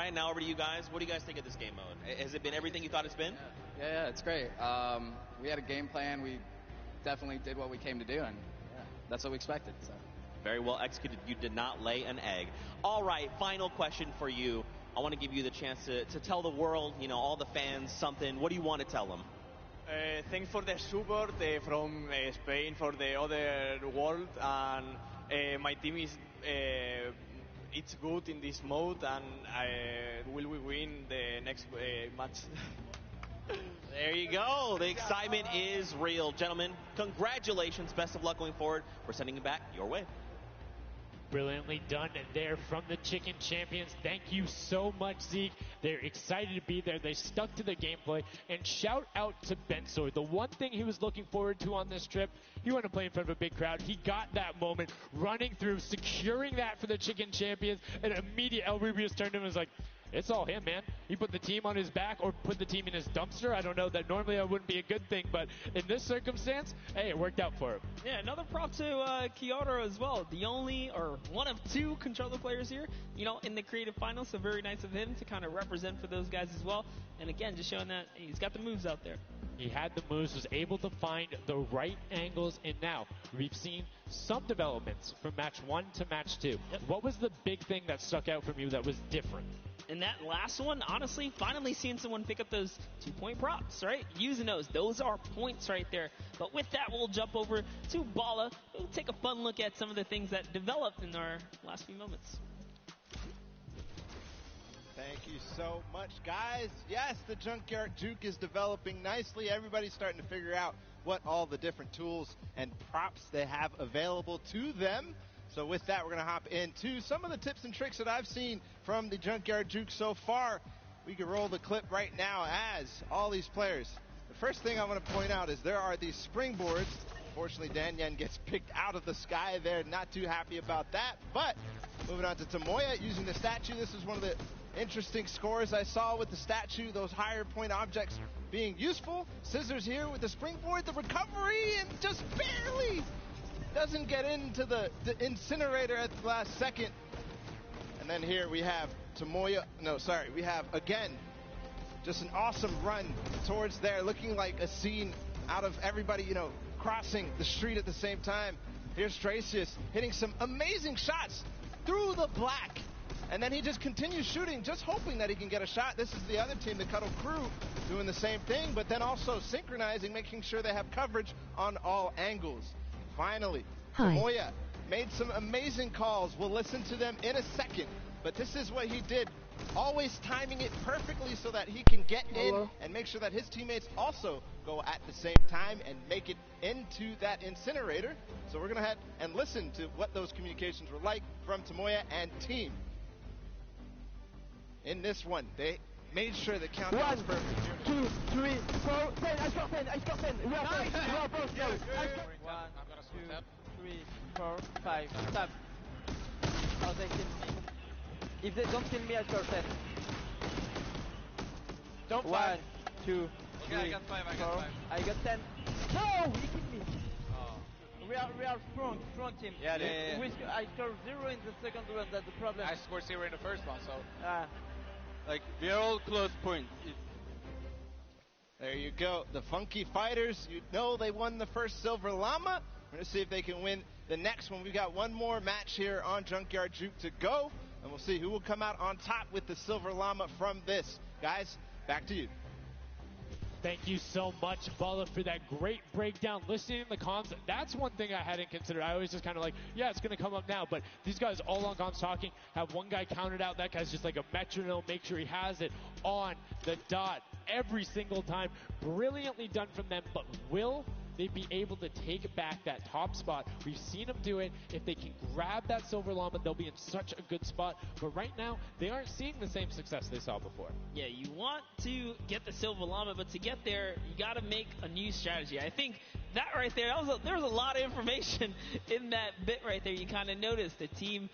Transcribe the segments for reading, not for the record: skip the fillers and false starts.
right, now over to you guys. What do you guys think of this game mode? Has it been everything you thought it's been? Yeah, it's great. We had a game plan. We definitely did what we came to do, and that's what we expected. So. Very well executed. You did not lay an egg. All right, final question for you. I want to give you the chance to tell the world, all the fans something. What do you want to tell them? Thanks for the support from Spain for the other world, and my team is it's good in this mode, and will we win the next match? There you go. The excitement is real. Gentlemen, congratulations. Best of luck going forward. We're sending it back your way. Brilliantly done there from the Chicken Champions. Thank you so much, Zeke. They're excited to be there. They stuck to the gameplay. And shout out to Bensor. The one thing he was looking forward to on this trip, he wanted to play in front of a big crowd. He got that moment, running through, securing that for the Chicken Champions. And immediate El Rubius turned to him and was like, it's all him, man. He put the team on his back or put the team in his dumpster. I don't know. That normally that wouldn't be a good thing, but in this circumstance, hey, it worked out for him. Yeah, another prop to Kyoto as well. The only or one of two controller players here, in the creative finals. So very nice of him to kind of represent for those guys as well. And again, just showing that he's got the moves out there. He had the moves, was able to find the right angles, and now we've seen some developments from match 1 to match 2. Yep. What was the big thing that stuck out from you that was different? And that last one, honestly, finally seeing someone pick up those 2-point props, right? Using those are points right there. But with that, we'll jump over to Bala. We'll take a fun look at some of the things that developed in our last few moments. Thank you so much, guys. Yes, the Junkyard Juke is developing nicely. Everybody's starting to figure out what all the different tools and props they have available to them. So with that, we're going to hop into some of the tips and tricks that I've seen from the Junkyard Juke so far. We can roll the clip right now as all these players. The first thing I want to point out is there are these springboards. Unfortunately, Dan Yen gets picked out of the sky there. Not too happy about that. But moving on to Tomoya using the statue. This is one of the interesting scores I saw with the statue. Those higher point objects being useful. Scissors here with the springboard. The recovery and just barely doesn't get into the incinerator at the last second. And then here we have we have again just an awesome run towards there, looking like a scene out of everybody crossing the street at the same time. Here's Tracius hitting some amazing shots through the black, and then he just continues shooting, just hoping that he can get a shot. This is the other team, the Cuddle Crew, doing the same thing, but then also synchronizing, making sure they have coverage on all angles. Finally, Tomoya made some amazing calls. We'll listen to them in a second, but this is what he did, always timing it perfectly so that he can get in and make sure that his teammates also go at the same time and make it into that incinerator. So we're going to head and listen to what those communications were like from Tomoya and team. In this one, they made sure the countdown was perfect. 1, 2, 3, 4, 10. I got 10. I got 10. We are both. We are both. 1, 2, 3, 4, 5. Stop. Oh, they kill me. If they don't kill me, I score 10. Don't 1, 2, 3, I got 5. I got 4. 5. I got 10. No, he killed me. We are strong team. Yeah. I scored 0 in the second round. That's the problem. I scored 0 in the first one, so we are all close points. There you go. The Funky Fighters, they won the first Silver Llama. We're going to see if they can win the next one. We've got one more match here on Junkyard Juke to go, and we'll see who will come out on top with the Silver Llama from this. Guys, back to you. Thank you so much, Bala, for that great breakdown. Listening to the comms, that's one thing I hadn't considered. I always just kind of like, yeah, it's going to come up now. But these guys all on comms talking, have one guy counted out. That guy's just like a metronome. Make sure he has it on the dot every single time. Brilliantly done from them. But will they be able to take back that top spot? We've seen them do it. If they can grab that Silver Llama, they'll be in such a good spot. But right now, they aren't seeing the same success they saw before. Yeah, you want to get the Silver Llama, but to get there, you got to make a new strategy. I think that right there, there was a lot of information in that bit right there. You kind of noticed the team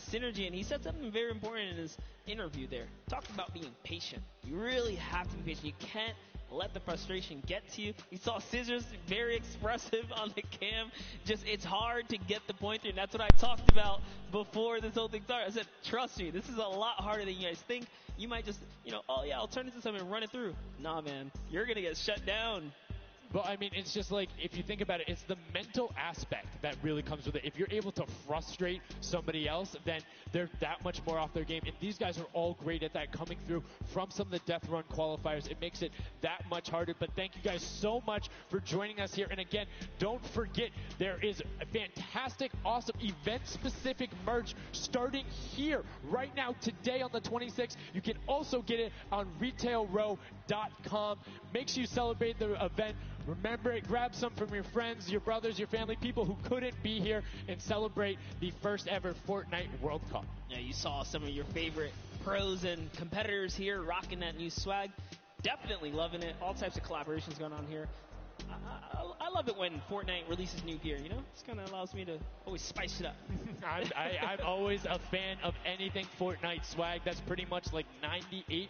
synergy, and he said something very important in his interview there. Talked about being patient. You really have to be patient. You can't let the frustration get to you. You saw Scissors very expressive on the cam. Just, it's hard to get the point through. And that's what I talked about before this whole thing started. I said, trust me, this is a lot harder than you guys think. You might just, oh yeah, I'll turn it into something and run it through. Nah, man, you're going to get shut down. But I mean, it's just like, if you think about it, it's the mental aspect that really comes with it. If you're able to frustrate somebody else, then they're that much more off their game. And these guys are all great at that, coming through from some of the Death Run qualifiers. It makes it that much harder. But thank you guys so much for joining us here. And again, don't forget, there is a fantastic, awesome event-specific merch starting here right now, today on the 26th. You can also get it on retailrow.com. Make sure you celebrate the event. Remember it, grab some from your friends, your brothers, your family, people who couldn't be here, and celebrate the first ever Fortnite World Cup. Yeah, you saw some of your favorite pros and competitors here rocking that new swag. Definitely loving it. All types of collaborations going on here. I love it when Fortnite releases new gear, This kind of allows me to always spice it up. I'm always a fan of anything Fortnite swag. That's pretty much like 98%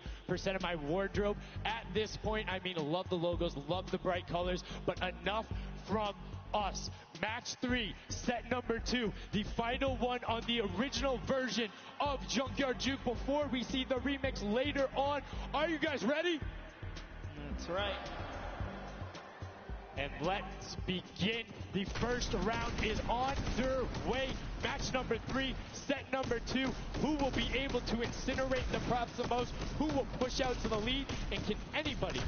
of my wardrobe at this point. I mean, love the logos, love the bright colors, but enough from us. Match 3, set number 2, the final one on the original version of Junkyard Juke before we see the remix later on. Are you guys ready? That's right. And let's begin. The first round is on their way. Match number 3, set number 2. Who will be able to incinerate the props the most? Who will push out to the lead? And can anybody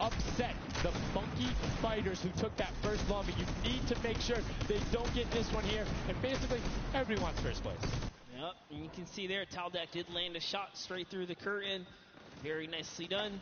upset the Funky Fighters who took that first lobby? You need to make sure they don't get this one here. And basically, everyone's first place. Yep, and you can see there, Taldak did land a shot straight through the curtain. Very nicely done.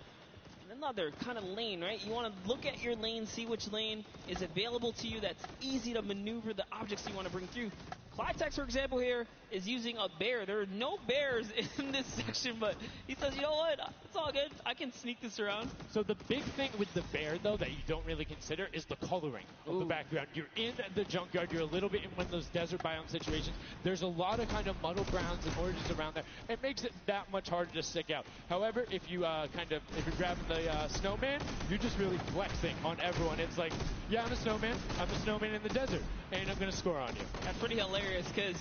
Another kind of lane, right? You want to look at your lane, see which lane is available to you that's easy to maneuver the objects you want to bring through. Clytex, for example, here is using a bear. There are no bears in this section, but he says, you know what? It's all good. I can sneak this around. So the big thing with the bear, though, that you don't really consider is the coloring of the background. You're in the junkyard. You're a little bit in one of those desert biome situations. There's a lot of kind of muddle browns and oranges around there. It makes it that much harder to stick out. However, if you're grabbing the snowman, you're just really flexing on everyone. It's like, yeah, I'm a snowman. I'm a snowman in the desert, and I'm going to score on you. That's pretty hilarious because,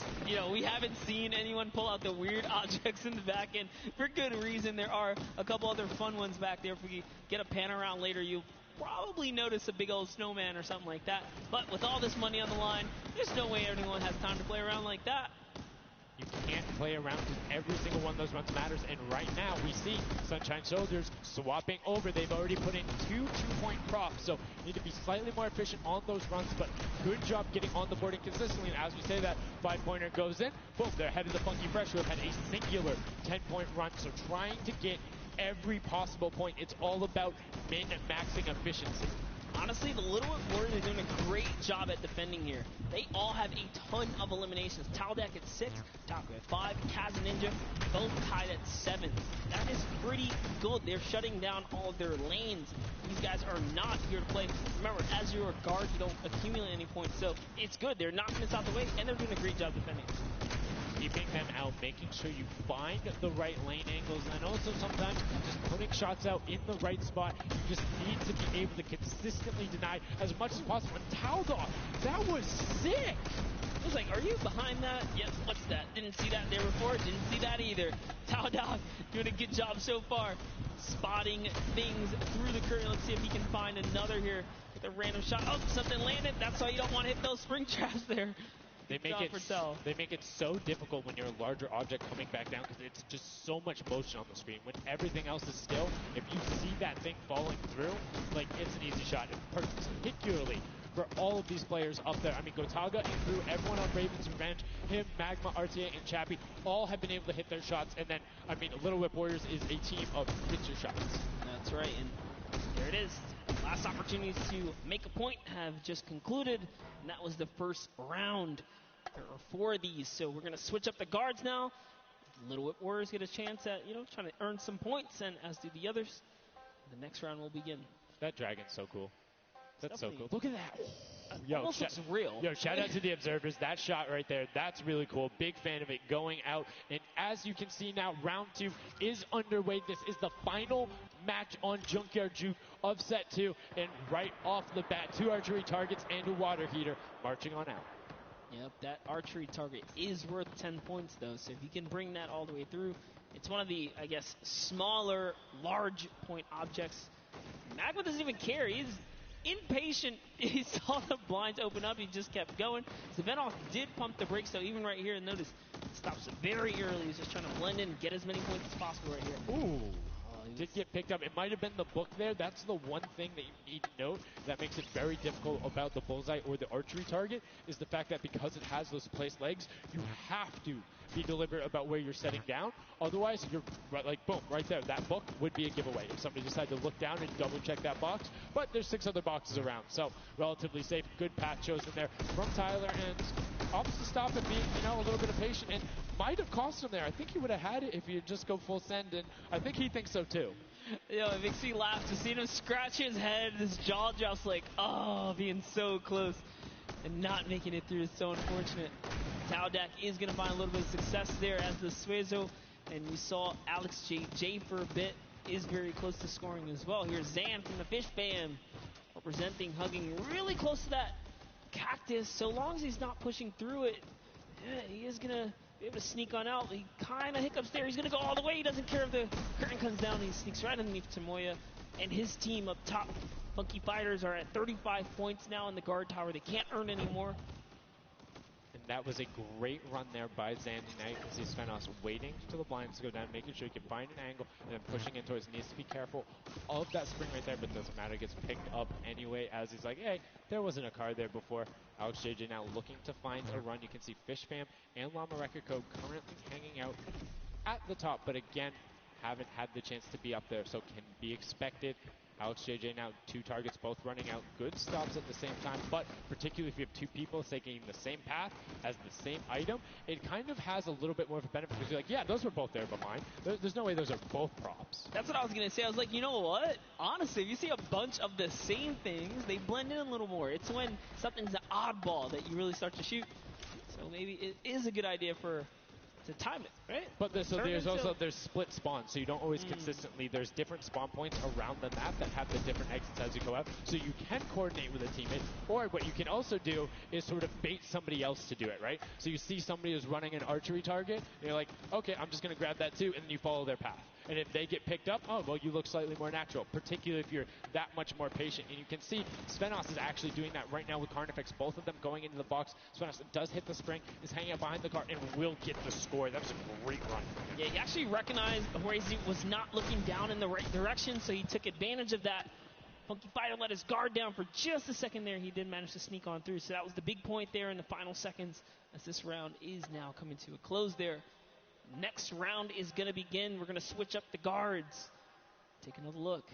we haven't seen anyone pull out the weird objects in the back end for good reason. There are a couple other fun ones back there. If we get a pan around later, you'll probably notice a big old snowman or something like that. But with all this money on the line, there's no way anyone has time to play around like that. You can't play around because every single one of those runs matters. And right now, we see Sunshine Soldiers swapping over. They've already put in 2 2-point props, so need to be slightly more efficient on those runs. But good job getting on the board consistently. And as we say that, 5-pointer goes in. Boom, they're ahead of the Funky Fresh, who have had a singular 10-point run. So trying to get every possible point. It's all about min-maxing efficiency. Honestly, the Little Warriors are doing a great job at defending here. They all have a ton of eliminations. Taldak at 6, Taco at 5, Kaz and Ninja both tied at 7. That is pretty good. They're shutting down all of their lanes. These guys are not here to play. Remember, as you're a guard, you don't accumulate any points, so it's good. They're knocking this out the way, and they're doing a great job defending. Keeping them out, making sure you find the right lane angles, and also sometimes just putting shots out in the right spot. You just need to be able to consistently deny as much as possible. And Taldog, that was sick! I was like, are you behind that? Yes, what's that? Didn't see that there before, didn't see that either. Taldog doing a good job so far, spotting things through the curtain. Let's see if he can find another here with a random shot. Oh, something landed. That's why you don't want to hit those spring traps there. They make it so difficult when you're a larger object coming back down because it's just so much motion on the screen. When everything else is still, if you see that thing falling through, like, it's an easy shot. And particularly for all of these players up there. I mean, Gotaga and Crew, everyone on Raven's Revenge, him, Magma, RTA, and Chappie, all have been able to hit their shots. And then, I mean, Little Whip Warriors is a team of hit your shots. That's right, and there it is. Last opportunities to make a point have just concluded, and that was the first round. There are 4 of these, so we're going to switch up the guards now. Little Whip Warriors get a chance at, trying to earn some points, and as do the others. The next round will begin. That dragon's so cool. That's so cool. Look at that. Almost looks real. Yo, shout out to the observers. That shot right there, that's really cool. Big fan of it going out. And as you can see now, round 2 is underway. This is the final match on Junkyard Juke of set 2. And right off the bat, 2 archery targets and a water heater marching on out. Yep, that archery target is worth 10 points, though. So if you can bring that all the way through, it's one of the, I guess, smaller, large point objects. Magma doesn't even care. He's impatient. He saw the blinds open up. He just kept going. Zvenoff did pump the brakes, though. Even right here, notice, stops very early. He's just trying to blend in and get as many points as possible right here. Ooh. Did get picked up. It might have been the book there. That's the one thing that you need to note that makes it very difficult about the bullseye or the archery target is the fact that because it has those placed legs, you have to be deliberate about where you're setting down. Otherwise, you're right, like, boom, right there. That book would be a giveaway if somebody decided to look down and double check that box. But there's 6 other boxes around, so relatively safe. Good path chosen there from Tyler, and opts to stop and being, a little bit of patient, and might have cost him there. I think he would have had it if he just go full send, and I think he thinks so too. It makes me laugh to see him scratch his head. His jaw drops like, oh, being so close and not making it through is so unfortunate. Taudak is going to find a little bit of success there as the Suezo, and you saw Alex J for a bit is very close to scoring as well. Here's Zan from the Fish Fam representing, hugging really close to that cactus. So long as he's not pushing through it, he is going to be able to sneak on out. He kind of hiccups there. He's going to go all the way. He doesn't care if the curtain comes down. He sneaks right underneath Tamoya. And his team up top, Funky Fighters, are at 35 points now in the guard tower. They can't earn anymore. And that was a great run there by Zandy Knight. You can see Svenos waiting for the blinds to go down, making sure he can find an angle, and then pushing in towards. Needs to be careful of that spring right there, but doesn't matter. It gets picked up anyway as he's like, hey, there wasn't a card there before. Alex JJ now looking to find a run. You can see Fish Fam and Llama Record Code currently hanging out at the top, but again, haven't had the chance to be up there, so can be expected. Alex JJ now 2 targets, both running out. Good stops at the same time, but particularly if you have 2 people taking the same path as the same item, it kind of has a little bit more of a benefit because you're like, yeah, those were both there behind. There's no way those are both props. That's what I was going to say. I was like, you know what? Honestly, if you see a bunch of the same things, they blend in a little more. It's when something's an oddball that you really start to shoot. So maybe it is a good idea to time it, right? But there's split spawns, so you don't always consistently. There's different spawn points around the map that have the different exits as you go out, so you can coordinate with a teammate. Or what you can also do is sort of bait somebody else to do it, right? So you see somebody who's running an archery target, and you're like, okay, I'm just going to grab that too, and then you follow their path. And if they get picked up, oh, well, you look slightly more natural, particularly if you're that much more patient. And you can see Svenos is actually doing that right now with Carnifex, both of them going into the box. Svenos does hit the spring, is hanging out behind the car, and will get the score. That was a great run from him. Yeah, he actually recognized Horazi was not looking down in the right direction, so he took advantage of that. Funky Fighter let his guard down for just a second there. He did manage to sneak on through, so that was the big point there in the final seconds as this round is now coming to a close there. Next round is going to begin. We're going to switch up the guards. Take another look.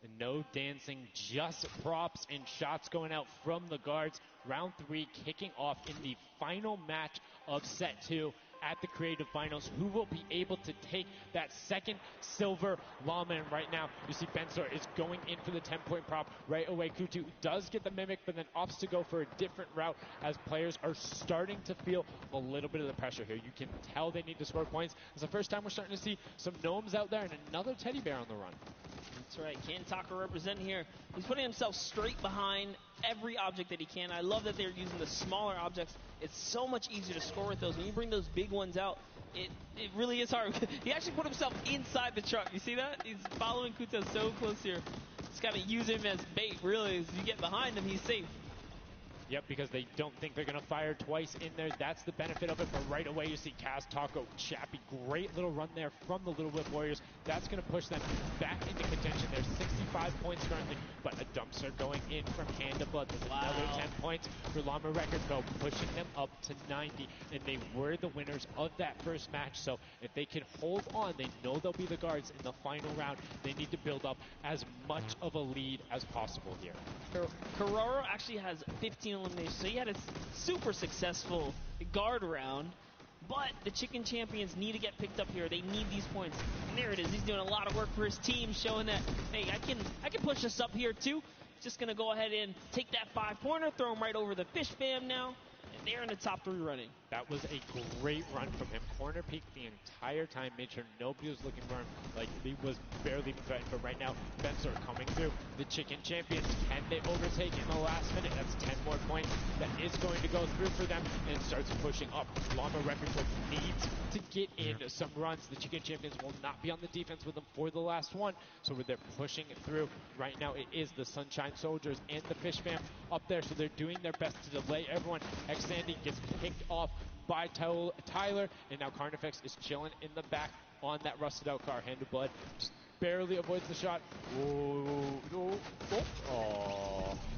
And no dancing, just props and shots going out from the guards. Round 3 kicking off in the final match of set 2 at the Creative Finals. Who will be able to take that second silver llama? And right now, you see Bensor is going in for the 10-point prop right away. Kutu does get the Mimic, but then opts to go for a different route as players are starting to feel a little bit of the pressure here. You can tell they need to score points. It's the first time we're starting to see some gnomes out there and another teddy bear on the run. That's right. Kantaka representing here. He's putting himself straight behind every object that he can. I love that they're using the smaller objects. It's so much easier to score with those. When you bring those big ones out, it really is hard. He actually put himself inside the truck. You see that? He's following Kuta so close here. Just got to use him as bait, really. As you get behind him, he's safe. Yep, because they don't think they're going to fire twice in there. That's the benefit of it. But right away, you see Kaz, Taco, Chappie. Great little run there from the Little Whip Warriors. That's going to push them back into contention. There's 65 points currently, but a dumpster going in from Hand of Blood. There's another 10 points for Llama Record Co., pushing them up to 90. And they were the winners of that first match. So if they can hold on, they know they'll be the guards in the final round. They need to build up as much of a lead as possible here. Carraro actually has 15 eliminations, so he had a super successful guard round. But the Chicken Champions need to get picked up here. They need these points. And there it is. He's doing a lot of work for his team, showing that, hey, I can push us up here too. just going to go ahead and take that 5-pointer, throw him right over the Fish Fam now. And they're in the top 3 running. That was a great run from him. Corner peeked the entire time, made sure nobody was looking for him. Like, he was barely threatened, but right now, Spencer coming through. The Chicken Champions, can they overtake in the last minute? That's 10 more points. That is going to go through for them and starts pushing up. Llama Record Club needs to get in some runs. The Chicken Champions will not be on the defense with them for the last one, so they're pushing it through. Right now, it is the Sunshine Soldiers and the Fish Fam up there, so they're doing their best to delay everyone. Sandy gets picked off by Tyler, and now Carnifex is chilling in the back on that rusted out car. Hand of Blood just barely avoids the shot.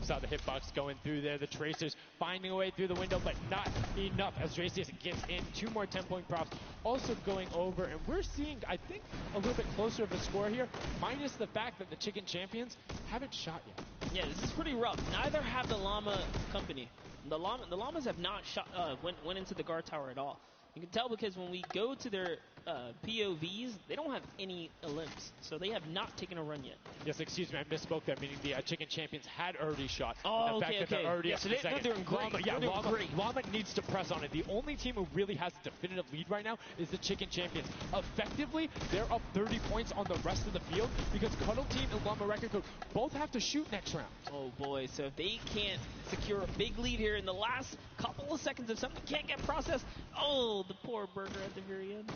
Saw the hitbox going through there. The Tracers finding a way through the window, but not enough as Tracius gets in. 2 more 10-point props also going over, and we're seeing, I think, a little bit closer of a score here, minus the fact that the Chicken Champions haven't shot yet. Yeah, this is pretty rough. Neither have the Llama Company. The Llamas have not shot, went into the guard tower at all. You can tell because when we go to their POVs, they don't have any Olymps, so they have not taken a run yet. Yes, excuse me, I misspoke there, meaning the Chicken Champions had already shot. Oh, the fact that they're already yeah, up so to they're doing great. Llama needs to press on it. The only team who really has a definitive lead right now is the Chicken Champions. Effectively, they're up 30 points on the rest of the field because Cuddle Team and Llama Record Code both have to shoot next round. Oh boy, so if they can't secure a big lead here in the last couple of seconds, if something can't get processed, oh, the poor Burger at the very end.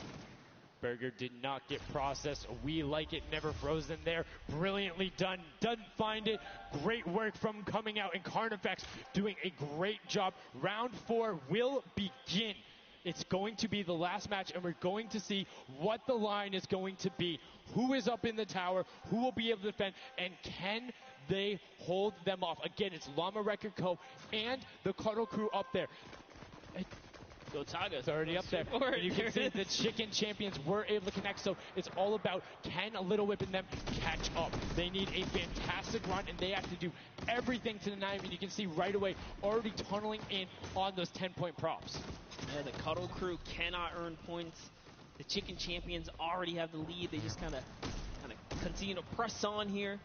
Burger did not get processed. We like it, never frozen there. Brilliantly done. Doesn't find it. Great work from coming out, and Carnifex doing a great job. Round 4 will begin. It's going to be the last match, and we're going to see what the line is going to be. Who is up in the tower? Who will be able to defend? And can they hold them off? Again, it's Llama Record Co. and the Cuddle Crew up there. Go Tigers. It's already up there. And you can see the Chicken Champions were able to connect, so it's all about can a Little Whip and them catch up. They need a fantastic run, and they have to do everything to deny him. And you can see right away already tunneling in on those 10-point props. Yeah, the Cuddle Crew cannot earn points. The Chicken Champions already have the lead. They just kind of continue to press on here.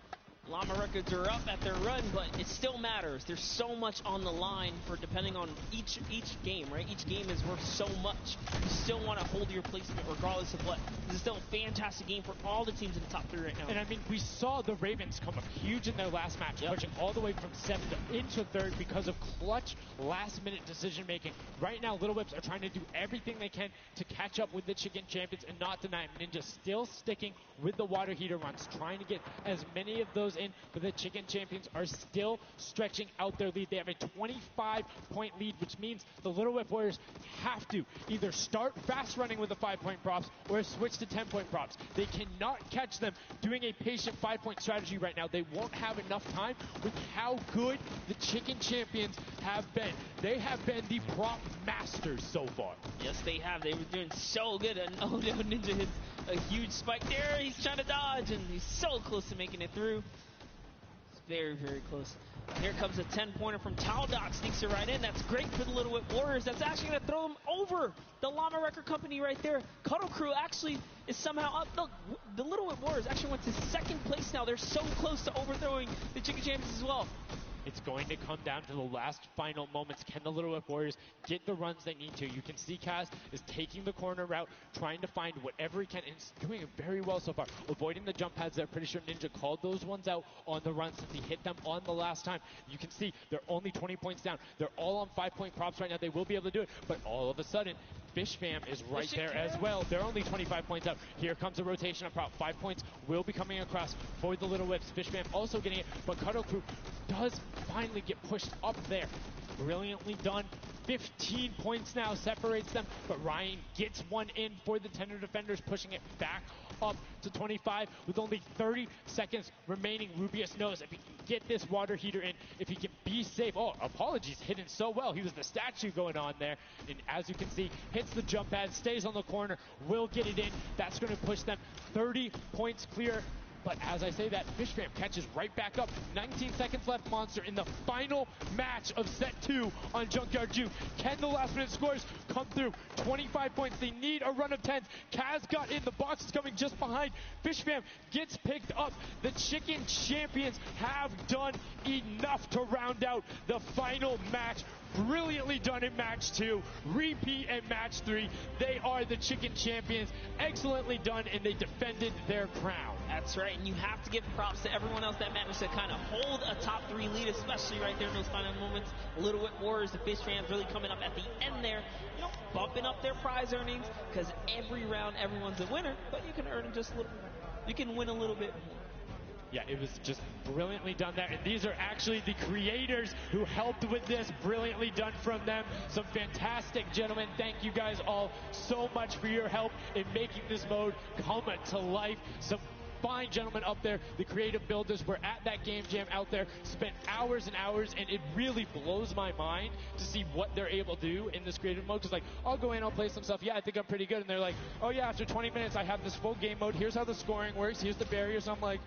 Llama Records are up at their run, but it still matters. There's so much on the line for depending on each game, right? Each game is worth so much. You still want to hold your placement regardless of what. This is still a fantastic game for all the teams in the top 3 right now. And I mean, we saw the Ravens come up huge in their last match, pushing all the way from 7th into 3rd because of clutch last-minute decision-making. Right now, Little Whips are trying to do everything they can to catch up with the Chicken Champions and not deny them. Ninja still sticking with the water heater runs, trying to get as many of those in, but the Chicken Champions are still stretching out their lead. They have a 25-point lead, which means the Little Whip Warriors have to either start fast running with the 5-point props or switch to 10-point props. They cannot catch them doing a patient 5-point strategy right now. They won't have enough time with how good the Chicken Champions have been. They have been the prop masters so far. Yes, they have. They were doing so good. And oh no, Ninja hits a huge spike there. He's trying to dodge, and he's so close to making it through. Very, very close. Here comes a 10-pointer from Taldock. Sneaks it right in. That's great for the Little Whip Warriors. That's actually going to throw them over the Llama Record Company right there. Cuddle Crew actually is somehow up. Look, the Little Whip Warriors actually went to 2nd place now. They're so close to overthrowing the Chicken Champions as well. It's going to come down to the last final moments. Can the Little Whip Warriors get the runs they need to? You can see Kaz is taking the corner route, trying to find whatever he can, and he's doing it very well so far. Avoiding the jump pads there. Pretty sure Ninja called those ones out on the run since he hit them on the last time. You can see they're only 20 points down. They're all on 5-point props right now. They will be able to do it, but all of a sudden, Fish Fam is right there as well. They're only 25 points up. Here comes a rotation of prop. 5 points will be coming across for the Little Whips. Fish Fam also getting it, but Cuddle Crew does finally get pushed up there. Brilliantly done. 15 points now separates them, but Ryan gets one in for the Tender Defenders, pushing it back up to 25 with only 30 seconds remaining. Rubius knows if he can get this water heater in, if he can be safe. Oh, apologies, hidden so well. He was the statue going on there, and as you can see, hits the jump pad, stays on the corner, will get it in. That's going to push them 30 points clear But as I say that, Fishfam catches right back up. 19 seconds left, Monster, in the final match of set 2 on Junkyard Juke. Can the last minute scores come through? 25 points. They need a run of 10s. Kaz got in. The box is coming just behind. Fishfam gets picked up. The Chicken Champions have done enough to round out the final match. Brilliantly done in match 2, repeat in match 3. They are the Chicken Champions. Excellently done, and they defended their crown. That's right, and you have to give props to everyone else that managed to kind of hold a top 3 lead, especially right there in those final moments. Little Whip Warriors, the Fish fans really coming up at the end there, bumping up their prize earnings, because every round everyone's a winner, but you can earn just a little more. You can win a little bit more. Yeah, it was just brilliantly done there. And these are actually the creators who helped with this. Brilliantly done from them. Some fantastic gentlemen. Thank you guys all so much for your help in making this mode come to life. Some fine gentlemen up there, the creative builders, were at that game jam out there, spent hours and hours, and it really blows my mind to see what they're able to do in this creative mode. Because, like, I'll go in, I'll play some stuff, yeah, I think I'm pretty good, and they're like, oh yeah, after 20 minutes I have this full game mode, here's how the scoring works, here's the barriers. I'm like,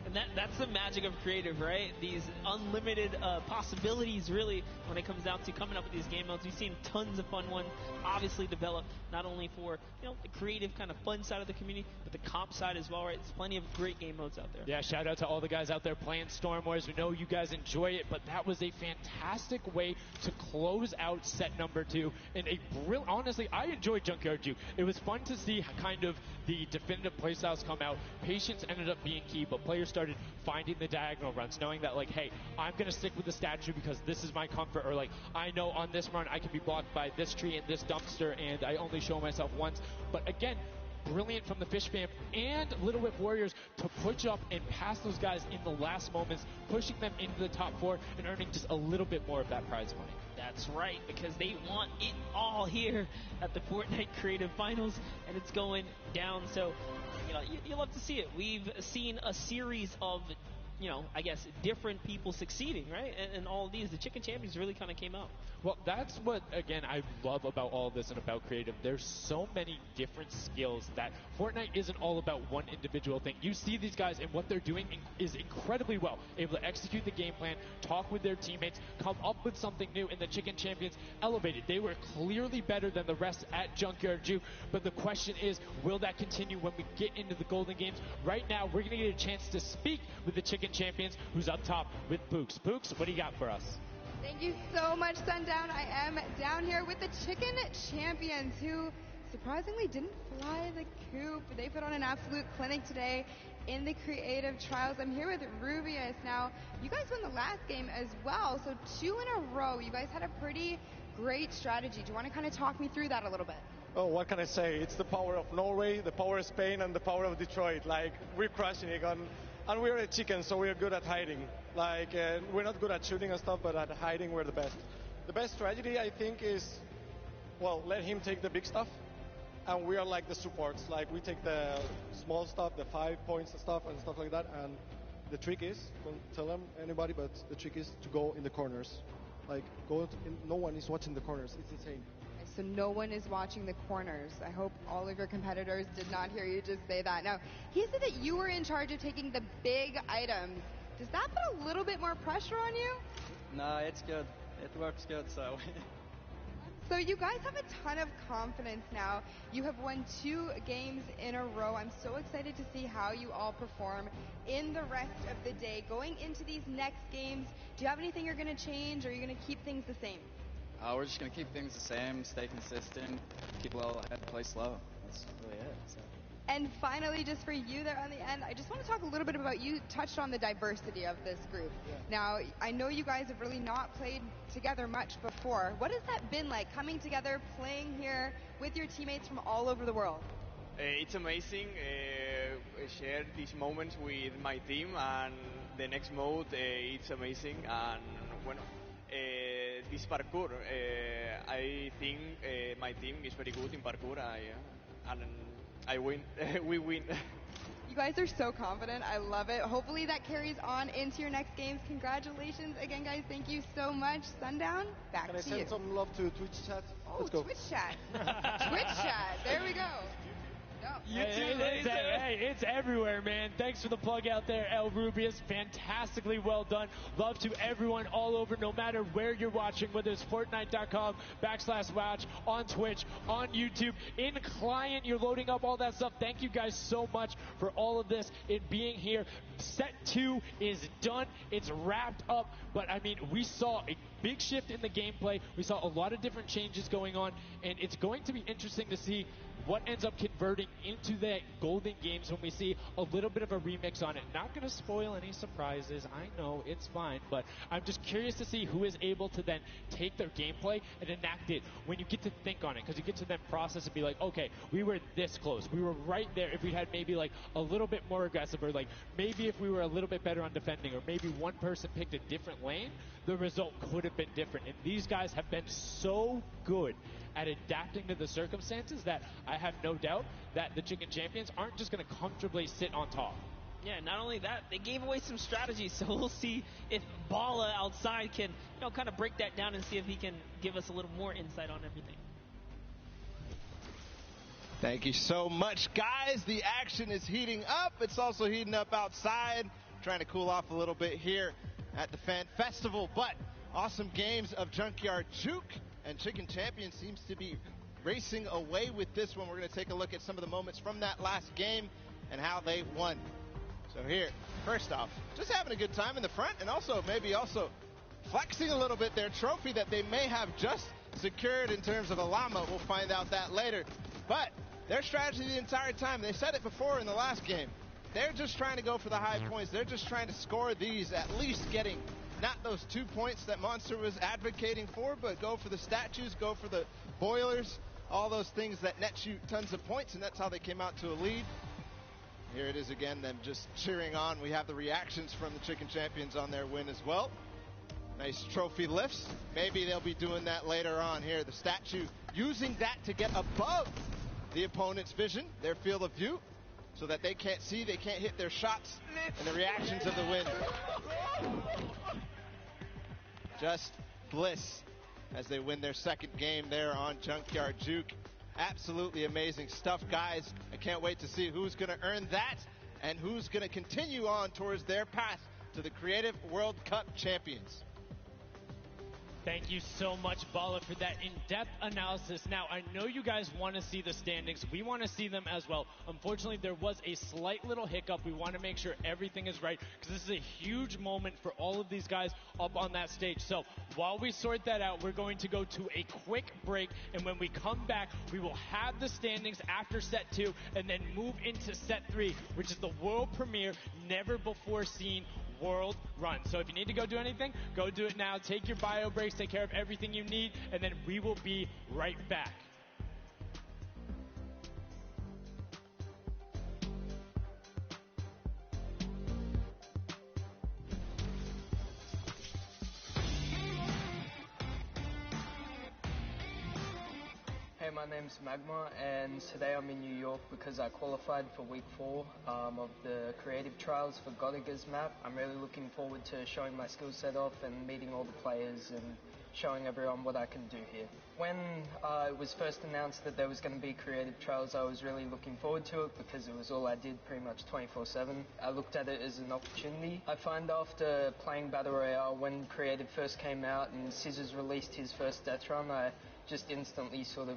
and that's the magic of creative, right? These unlimited possibilities, really, when it comes down to coming up with these game modes. We've seen tons of fun ones, obviously developed not only for the creative kind of fun side of the community, but the comp side as well, right? There's plenty of great game modes out there. Yeah, shout out to all the guys out there playing Storm Wars. We know you guys enjoy it, but that was a fantastic way to close out set number 2. And honestly, I enjoyed Junkyard Juke. It was fun to see kind of the definitive playstyles come out. Patience ended up being key, but players started finding the diagonal runs, knowing that, like, hey, I'm going to stick with the statue because this is my comfort, or like, I know on this run I can be blocked by this tree and this dumpster, and I only show myself once. But again, brilliant from the Fish Fam and Little Whip Warriors to push up and pass those guys in the last moments, pushing them into the top 4 and earning just a little bit more of that prize money. That's right, because they want it all here at the Fortnite Creative Finals, and it's going down. So, you love to see it. We've seen a series of, I guess, different people succeeding, right? And all of these, the Chicken Champions really kind of came out. Well, that's what, again, I love about all of this and about creative. There's so many different skills that Fortnite isn't all about one individual thing. You see these guys, and what they're doing is incredibly well. Able to execute the game plan, talk with their teammates, come up with something new, and the Chicken Champions elevated. They were clearly better than the rest at Junkyard Juke, but the question is, will that continue when we get into the Golden Games? Right now, we're going to get a chance to speak with the Chicken Champions, who's up top with Pooks. Pooks, what do you got for us? Thank you so much, Sundown. I am down here with the Chicken Champions, who surprisingly didn't fly the coop. They put on an absolute clinic today in the creative trials. I'm here with Rubius. Now, you guys won the last game as well, so 2 in a row. You guys had a pretty great strategy. Do you want to kind of talk me through that a little bit? Oh, what can I say? It's the power of Norway, the power of Spain, and the power of Detroit. Like, we're crushing it. And we're a chicken, so we're good at hiding. Like, we're not good at shooting and stuff, but at hiding, we're the best. The best strategy, I think, is, well, let him take the big stuff, and we are like the supports. Like, we take the small stuff, the 5 points and stuff like that, and the trick is, don't tell them anybody, but the trick is to go in the corners. Like, no one is watching the corners. It's insane. So no one is watching the corners. I hope all of your competitors did not hear you just say that. Now, he said that you were in charge of taking the big items. Does that put a little bit more pressure on you? No, it's good. It works good, so. So you guys have a ton of confidence now. You have won 2 games in a row. I'm so excited to see how you all perform in the rest of the day. Going into these next games, do you have anything you're going to change, or are you going to keep things the same? We're just going to keep things the same, stay consistent, keep well ahead, play slow. That's really it. So. And finally, just for you there on the end, I just want to talk a little bit about, you touched on the diversity of this group. Yeah. Now, I know you guys have really not played together much before. What has that been like, coming together, playing here with your teammates from all over the world? It's amazing. Share these moments with my team, and the next mode, it's amazing. And bueno, this parkour, I think my team is very good in parkour, and I win. We win. You guys are so confident. I love it. Hopefully that carries on into your next games. Congratulations again, guys. Thank you so much. Sundown, back to you. Can I send some love to Twitch chat? Oh, Let's go. Twitch chat. Twitch chat. There we go. No. Hey, it's everywhere, man. Thanks for the plug out there, El Rubius. Fantastically well done. Love to everyone all over, no matter where you're watching, whether it's Fortnite.com/watch, on Twitch, on YouTube, in client, you're loading up all that stuff. Thank you guys so much for all of this, it being here. Set 2 is done. It's wrapped up. But, I mean, we saw a big shift in the gameplay. We saw a lot of different changes going on, and it's going to be interesting to see what ends up converting into the Golden Games when we see a little bit of a remix on it. Not going to spoil any surprises. I know, it's fine. But I'm just curious to see who is able to then take their gameplay and enact it when you get to think on it. Because you get to then process and be like, okay, we were this close. We were right there. If we had maybe like a little bit more aggressive, or like maybe if we were a little bit better on defending, or maybe one person picked a different lane, the result could have been different. And these guys have been so good at adapting to the circumstances that I have no doubt that the Chicken Champions aren't just going to comfortably sit on top. Yeah, not only that, they gave away some strategies, so we'll see if Bala outside can, kind of break that down and see if he can give us a little more insight on everything. Thank you so much, guys. The action is heating up. It's also heating up outside. Trying to cool off a little bit here at the Fan Festival, but awesome games of Junkyard Juke, and Chicken Champion seems to be racing away with this one. We're going to take a look at some of the moments from that last game and how they won. So here, first off, just having a good time in the front, and also maybe flexing a little bit their trophy that they may have just secured in terms of a llama. We'll find out that later. But their strategy the entire time, they said it before in the last game, they're just trying to go for the high points. They're just trying to score these, at least getting not those 2 points that Monster was advocating for, but go for the statues, go for the boilers, all those things that net you tons of points, and that's how they came out to a lead. Here it is again, them just cheering on. We have the reactions from the Chicken Champions on their win as well. Nice trophy lifts. Maybe they'll be doing that later on here. The statue using that to get above the opponent's vision, their field of view, so that they can't see, they can't hit their shots, and the reactions of the win. Just bliss as they win their second game there on Junkyard Juke. Absolutely amazing stuff, guys. I can't wait to see who's going to earn that and who's going to continue on towards their path to the Creative World Cup champions. Thank you so much, Bala, for that in-depth analysis. Now, I know you guys want to see the standings. We want to see them as well. Unfortunately, there was a slight little hiccup. We want to make sure everything is right, because this is a huge moment for all of these guys up on that stage. So while we sort that out, we're going to go to a quick break, and when we come back, we will have the standings after set 2 and then move into set 3, which is the world premiere, never before seen world run. So if you need to go do anything, go do it now. Take your bio breaks, take care of everything you need, and then we will be right back. Hey, my name's Magma, and today I'm in New York because I qualified for week 4 of the creative trials for Godiga's map. I'm really looking forward to showing my skill set off and meeting all the players and showing everyone what I can do here. When it was first announced that there was going to be creative trials, I was really looking forward to it because it was all I did pretty much 24/7. I looked at it as an opportunity. I find after playing Battle Royale, when creative first came out and Scissors released his first death run, I just instantly sort of,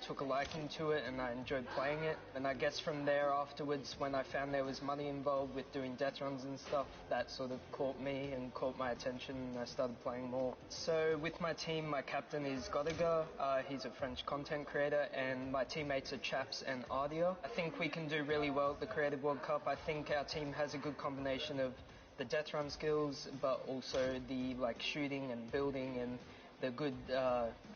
took a liking to it, and I enjoyed playing it. And I guess from there afterwards, when I found there was money involved with doing death runs and stuff, that sort of caught me and caught my attention, and I started playing more. So with my team, my captain is Godiga. He's a French content creator, and my teammates are Chaps and Ardia. I think we can do really well at the Creative World Cup. I think our team has a good combination of the death run skills, but also the shooting and building and the good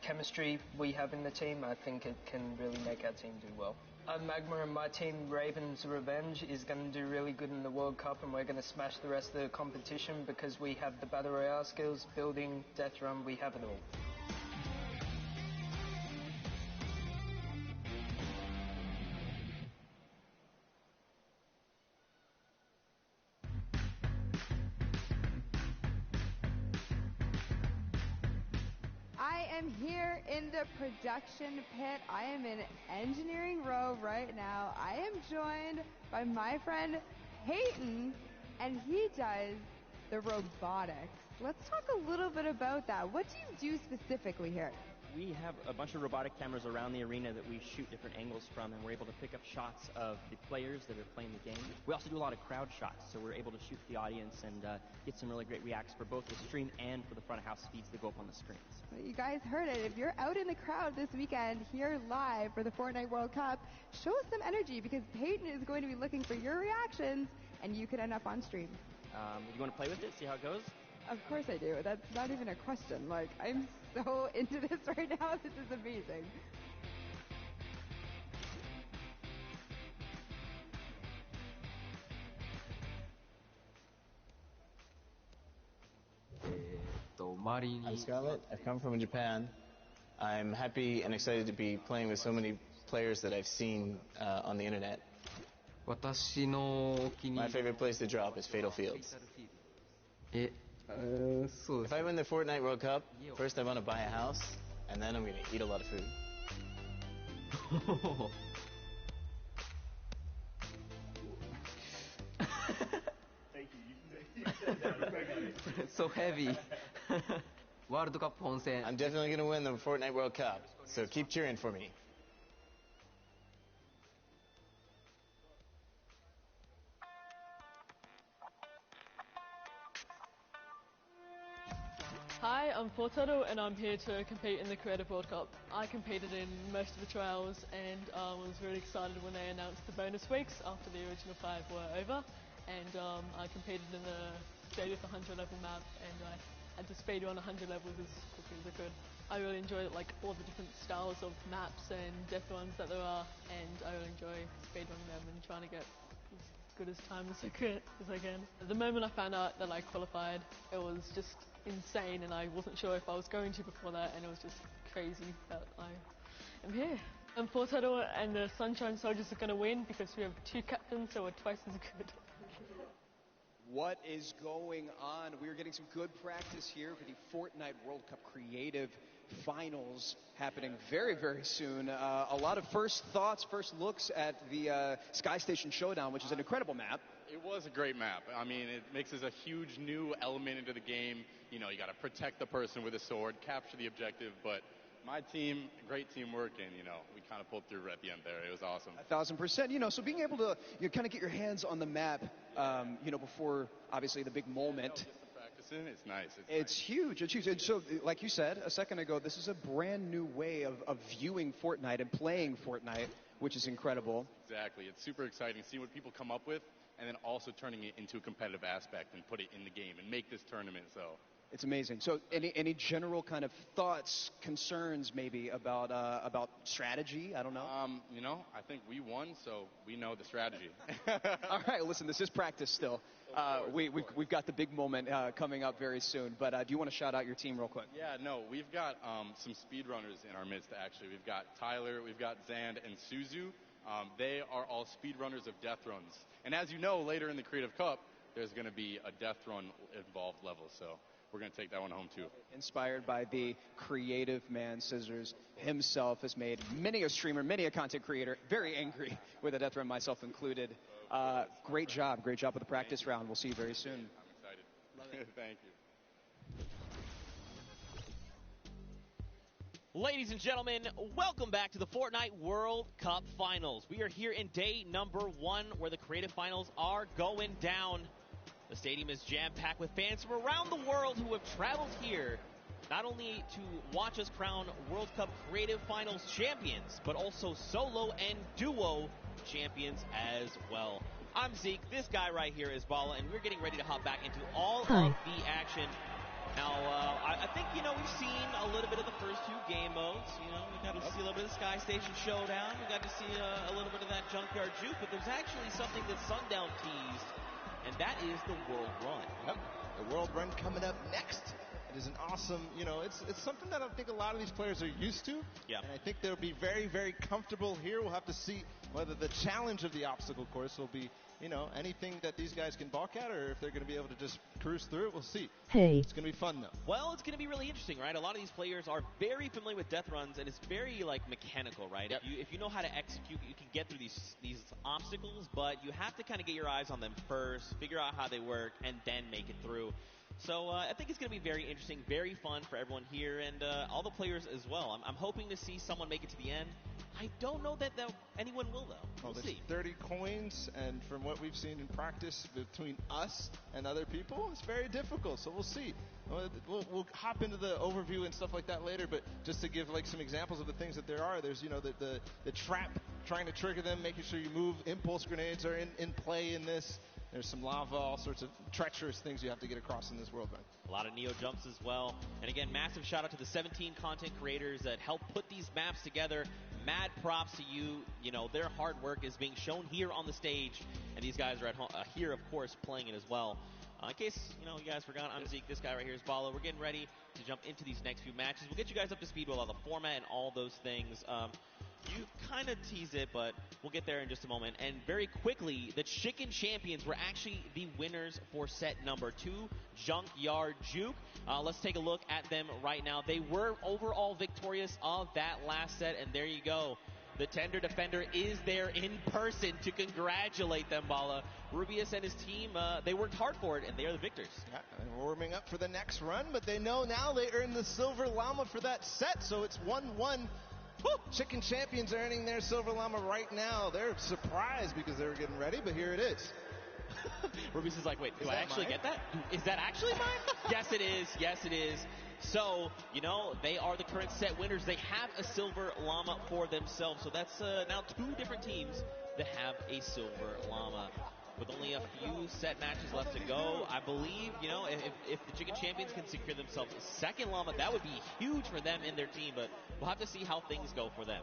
chemistry we have in the team. I think it can really make our team do well. Magma and my team, Raven's Revenge, is going to do really good in the World Cup, and we're going to smash the rest of the competition because we have the Battle Royale skills, building, death run, we have it all. I am here in the production pit. I am in engineering row right now. I am joined by my friend Peyton, and he does the robotics. Let's talk a little bit about that. What do you do specifically here? We have a bunch of robotic cameras around the arena that we shoot different angles from, and we're able to pick up shots of the players that are playing the game. We also do a lot of crowd shots, so we're able to shoot the audience and get some really great reacts for both the stream and for the front of house feeds that go up on the screens. Well, you guys heard it. If you're out in the crowd this weekend here live for the Fortnite World Cup, show us some energy because Peyton is going to be looking for your reactions, and you could end up on stream. You want to play with it, see how it goes? Of course I do. That's not even a question. Like, I'm so into this right now. This is amazing. I'm Scarlett. I've come from Japan. I'm happy and excited to be playing with so many players that I've seen on the internet. My favorite place to drop is Fatal Fields. If I win the Fortnite World Cup, first I want to buy a house, and then I'm going to eat a lot of food. So heavy. World Cup Ponsen. I'm definitely going to win the Fortnite World Cup, so keep cheering for me. Hi, I'm Fortnite and I'm here to compete in the Creative World Cup. I competed in most of the trials and was really excited when they announced the bonus weeks after the original 5 were over. And I competed in the Jadith 100 level map and I had to speedrun 100 levels as quickly as I could. I really enjoyed like all the different styles of maps and death runs that there are, and I really enjoy speedrunning them and trying to get as good as time as I can. The moment I found out that I qualified, it was just insane, and I wasn't sure if I was going to before that, and it was just crazy that I am here. And Fortnite and the Sunshine Soldiers are going to win because we have 2 captains, so we're twice as good. What is going on? We are getting some good practice here for the Fortnite World Cup Creative Finals happening very, very soon. A lot of first thoughts, first looks at the Sky Station Showdown, which is an incredible map. It was a great map. I mean, it mixes a huge new element into the game. You know, you got to protect the person with a sword, capture the objective, but my team, great teamwork, and, you know, we kind of pulled through at the end there. It was awesome. 1,000%. You know, so being able to kind of get your hands on the map, you know, before, obviously, the big moment. Practicing, it's nice. It's huge. It's huge. And so, like you said a second ago, this is a brand new way of viewing Fortnite and playing Fortnite, which is incredible. Exactly. It's super exciting. See what people come up with, and then also turning it into a competitive aspect and put it in the game and make this tournament, so. It's amazing. So any general kind of thoughts, concerns maybe about strategy? I don't know. You know, I think we won, so we know the strategy. All right, listen, this is practice still. We've got the big moment coming up very soon, but do you want to shout out your team real quick? Yeah, no, we've got some speedrunners in our midst, actually. We've got Tyler, we've got Zand, and Suzu. They are all speedrunners of death runs. And as you know, later in the Creative Cup, there's going to be a death run involved level, so we're going to take that one home, too. Inspired by the creative man, Scissors himself has made many a streamer, many a content creator very angry with a death run, myself included. Great job with the practice round. We'll see you very soon. I'm excited. Thank you. Ladies and gentlemen, welcome back to the Fortnite World Cup Finals. We are here in day number 1 where the creative finals are going down. The stadium is jam-packed with fans from around the world who have traveled here not only to watch us crown World Cup Creative Finals champions, but also solo and duo champions as well. I'm Zeke, this guy right here is Bala, and we're getting ready to hop back into all of the action. Now, I think, you know, we've seen a little bit of the first 2 game modes. You know, we got to see a little bit of the Sky Station Showdown. We got to see a little bit of that Junkyard Juke, but there's actually something that Sundown teased, and that is the World Run. Yep, the World Run coming up next. It is an awesome, you know, it's something that I think a lot of these players are used to. Yeah. And I think they'll be very, very comfortable here. We'll have to see whether the challenge of the obstacle course will be, anything that these guys can balk at, or if they're going to be able to just cruise through it. We'll see. Hey. It's going to be fun, though. Well, it's going to be really interesting, right? A lot of these players are very familiar with death runs, and it's very, mechanical, right? Yep. If you know how to execute, you can get through these obstacles, but you have to kind of get your eyes on them first, figure out how they work, and then make it through. So I think it's going to be very interesting, very fun for everyone here, and all the players as well. I'm hoping to see someone make it to the end. I don't know that anyone will, though. We'll there's see. 30 coins, and from what we've seen in practice between us and other people, it's very difficult. So we'll see. We'll hop into the overview and stuff like that later, but just to give some examples of the things that there are, there's the trap, trying to trigger them, making sure you move. Impulse grenades are in play in this. There's some lava, all sorts of treacherous things you have to get across in this world run. A lot of Neo jumps as well. And again, massive shout out to the 17 content creators that help put these maps together. Mad props to you. Their hard work is being shown here on the stage. And these guys are at home, here, of course, playing it as well. In case, you guys forgot, I'm Zeke. This guy right here is Balo. We're getting ready to jump into these next few matches. We'll get you guys up to speed with all the format and all those things. You kind of tease it, but we'll get there in just a moment. And very quickly, the Chicken Champions were actually the winners for set number 2, Junkyard Juke. Let's take a look at them right now. They were overall victorious of that last set, and there you go. The Tender Defender is there in person to congratulate them, Bala. Rubius and his team, they worked hard for it, and they are the victors. Yeah, and warming up for the next run, but they know now they earned the Silver Llama for that set, so it's 1-1. Woo! Chicken Champions earning their Silver Llama right now. They're surprised because they were getting ready, but here it is. Rubius is like, wait, do I actually get that? Is that actually mine? Yes, it is. Yes, it is. So, they are the current set winners. They have a Silver Llama for themselves. So that's now 2 different teams that have a Silver Llama. With only a few set matches left to go, I believe, if the Chicken Champions can secure themselves a second Llama, that would be huge for them and their team, but we'll have to see how things go for them.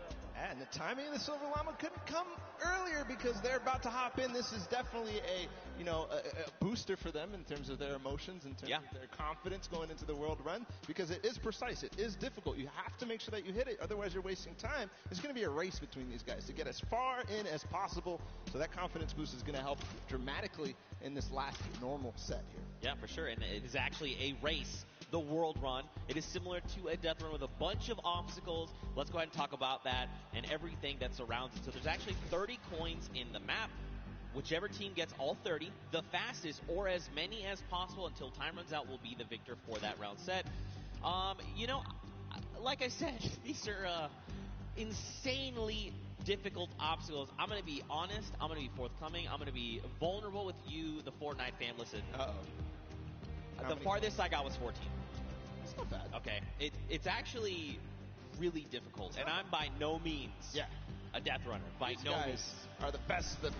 And the timing of the Silver Llama couldn't come earlier because they're about to hop in. This is definitely a booster for them in terms of their emotions, in terms of their confidence going into the world run, because it is precise. It is difficult. You have to make sure that you hit it. Otherwise, you're wasting time. There's going to be a race between these guys to get as far in as possible. So that confidence boost is going to help dramatically in this last normal set here. Yeah, for sure. And it is actually a race. The world run. It is similar to a death run with a bunch of obstacles. Let's go ahead and talk about that and everything that surrounds it. So there's actually 30 coins in the map. Whichever team gets all 30, the fastest or as many as possible until time runs out will be the victor for that round set. Like I said, these are insanely difficult obstacles. I'm going to be honest. I'm going to be forthcoming. I'm going to be vulnerable with you, the Fortnite fam. Listen. Uh-oh. The farthest I got was 14. It's not bad. Okay. It's actually really difficult, and I'm by no means a death runner. By These no guys means. are the best of the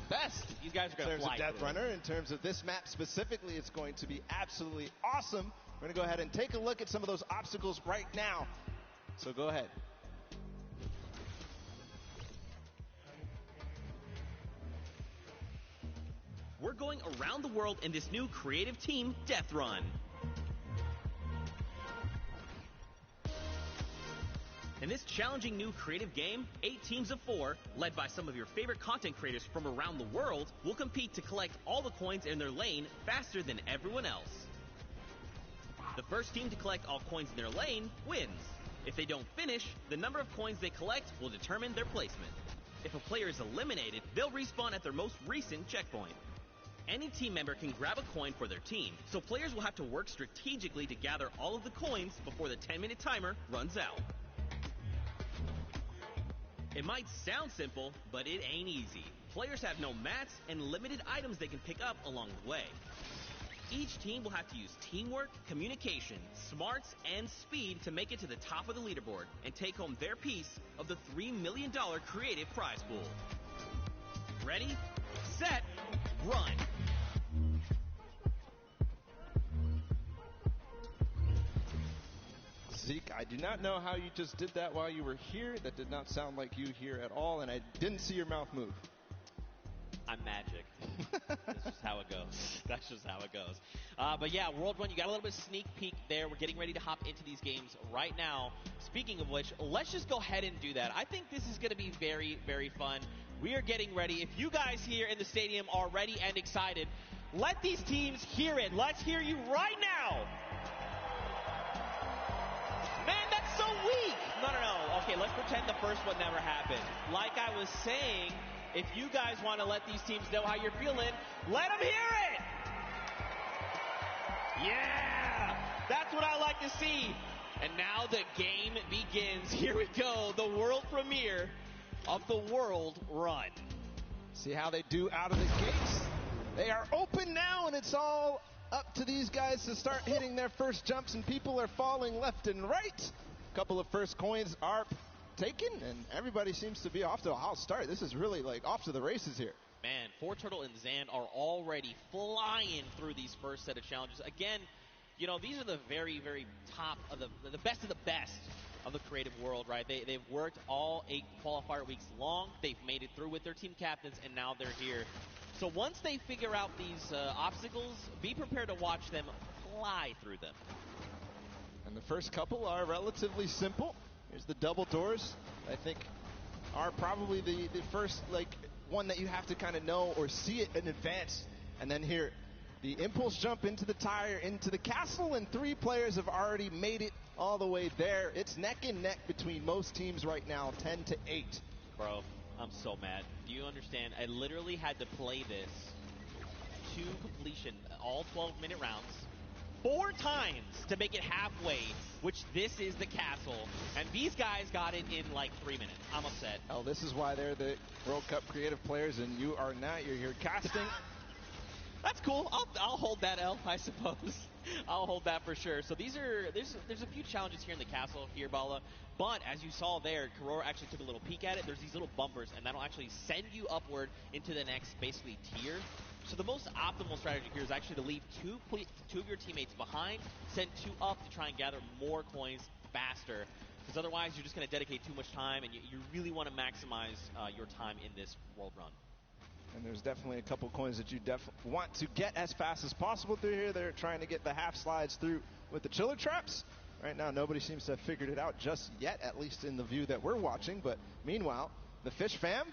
best. These guys are going to fly. In terms of death runner, in terms of this map specifically, it's going to be absolutely awesome. We're going to go ahead and take a look at some of those obstacles right now. So go ahead. We're going around the world in this new creative team, Death Run. In this challenging new creative game, 8 teams of 4, led by some of your favorite content creators from around the world, will compete to collect all the coins in their lane faster than everyone else. The first team to collect all coins in their lane wins. If they don't finish, the number of coins they collect will determine their placement. If a player is eliminated, they'll respawn at their most recent checkpoint. Any team member can grab a coin for their team, so players will have to work strategically to gather all of the coins before the 10-minute timer runs out. It might sound simple, but it ain't easy. Players have no mats and limited items they can pick up along the way. Each team will have to use teamwork, communication, smarts, and speed to make it to the top of the leaderboard and take home their piece of the $3 million creative prize pool. Ready, set, run! Zeke, I do not know how you just did that while you were here. That did not sound like you here at all, and I didn't see your mouth move. I'm magic. That's just how it goes. That's just how it goes. But yeah, World Run, you got a little bit of sneak peek there. We're getting ready to hop into these games right now. Speaking of which, let's just go ahead and do that. I think this is going to be very, very fun. We are getting ready. If you guys here in the stadium are ready and excited, let these teams hear it. Let's hear you right now. Man, that's so weak. No. Okay, let's pretend the first one never happened. Like I was saying, if you guys want to let these teams know how you're feeling, let them hear it. Yeah, that's what I like to see. And now the game begins. Here we go, the world premiere of the World Run. See how they do out of the gates. They are open now, and it's all up to these guys to start hitting their first jumps, and people are falling left and right. A couple of first coins are taken, and everybody seems to be off to a hot start. This is really like off to the races here. Man, Fortturtle and Zand are already flying through these first set of challenges. Again, you know, these are the very, very top of the best of the best of the creative world, right? They've worked all 8 qualifier weeks long. They've made it through with their team captains, and now they're here. So once they figure out these obstacles, be prepared to watch them fly through them. And the first couple are relatively simple. Here's the double doors. I think are probably the first one that you have to kind of know or see it in advance. And then here, the impulse jump into the tire, into the castle, and 3 players have already made it all the way there. It's neck and neck between most teams right now, 10-8. Bro, I'm so mad. Do you understand? I literally had to play this to completion, all 12-minute rounds, 4 times to make it halfway, which this is the castle. And these guys got it in like 3 minutes. I'm upset. Oh, this is why they're the World Cup creative players, and you are not. You're here casting. That's cool. I'll hold that L, I suppose. I'll hold that for sure. So there's a few challenges here in the castle here, Bala. But as you saw there, Karora actually took a little peek at it. There's these little bumpers, and that'll actually send you upward into the next, basically, tier. So the most optimal strategy here is actually to leave two of your teammates behind, send 2 up to try and gather more coins faster. Because otherwise, you're just going to dedicate too much time, and you really want to maximize your time in this world run. And there's definitely a couple coins that you want to get as fast as possible through here. They're trying to get the half slides through with the chiller traps. Right now, nobody seems to have figured it out just yet, at least in the view that we're watching. But meanwhile, the Fish Fam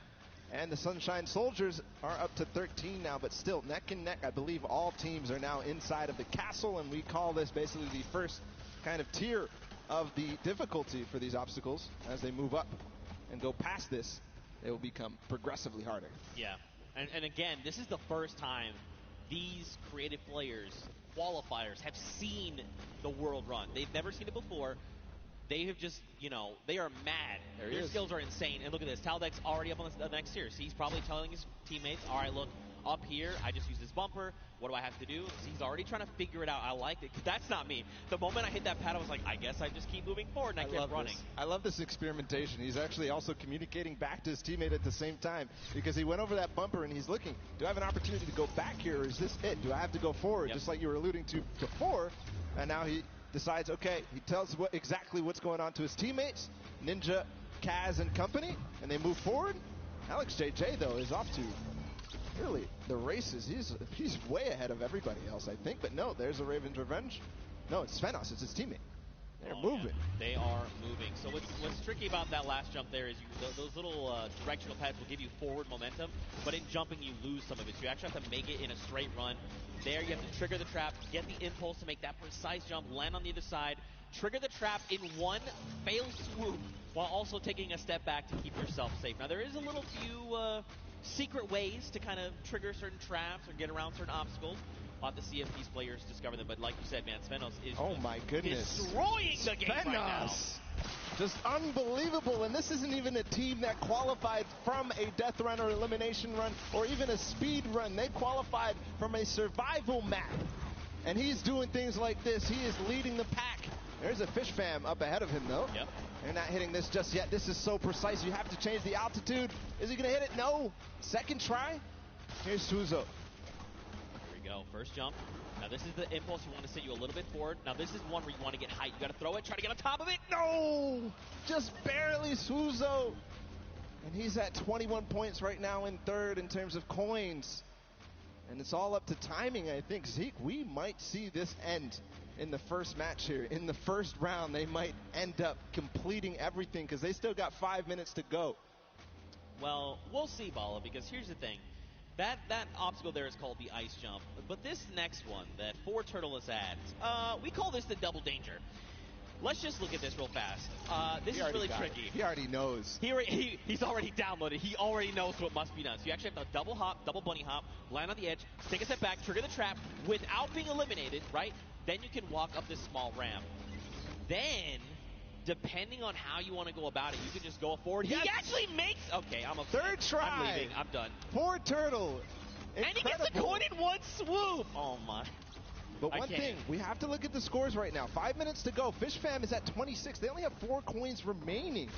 and the Sunshine Soldiers are up to 13 now, but still neck and neck. I believe all teams are now inside of the castle, and we call this basically the first kind of tier of the difficulty for these obstacles. As they move up and go past this, they will become progressively harder. Yeah. And again, this is the first time these creative players, qualifiers, have seen the world run. They've never seen it before. They have just, they are mad. Their skills are insane. And look at this. Taldeck's already up on the next tier. So he's probably telling his teammates, all right, look, up here, I just use this bumper. What do I have to do? So he's already trying to figure it out. I like it, because that's not me. The moment I hit that pad, I was like, I guess I just keep moving forward, and I kept running. I love this experimentation. He's actually also communicating back to his teammate at the same time, because he went over that bumper, and he's looking, do I have an opportunity to go back here, or is this it? Do I have to go forward, just like you were alluding to before? And now he decides, okay, he tells exactly what's going on to his teammates, Ninja, Kaz, and company, and they move forward. Alex JJ, though, is off to really the races. He's way ahead of everybody else, I think. But no, there's a Raven's Revenge. No, it's Svenos. It's his teammate. They're moving. Yeah. They are moving. So what's tricky about that last jump there is those little directional pads will give you forward momentum, but in jumping you lose some of it. So you actually have to make it in a straight run. There you have to trigger the trap, get the impulse to make that precise jump, land on the other side, trigger the trap in one fail swoop, while also taking a step back to keep yourself safe. Now there is a little few secret ways to kind of trigger certain traps or get around certain obstacles. We'll have to see if these players discover them. But like you said, man, Svenos is destroying the game right now. Just unbelievable. And this isn't even a team that qualified from a death run or elimination run or even a speed run. They qualified from a survival map. And he's doing things like this. He is leading the pack. There's a Fish Fam up ahead of him, though. Yep. They're not hitting this just yet. This is so precise. You have to change the altitude. Is he going to hit it? No. Second try. Here's Suzo. Here we go. First jump. Now this is the impulse. You want to send you a little bit forward. Now this is one where you want to get height. You got to throw it. Try to get on top of it. No. Just barely, Suzo. And he's at 21 points right now in third in terms of coins. And it's all up to timing, I think. Zeke, we might see this end in the first match here. In the first round, they might end up completing everything because they still got 5 minutes to go. Well, we'll see, Bala, because here's the thing. That obstacle there is called the ice jump, but this next one that Turtle is at, we call this the double danger. Let's just look at this real fast. This is really tricky. He already knows. He's already downloaded. He already knows what must be done. So you actually have to double hop, double bunny hop, land on the edge, take a step back, trigger the trap without being eliminated, right? Then you can walk up this small ramp. Then, depending on how you want to go about it, you can just go forward. Yes. He actually makes... Okay, I'm upset. Third try. I'm leaving. I'm done. Turtle. And he gets the coin in one swoop. Oh, my... But one thing, we have to look at the scores right now. 5 minutes to go. Fish Fam is at 26. They only have 4 coins remaining.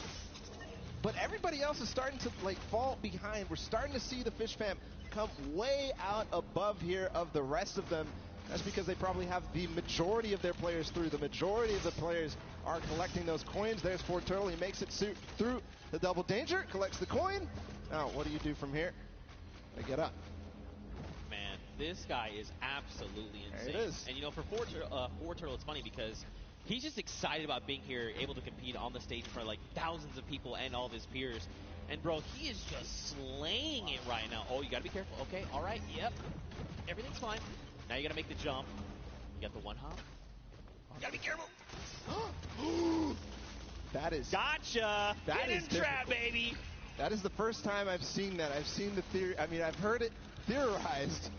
But everybody else is starting to fall behind. We're starting to see the Fish Fam come way out above here of the rest of them. That's because they probably have the majority of their players through. The majority of the players are collecting those coins. There's Turtle. He makes it through the double danger, collects the coin. Now, what do you do from here? They get up. Man, this guy is absolutely insane. There it is. And you know, for Turtle, it's funny because he's just excited about being here, able to compete on the stage for thousands of people and all of his peers. And bro, he is just slaying it right now. Oh, you gotta be careful. Okay, all right, yep, everything's fine. Now you gotta make the jump. You got the one hop. You gotta be careful. That is gotcha. Get in trap, baby. That is the first time I've seen that. I've seen the theory. I mean, I've heard it theorized,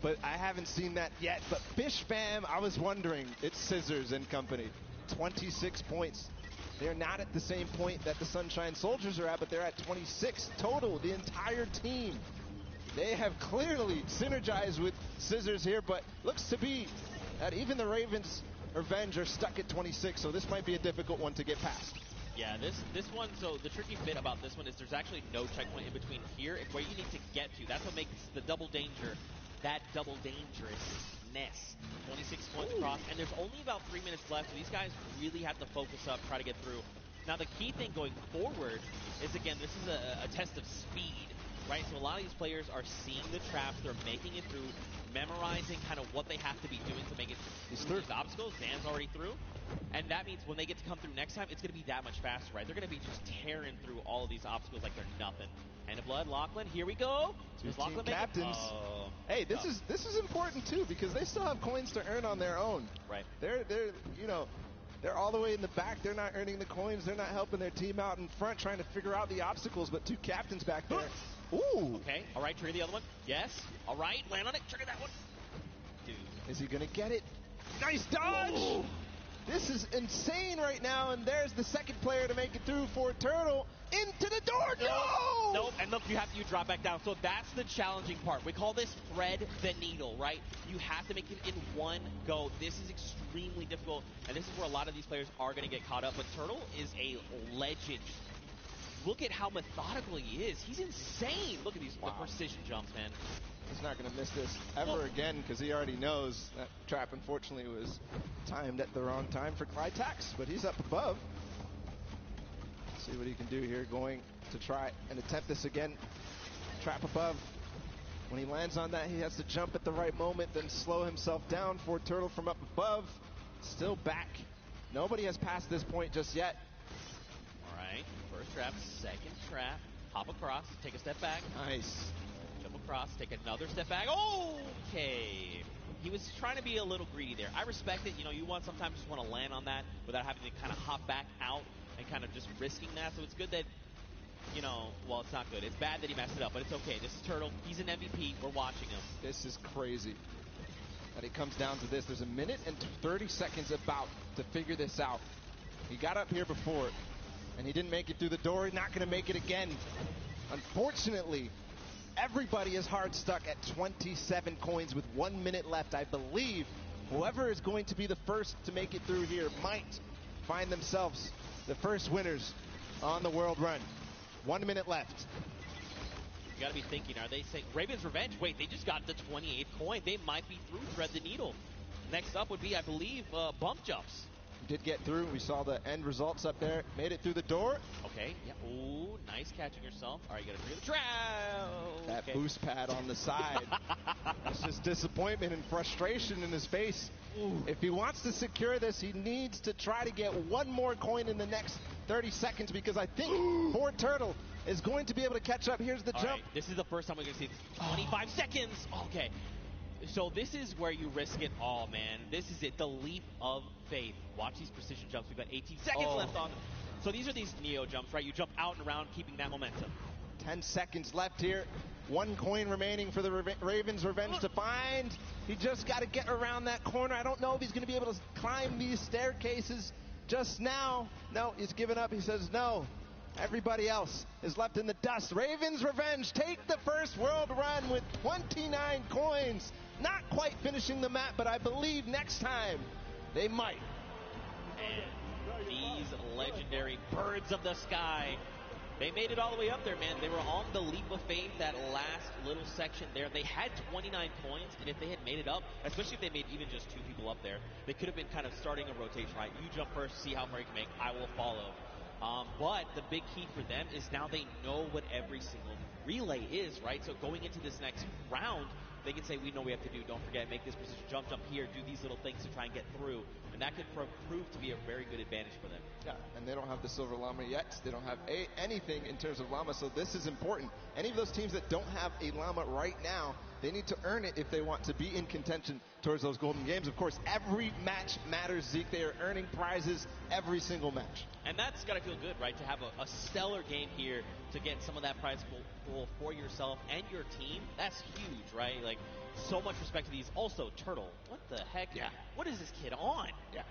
but I haven't seen that yet. But Fish Fam, I was wondering. It's Scissors and company. 26 points. They're not at the same point that the Sunshine Soldiers are at, but they're at 26 total, the entire team. They have clearly synergized with Scissors here, but looks to be that even the Ravens Revenge are stuck at 26, so this might be a difficult one to get past. Yeah, this one, so the tricky bit about this one is there's actually no checkpoint in between here. It's where you need to get to. That's what makes the double danger that double dangerousness. 26 points across, and there's only about 3 minutes left, so these guys really have to focus up, try to get through. Now, the key thing going forward is, again, this is a test of speed, right? So a lot of these players are seeing the traps, they're making it through, memorizing kind of what they have to be doing to make it through these obstacles. Dan's already through. And that means when they get to come through next time, it's going to be that much faster, right? They're going to be just tearing through all of these obstacles like they're nothing. Hand of Blood, Lachlan, here we go. Two team captains. Hey, this is important too because they still have coins to earn on their own. Right. They're all the way in the back. They're not earning the coins. They're not helping their team out in front, trying to figure out the obstacles. But two captains back there. Ooh. Okay. All right. Trigger the other one. Yes. All right. Land on it. Trigger that one. Dude. Is he gonna get it? Nice dodge. Ooh. This is insane right now, and there's the second player to make it through for Turtle. Into the door, no! Nope, and look, you drop back down. So that's the challenging part. We call this thread the needle, right? You have to make it in one go. This is extremely difficult, and this is where a lot of these players are going to get caught up. But Turtle is a legend. Look at how methodical he is. He's insane. Look at these the precision jumps, man. He's not going to miss this ever again because he already knows that trap, unfortunately, was timed at the wrong time for Clytax, but he's up above. Let's see what he can do here, going to try and attempt this again. Trap above. When he lands on that, he has to jump at the right moment, then slow himself down for Turtle from up above. Still back. Nobody has passed this point just yet. All right, first trap, second trap. Hop across, take a step back. Nice. Jump across, take another step back. Okay. He was trying to be a little greedy there. I respect it. You know, you sometimes just want to land on that without having to kind of hop back out and kind of just risking that. So it's good that, well, it's not good. It's bad that he messed it up, but it's okay. This is Turtle. He's an MVP. We're watching him. This is crazy that it comes down to this. There's a minute and 30 seconds about to figure this out. He got up here before, and he didn't make it through the door. He's not going to make it again. Unfortunately, everybody is hard stuck at 27 coins with 1 minute left. I believe whoever is going to be the first to make it through here might find themselves the first winners on the world run. 1 minute left. You got to be thinking, are they saying Ravens Revenge? Wait, they just got the 28th coin. They might be through Thread the Needle. Next up would be, I believe, bump jumps. Did get through. We saw the end results up there. Made it through the door. Okay. Yeah. Ooh, nice catching yourself. All right, you got to clear the trap. That boost pad on the side. It's just disappointment and frustration in his face. Ooh. If he wants to secure this, he needs to try to get one more coin in the next 30 seconds because I think for Turtle, is going to be able to catch up. Here's the All jump. right, this is the first time we're going to see this. 25 seconds. Okay. So this is where you risk it all, man. This is it, the leap of faith. Watch these precision jumps. We've got 18 seconds left on them. So these are these Neo jumps, right? You jump out and around, keeping that momentum. 10 seconds left here. 1 coin remaining for the Ravens Revenge to find. He just got to get around that corner. I don't know if he's going to be able to climb these staircases just now. No, he's given up. He says no. Everybody else is left in the dust. Ravens Revenge take the first world run with 29 coins. Not quite finishing the map, but I believe next time they might. And these legendary birds of the sky, they made it all the way up there, man. They were on the leap of faith, that last little section there. They had 29 points, and if they had made it up, especially if they made even just 2 people up there, they could have been kind of starting a rotation, right? You jump first, see how far you can make. I will follow. But the big key for them is now they know what every single relay is, right? So going into this next round, they can say, we know we have to do. Don't forget, make this precision jump here, do these little things to try and get through. And that could prove to be a very good advantage for them. Yeah, and they don't have the Silver Llama yet. They don't have anything in terms of Llama, so this is important. Any of those teams that don't have a Llama right now, they need to earn it if they want to be in contention towards those golden games. Of course, every match matters, Zeke. They are earning prizes every single match. And that's got to feel good, right, to have a stellar game here to get some of that prize pool for yourself and your team. That's huge, right? Like, so much respect to these. Also, Turtle, what the heck? Yeah. What is this kid on? Yeah.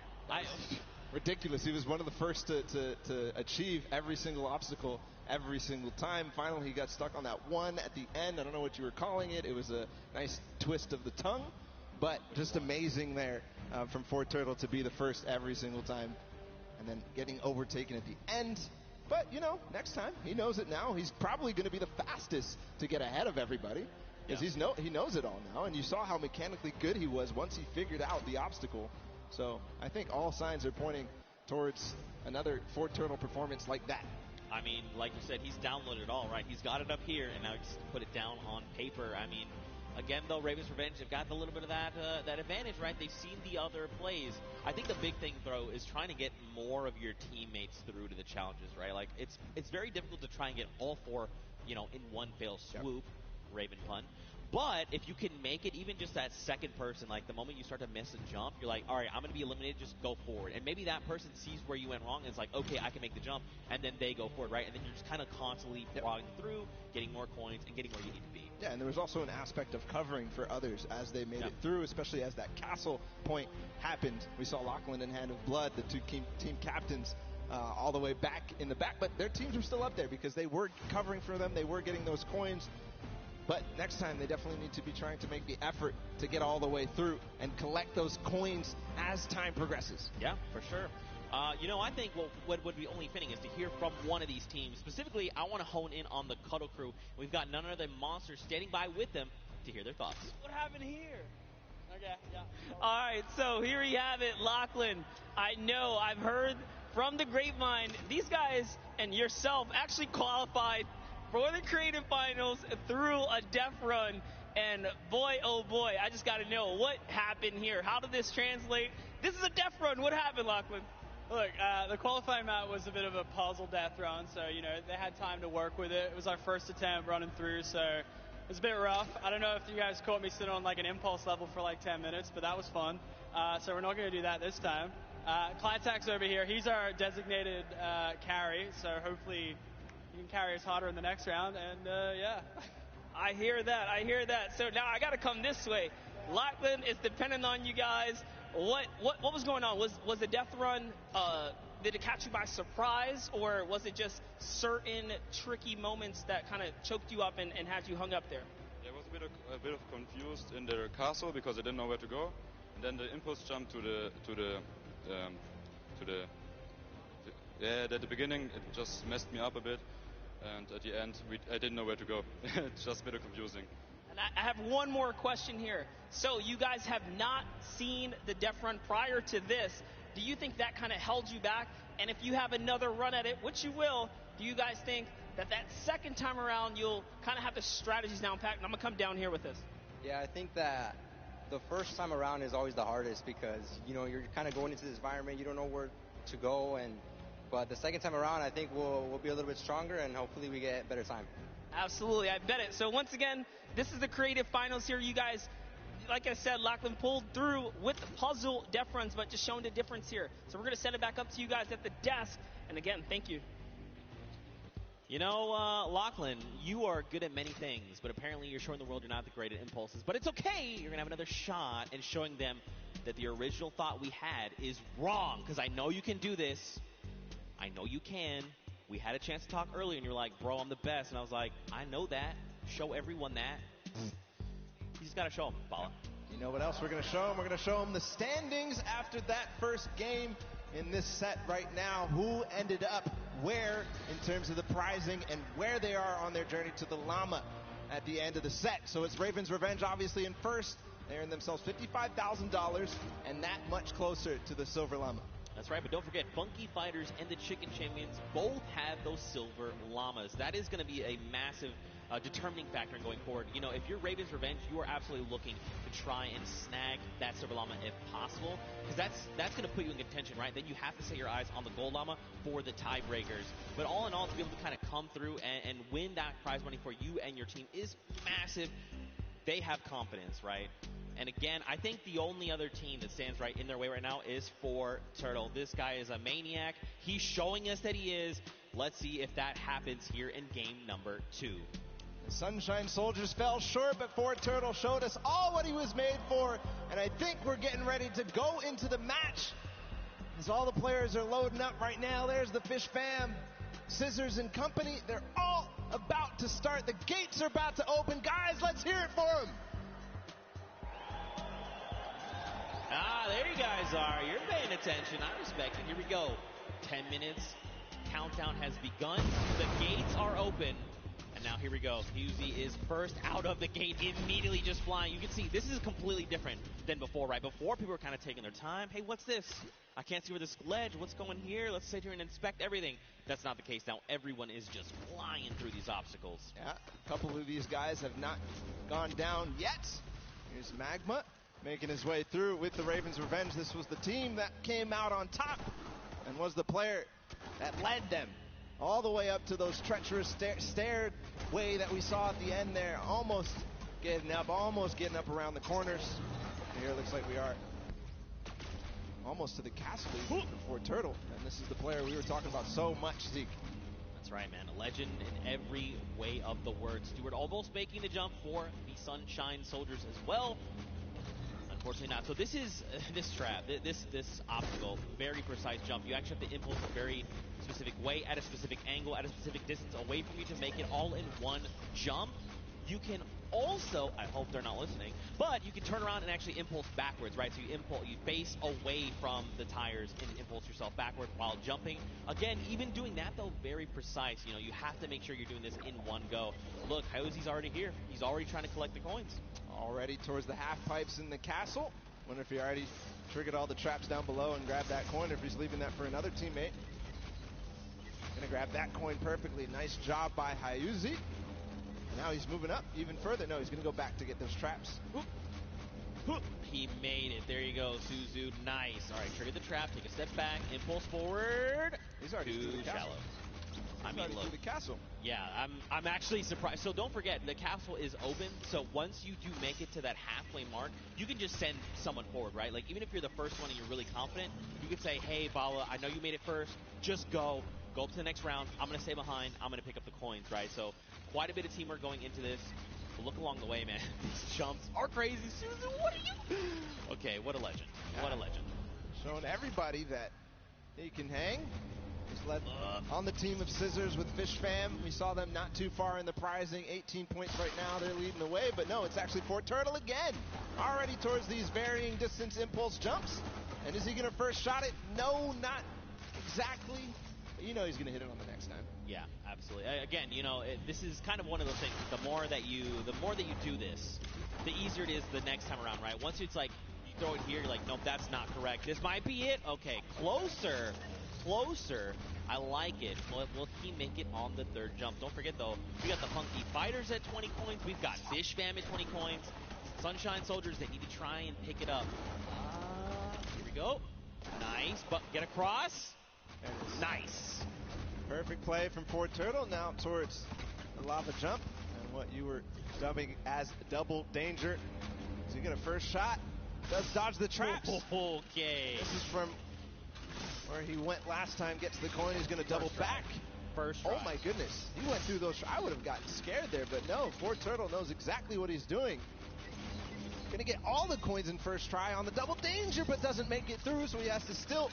Ridiculous. He was one of the first to achieve every single obstacle every single time. Finally, he got stuck on that one at the end. I don't know what you were calling it. It was a nice twist of the tongue, but just amazing there from Fort Turtle to be the first every single time, and then getting overtaken at the end. But, you know, next time, he knows it now. He's probably going to be the fastest to get ahead of everybody, because he knows it all now, and you saw how mechanically good he was once he figured out the obstacle. So I think all signs are pointing towards another Fort Turtle performance like that. I mean, like you said, he's downloaded it all, right? He's got it up here, and now he's put it down on paper. I mean, again, though, Ravens Revenge have got a little bit of that advantage, right? They've seen the other plays. I think the big thing, though, is trying to get more of your teammates through to the challenges, right? Like, it's very difficult to try and get all 4, in one fell swoop, Raven pun. But if you can make it, even just that second person, like the moment you start to miss a jump, you're like, all right, I'm going to be eliminated, just go forward. And maybe that person sees where you went wrong and it's like, okay, I can make the jump, and then they go forward, right? And then you're just kind of constantly plodding through, getting more coins, and getting where you need to be. Yeah, and there was also an aspect of covering for others as they made it through, especially as that castle point happened. We saw Lachlan and Hand of Blood, the 2 team captains, all the way back in the back, but their teams were still up there because they were covering for them, they were getting those coins. But next time, they definitely need to be trying to make the effort to get all the way through and collect those coins as time progresses. Yeah, for sure. I think what would be only fitting is to hear from one of these teams. Specifically, I want to hone in on the Cuddle Crew. We've got none other than Monster standing by with them to hear their thoughts. What happened here? Okay, yeah. All right, so here you have it, Lachlan. I know, I've heard from the grapevine, these guys and yourself actually qualified for the creative finals through a death run, and boy, oh boy, I just got to know what happened here. How did this translate? This is a death run. What happened, Lachlan? Look, the qualifying map was a bit of a puzzle death run, so, they had time to work with it. It was our first attempt running through, so it was a bit rough. I don't know if you guys caught me sitting on, like, an impulse level for, like, 10 minutes, but that was fun. So we're not going to do that this time. Clytak's over here. He's our designated carry, so hopefully you can carry us harder in the next round, and yeah. I hear that. So now I got to come this way. Lachlan is dependent on you guys. What was going on? Was the death run, did it catch you by surprise, or was it just certain tricky moments that kind of choked you up and had you hung up there? I was a bit of confused in the castle because I didn't know where to go, and then the impulse jump at the beginning it just messed me up a bit. And at the end, I didn't know where to go. It's just a bit confusing. And I have one more question here. So you guys have not seen the death run prior to this. Do you think that kind of held you back? And if you have another run at it, which you will, do you guys think that second time around you'll kind of have the strategies down packed? And I'm going to come down here with this. Yeah, I think that the first time around is always the hardest because, you're kind of going into this environment, you don't know where to go, and But the second time around, I think we'll be a little bit stronger, and hopefully we get better time. Absolutely, I bet it. So once again, this is the creative finals here. You guys, like I said, Lachlan pulled through with the puzzle difference, but just showing the difference here. So we're going to send it back up to you guys at the desk. And again, thank you. You know, Lachlan, you are good at many things, but apparently you're showing the world you're not the great at impulses. But it's okay. You're going to have another shot and showing them that the original thought we had is wrong, because I know you can do this. I know you can. We had a chance to talk earlier, and you're like, bro, I'm the best. And I was like, I know that. Show everyone that. You just got to show them, Bala. You know what else we're going to show them? We're going to show them the standings after that first game in this set right now. Who ended up where in terms of the prizing and where they are on their journey to the llama at the end of the set. So it's Raven's Revenge obviously in first. They earn themselves $55,000 and that much closer to the silver llama. That's right, but don't forget, Funky Fighters and the Chicken Champions both have those silver llamas. That is going to be a massive determining factor in going forward. You know, if you're Raven's Revenge, you are absolutely looking to try and snag that silver llama if possible, because that's going to put you in contention, right? Then you have to set your eyes on the gold llama for the tiebreakers. But all in all, to be able to kind of come through and win that prize money for you and your team is massive. They have confidence, right? And again, I think the only other team that stands right in their way right now is Fortturtle. This guy is a maniac. He's showing us that he is. Let's see if that happens here in game number 2. The Sunshine Soldiers fell short, but Fortturtle showed us all what he was made for. And I think we're getting ready to go into the match. As all the players are loading up right now, there's the Fish Fam, Scissors and company. They're all about to start. The gates are about to open. Guys, let's hear it for them. Ah, there you guys are. You're paying attention. I respect it. Here we go. 10 minutes. Countdown has begun. The gates are open. And now here we go. Husey is first out of the gate, immediately just flying. You can see this is completely different than before, right? Before, people were kind of taking their time. Hey, what's this? I can't see where this ledge. What's going here? Let's sit here and inspect everything. That's not the case now. Everyone is just flying through these obstacles. Yeah, a couple of these guys have not gone down yet. Here's Magma making his way through with the Ravens' Revenge. This was the team that came out on top and was the player that led them all the way up to those treacherous stairway that we saw at the end there. Almost getting up around the corners. Here it looks like we are almost to the castle even for Fortturtle. And this is the player we were talking about so much, Zeke. That's right, man. A legend in every way of the word. Stewart almost making the jump for the Sunshine Soldiers as well. Unfortunately not. So this is this trap, this obstacle, very precise jump. You actually have to impulse a very specific way, at a specific angle, at a specific distance away from you to make it all in one jump. You can also, I hope they're not listening, but you can turn around and actually impulse backwards, right? So you face away from the tires and impulse yourself backward while jumping. Again, even doing that though, very precise. You know, you have to make sure you're doing this in one go. Look, Hosey's already here. He's already trying to collect the coins. Already towards the half pipes in the castle. Wonder if he already triggered all the traps down below and grabbed that coin, or if he's leaving that for another teammate. Gonna grab that coin perfectly. Nice job by Hyuzi. Now he's moving up even further. No, he's gonna go back to get those traps. He made it. There you go, Suzu. Nice. All right, trigger the trap. Take a step back. Impulse forward. He's already too through the castle. shallow. I mean, look. Through the castle. Yeah, I'm actually surprised. So don't forget, the castle is open. So once you do make it to that halfway mark, you can just send someone forward, right? Like, even if you're the first one and you're really confident, you could say, hey, Bala, I know you made it first. Just go. Go up to the next round. I'm going to stay behind. I'm going to pick up the coins, right? So quite a bit of teamwork going into this. But look along the way, man. These jumps are crazy. Susan, what are you? Okay, what a legend. Yeah. What a legend. Showing everybody that he can hang. Just led on the team of Scissors with Fish Fam. We saw them not too far in the prizing. 18 points right now. They're leading the way. But no, it's actually Fortturtle again. Already towards these varying distance impulse jumps. And is he going to first shot it? No, not exactly. But you know he's going to hit it on the next time. Yeah, absolutely. Again, you know, this is kind of one of those things. The more that you do this, the easier it is the next time around, right? Once it's like, you throw it here, you're like, nope, that's not correct. This might be it. Okay, closer. I like it. Will he make it on the third jump? Don't forget, though, we got the Funky Fighters at 20 coins. We've got Fish Fam at 20 coins. Sunshine Soldiers that need to try and pick it up. Here we go. Nice, but get across. Nice. Perfect play from Fort Turtle. Now towards the lava jump and what you were dubbing as double danger. Does he get a first shot? Does dodge the traps. Okay. This is from where he went last time. Gets the coin. He's going to double back. First try. Oh my goodness. He went through those. I would have gotten scared there, but no. Fort Turtle knows exactly what he's doing. Going to get all the coins in first try on the double danger, but doesn't make it through, so he has to still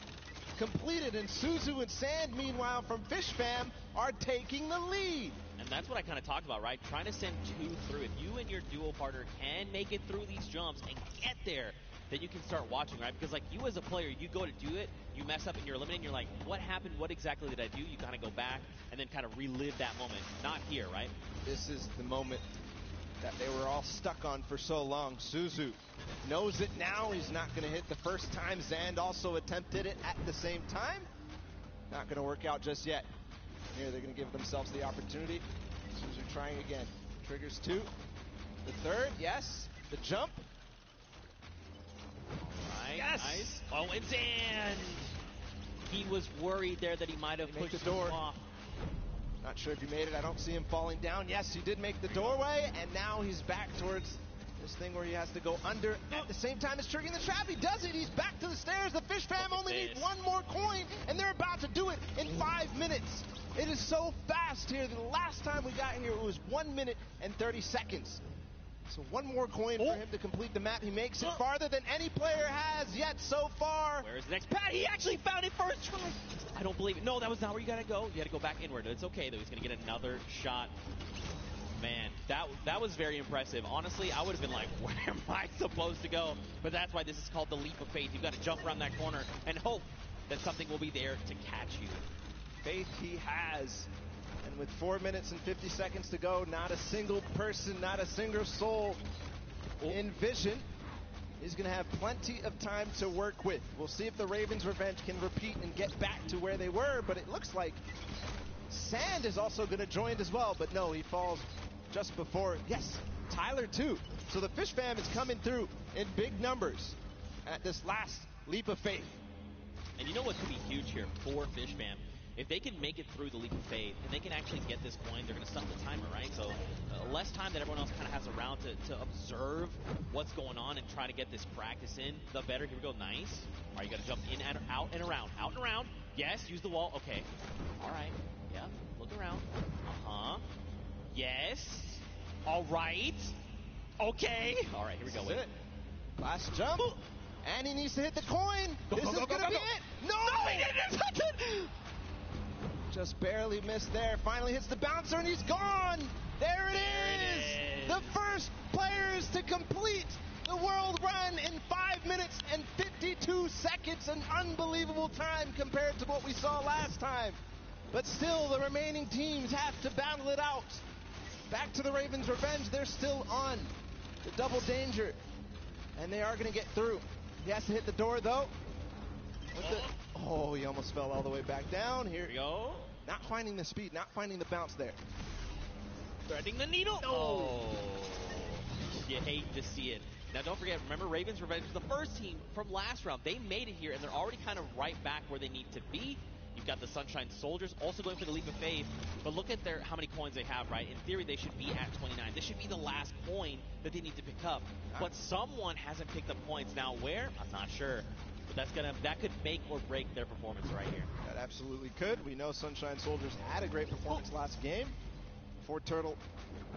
complete it. And Suzu and Sand, meanwhile, from Fish Fam, are taking the lead. And that's what I kind of talked about, right? Trying to send two through. If you and your duo partner can make it through these jumps and get there, then you can start watching, right? Because, like, you as a player, you go to do it, you mess up and you're eliminated, you're like, what happened? What exactly did I do? You kind of go back and then kind of relive that moment. Not here, right? This is the moment that they were all stuck on for so long. Suzu knows it now. He's not going to hit the first time. Zand also attempted it at the same time. Not going to work out just yet. Here they're going to give themselves the opportunity. Suzu trying again. Triggers two. The third, yes. The jump. Right, yes. Nice. Oh, and Zand. He was worried there that he might have pushed the door off. Not sure if he made it. I don't see him falling down. Yes, he did make the doorway, and now he's back towards this thing where he has to go under at the same time as triggering the trap. He does it. He's back to the stairs. The Fish Fam only need one more coin, and they're about to do it in 5 minutes. It is so fast here. The last time we got here, it was 1 minute and 30 seconds. So one more coin for him to complete the map. He makes it farther than any player has yet so far. Where's the next pad? He actually found it first try. I don't believe it. No, that was not where you got to go. You got to go back inward. It's okay, though. He's going to get another shot. Man, that was very impressive. Honestly, I would have been like, where am I supposed to go? But that's why this is called the leap of faith. You've got to jump around that corner and hope that something will be there to catch you. Faith he has. And with 4 minutes and 50 seconds to go, not a single person, not a single soul in vision. He's going to have plenty of time to work with. We'll see if the Ravens' Revenge can repeat and get back to where they were, but it looks like Sand is also going to join as well, but no, he falls just before. Yes, Tyler too. So the Fish Fam is coming through in big numbers at this last leap of faith. And you know what could be huge here for Fish Fam? If they can make it through the leap of faith and they can actually get this coin, they're going to stop the timer, right? So less time that everyone else kind of has around to observe what's going on and try to get this practice in, the better. Here we go. Nice. All right, you got to jump in and out and around. Out and around. Yes, use the wall. Okay. All right. Yep. Look around. Uh-huh. Yes. All right. Okay. All right, here we go. Wait. Last jump. And he needs to hit the coin. This is going to be it. No, he didn't touch it. Just barely missed there. Finally hits the bouncer, and he's gone. There it is. The first players to complete the world run in 5 minutes and 52 seconds. An unbelievable time compared to what we saw last time. But still, the remaining teams have to battle it out. Back to the Ravens' Revenge. They're still on the double danger, and they are going to get through. He has to hit the door, though. Oh, he almost fell all the way back down. Here we go. Not finding the speed, not finding the bounce there. Threading the needle. Oh. You hate to see it. Now, don't forget, remember, Ravens' Revenge was the first team from last round. They made it here, and they're already kind of right back where they need to be. You've got the Sunshine Soldiers also going for the leap of faith. But look at how many coins they have, right? In theory, they should be at 29. This should be the last coin that they need to pick up. But someone hasn't picked up points. Now, where? I'm not sure. But that could make or break their performance right here. That absolutely could. We know Sunshine Soldiers had a great performance last game. Fort Turtle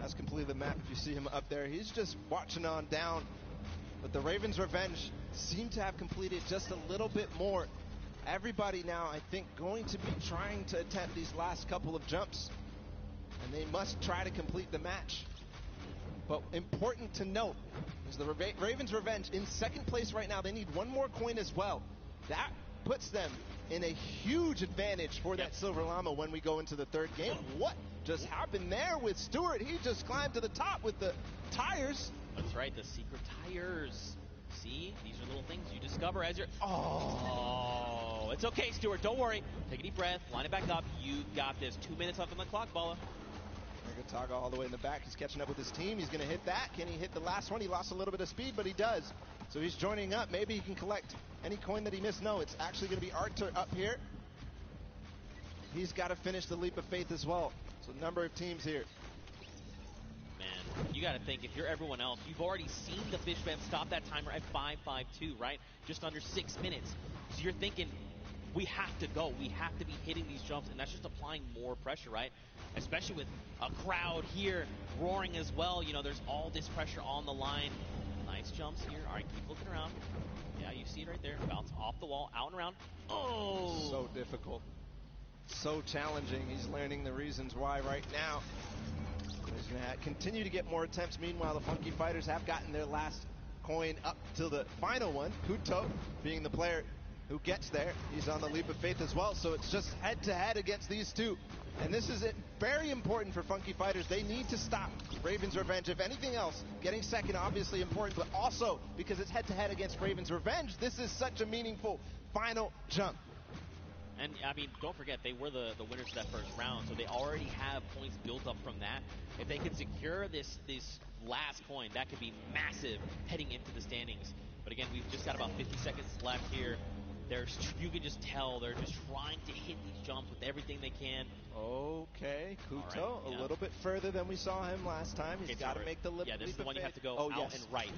has completed the map. If you see him up there, he's just watching on down. But the Ravens' Revenge seem to have completed just a little bit more. Everybody now, I think, going to be trying to attempt these last couple of jumps. And they must try to complete the match. But important to note is the Ravens' Revenge in second place right now. They need one more coin as well. That puts them in a huge advantage for that Silver Llama when we go into the third game. What just happened there with Stewart? He just climbed to the top with the tires. That's right, the secret tires. See, these are little things you discover as you're... Oh, it's okay, Stewart. Don't worry. Take a deep breath. Line it back up. You got this. 2 minutes left on the clock, Balla. Taga all the way in the back. He's catching up with his team. He's going to hit that. Can he hit the last one? He lost a little bit of speed, but he does. So he's joining up. Maybe he can collect any coin that he missed. No, it's actually going to be Arthur up here. he's got to finish the leap of faith as well. So a number of teams here. Man, you got to think, if you're everyone else, you've already seen the Fish Fam stop that timer at 5:52, right? Just under 6 minutes. So you're thinking, we have to go. We have to be hitting these jumps, and that's just applying more pressure, right? Especially with a crowd here roaring as well. You know, there's all this pressure on the line. Nice jumps here. All right, keep looking around. Yeah, you see it right there. Bounce off the wall, out and around. Oh! So difficult. So challenging. He's learning the reasons why right now. He's going to continue to get more attempts. Meanwhile, the Funky Fighters have gotten their last coin up to the final one. Kuto being the player who gets there. He's on the leap of faith as well, so it's just head-to-head against these two. And this is very important for Funky Fighters. They need to stop Raven's Revenge. If anything else, getting second obviously important, but also because it's head-to-head against Raven's Revenge, this is such a meaningful final jump. And, I mean, don't forget, they were the winners of that first round, so they already have points built up from that. If they can secure this last coin, that could be massive heading into the standings. But again, we've just got about 50 seconds left here. You can just tell they're just trying to hit these jumps with everything they can. Okay, Kuto, right, a little bit further than we saw him last time. He's got to make the leap. Yeah, this is the one you have to go out and right?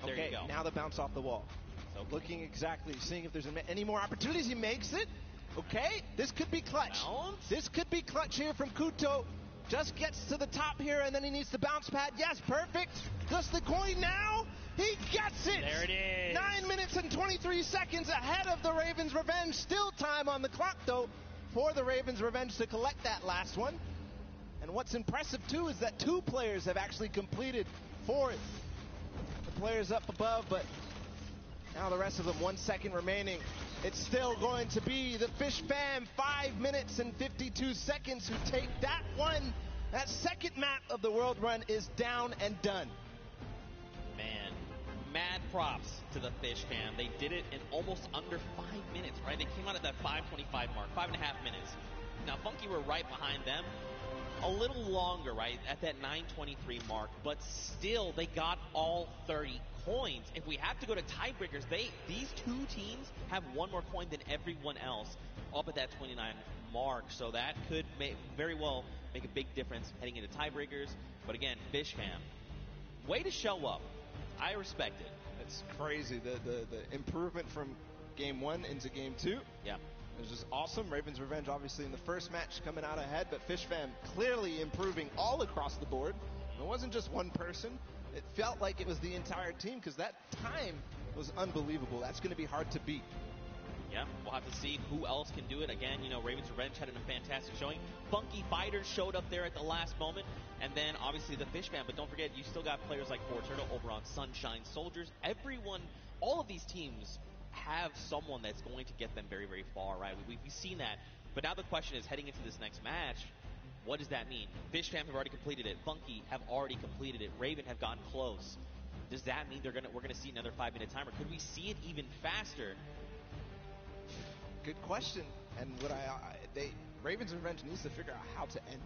There okay, you go. Now the bounce off the wall. So looking exactly, seeing if there's any more opportunities. He makes it. Okay, this could be clutch. This could be clutch here from Kuto. Just gets to the top here, and then he needs the bounce pad. Yes, perfect. Just the coin now. He gets it. There it is. 9 minutes and 23 seconds ahead of the Ravens' Revenge. Still time on the clock, though, for the Ravens' Revenge to collect that last one. And what's impressive, too, is that 2 players have actually completed for it. The players up above, but now the rest of them, 1 second remaining. It's still going to be the Fish Fam, 5 minutes and 52 seconds, who take that one. That second map of the world run is down and done. Man, mad props to the Fish Fam. They did it in almost under 5 minutes, right? They came out at that 5:25 mark, 5.5 minutes. Now, Funky were right behind them. A little longer, right, at that 9:23 mark, but still, they got all 30 coins. If we have to go to tiebreakers, these 2 teams have 1 more coin than everyone else up at that 29 mark, so that could very well make a big difference heading into tiebreakers. But again, Fish Fam, way to show up. I respect it. It's crazy, the improvement from game 1 into game 2. Yeah. It was just awesome. Ravens' Revenge, obviously, in the first match coming out ahead, but Fish Fam clearly improving all across the board. It wasn't just one person. It felt like it was the entire team, because that time was unbelievable. That's going to be hard to beat. Yeah, we'll have to see who else can do it. Again, you know, Ravens' Revenge had a fantastic showing. Funky Fighters showed up there at the last moment, and then obviously the Fish Fam. But don't forget, you still got players like Fortnite over on Sunshine Soldiers. Everyone, all of these teams have someone that's going to get them very, very far, right? We've seen that. But now the question is, heading into this next match, what does that mean? Fish Fam have already completed it. Funky have already completed it. Raven have gotten close. Does that mean we're going to see another 5-minute timer? Could we see it even faster? Good question. And Ravens' Revenge needs to figure out how to end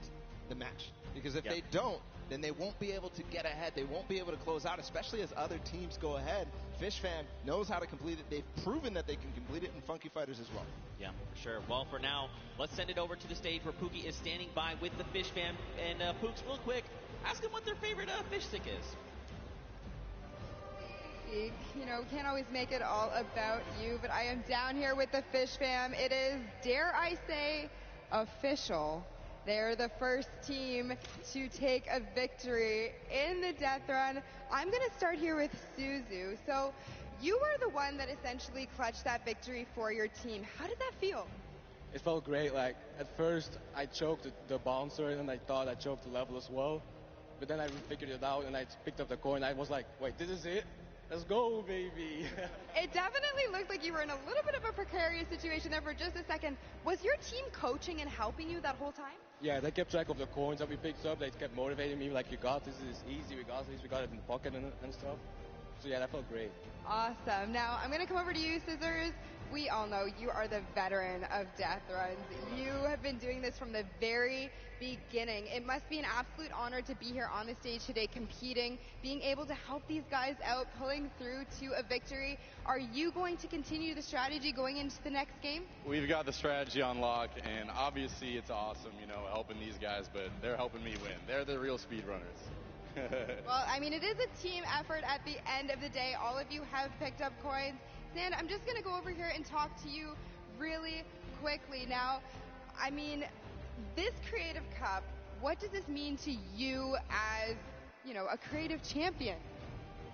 the match. Because if they don't, then they won't be able to get ahead. They won't be able to close out, especially as other teams go ahead. Fish Fam knows how to complete it. They've proven that they can complete it, and Funky Fighters as well. Yeah, for sure. Well, for now, let's send it over to the stage where Pookie is standing by with the Fish Fam. And Pooks, real quick, ask them what their favorite fish stick is. You know, can't always make it all about you, but I am down here with the Fish Fam. It is, dare I say, official. They're the first team to take a victory in the death run. I'm going to start here with Suzu. So you were the one that essentially clutched that victory for your team. How did that feel? It felt great. Like, at first, I choked the bouncer, and I thought I choked the level as well. But then I figured it out, and I picked up the coin. I was like, wait, this is it? Let's go, baby. It definitely looked like you were in a little bit of a precarious situation there for just a second. Was your team coaching and helping you that whole time? Yeah, they kept track of the coins that we picked up. They kept motivating me, like, you got this, is easy, we got this, we got it in the pocket and stuff. So yeah, that felt great. Awesome. Now, I'm going to come over to you, Scissors. we all know you are the veteran of death runs. You have been doing this from the very beginning. It must be an absolute honor to be here on the stage today competing, being able to help these guys out, pulling through to a victory. Are you going to continue the strategy going into the next game? We've got the strategy on lock, and obviously it's awesome, helping these guys, but they're helping me win. They're the real speedrunners. Well, I mean, it is a team effort at the end of the day. All of you have picked up coins. Sand, I'm just going to go over here and talk to you really quickly. Now, I mean, this Creative Cup, what does this mean to you as, a creative champion?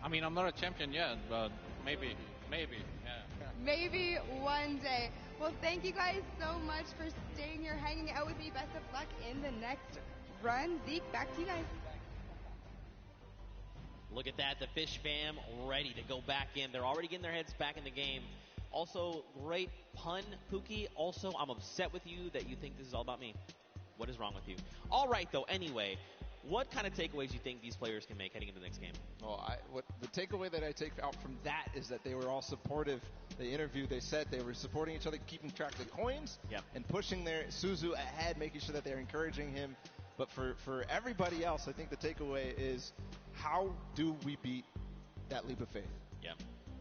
I mean, I'm not a champion yet, but maybe, yeah. Maybe one day. Well, thank you guys so much for staying here, hanging out with me. Best of luck in the next run. Zeke, back to you guys. Look at that, the Fish fam ready to go back in. They're already getting their heads back in the game. Also, great pun, Pookie. Also, I'm upset with you that you think this is all about me. What is wrong with you? All right, though, anyway, what kind of takeaways do you think these players can make heading into the next game? Well, the takeaway that I take out from that is that they were all supportive. They interviewed, they said they were supporting each other, keeping track of the coins, and pushing their Suzu ahead, making sure that they're encouraging him. But for everybody else, I think the takeaway is, how do we beat that leap of faith? Yeah.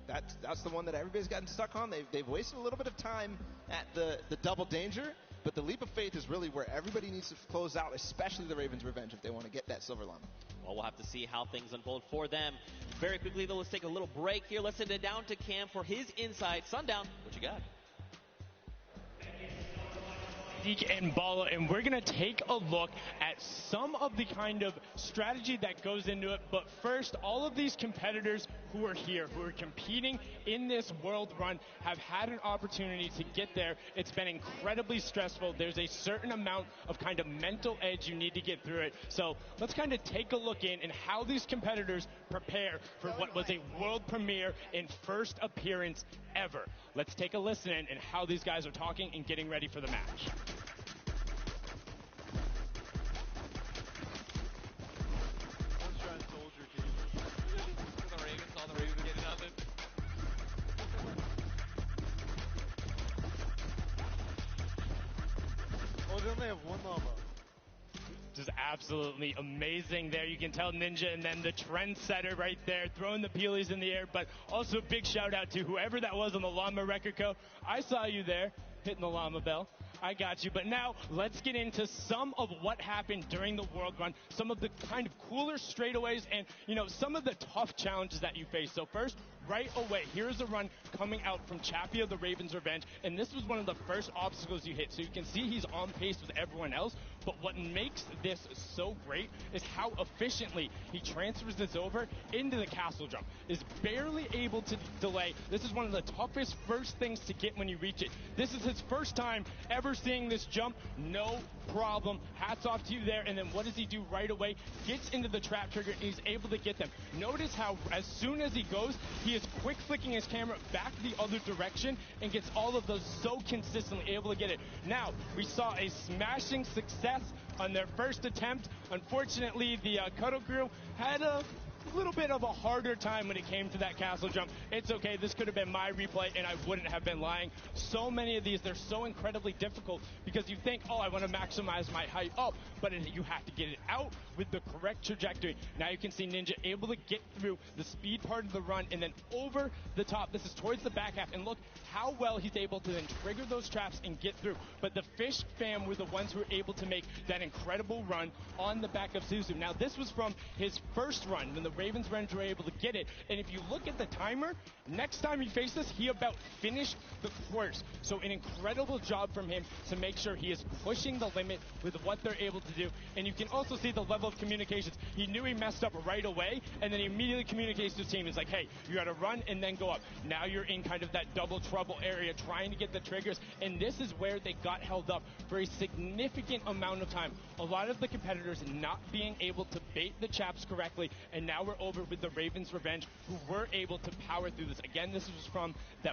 That's the one that everybody's gotten stuck on. They've wasted a little bit of time at the double danger, but the leap of faith is really where everybody needs to close out, especially the Ravens' Revenge, if they want to get that silver llama. Well, we'll have to see how things unfold for them. Very quickly, though, let's take a little break here. Let's send it down to Cam for his Inside Sundown. What you got? And Bala, and we're going to take a look at some of the kind of strategy that goes into it. But first, all of these competitors who are here, who are competing in this world run, have had an opportunity to get there. It's been incredibly stressful. There's a certain amount of kind of mental edge you need to get through it. So let's kind of take a look in how these competitors prepare for what was a world premiere and first appearance ever. Let's take a listen in and how these guys are talking and getting ready for the match. Oh, they only have one llama. Just absolutely amazing there. You can tell Ninja and then the trendsetter right there throwing the peelies in the air, but also big shout out to whoever that was on the Llama Record Co. I saw you there hitting the llama bell. I got you. But now let's get into some of what happened during the World Run, some of the kind of cooler straightaways and, some of the tough challenges that you face. So first, right away, here's a run coming out from Chappie of the Ravens' Revenge, and this was one of the first obstacles you hit. So you can see he's on pace with everyone else, but what makes this so great is how efficiently he transfers this over into the castle jump. Is barely able to delay. This is one of the toughest first things to get when you reach it. This is his first time ever seeing this jump. No problem. Hats off to you there. And then what does he do right away? Gets into the trap trigger and he's able to get them. Notice how as soon as he goes, he is quick flicking his camera back the other direction and gets all of those so consistently, able to get it. Now, we saw a smashing success on their first attempt. Unfortunately, the Cuddle Crew had a little bit of a harder time when it came to that castle jump. It's okay. This could have been my replay, and I wouldn't have been lying. So many of these, they're so incredibly difficult because you think, oh, I want to maximize my height up, but you have to get it out with the correct trajectory. Now you can see Ninja able to get through the speed part of the run and then over the top. This is towards the back half, and look how well he's able to then trigger those traps and get through. But the Fish fam were the ones who were able to make that incredible run on the back of Suzu. Now this was from his first run when the Ravens Revenge were able to get it. And if you look at the timer, next time he faces this, he about finished the course. So an incredible job from him to make sure he is pushing the limit with what they're able to do. And you can also see the level of communications. He knew he messed up right away, and then he immediately communicates to his team. He's like, hey, you got to run and then go up. Now you're in kind of that double trouble area trying to get the triggers. And this is where they got held up for a significant amount of time. A lot of the competitors not being able to bait the chaps correctly, and now we're over with the Ravens Revenge, who were able to power through this. Again, this was from the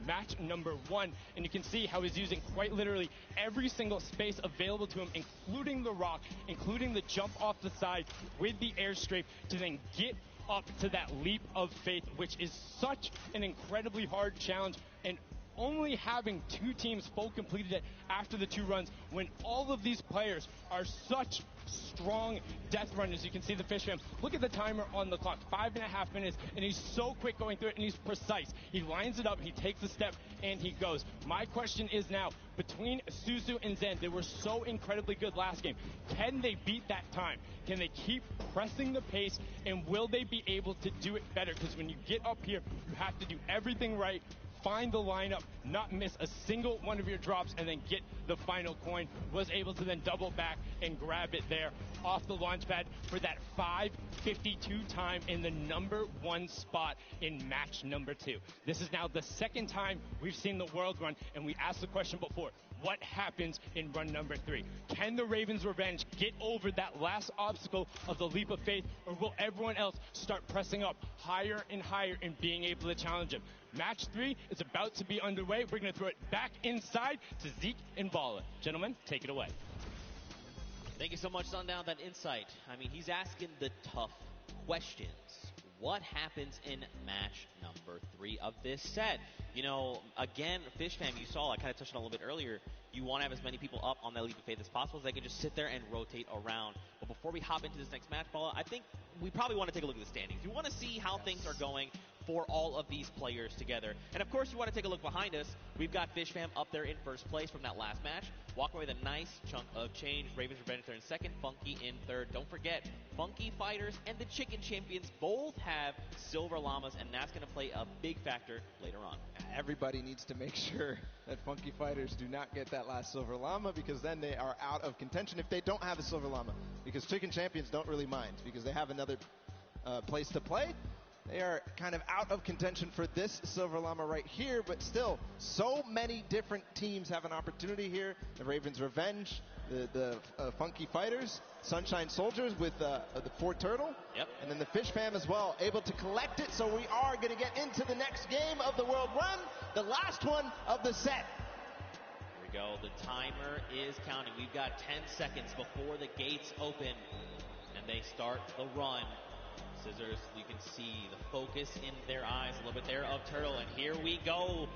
match number 1, and you can see how he's using quite literally every single space available to him, including the rock, including the jump off the side with the airstrike to then get up to that leap of faith, which is such an incredibly hard challenge. And only having 2 teams full completed it after the 2 runs when all of these players are such strong death runners. You can see the Fish Fam. Look at the timer on the clock, 5.5 minutes, and he's so quick going through it, and he's precise. He lines it up, he takes a step, and he goes. My question is now, between Suzu and Zen, they were so incredibly good last game. Can they beat that time? Can they keep pressing the pace, and will they be able to do it better? Because when you get up here, you have to do everything right, find the lineup, not miss a single one of your drops, and then get the final coin. Was able to then double back and grab it there off the launch pad for that 5:52 time in the #1 spot in match number 2. This is now the second time we've seen the world run, and we asked the question before, what happens in run number 3? Can the Ravens Revenge get over that last obstacle of the leap of faith, or will everyone else start pressing up higher and higher and being able to challenge him? Match 3 is about to be underway. We're going to throw it back inside to Zeke and Bala. Gentlemen, take it away. Thank you so much, Sundown, that insight. I mean, he's asking the tough questions. What happens in match number 3 of this set? You know, again, Fish Fam, you saw, I kind of touched on a little bit earlier, you want to have as many people up on that leap of faith as possible so they can just sit there and rotate around. But before we hop into this next match, Paula, I think we probably want to take a look at the standings. We want to see how things are going for all of these players together. And of course, you want to take a look behind us. We've got Fish Fam up there in first place from that last match. Walking away with a nice chunk of change. Ravens Revenge there in second, Funky in third. Don't forget, Funky Fighters and the Chicken Champions both have Silver Llamas, and that's going to play a big factor later on. Everybody needs to make sure that Funky Fighters do not get that last Silver Llama, because then they are out of contention if they don't have a Silver Llama. Because Chicken Champions don't really mind, because they have another place to play. They are kind of out of contention for this Silver Llama right here, but still, so many different teams have an opportunity here. The Ravens Revenge, the Funky Fighters, Sunshine Soldiers with the Fort Turtle, and then the Fish Fam as well, able to collect it. So we are going to get into the next game of the World Run, the last one of the set. Here we go. The timer is counting. We've got 10 seconds before the gates open, and they start the run. Scissors, you can see the focus in their eyes a little bit there of Turtle, and here we go.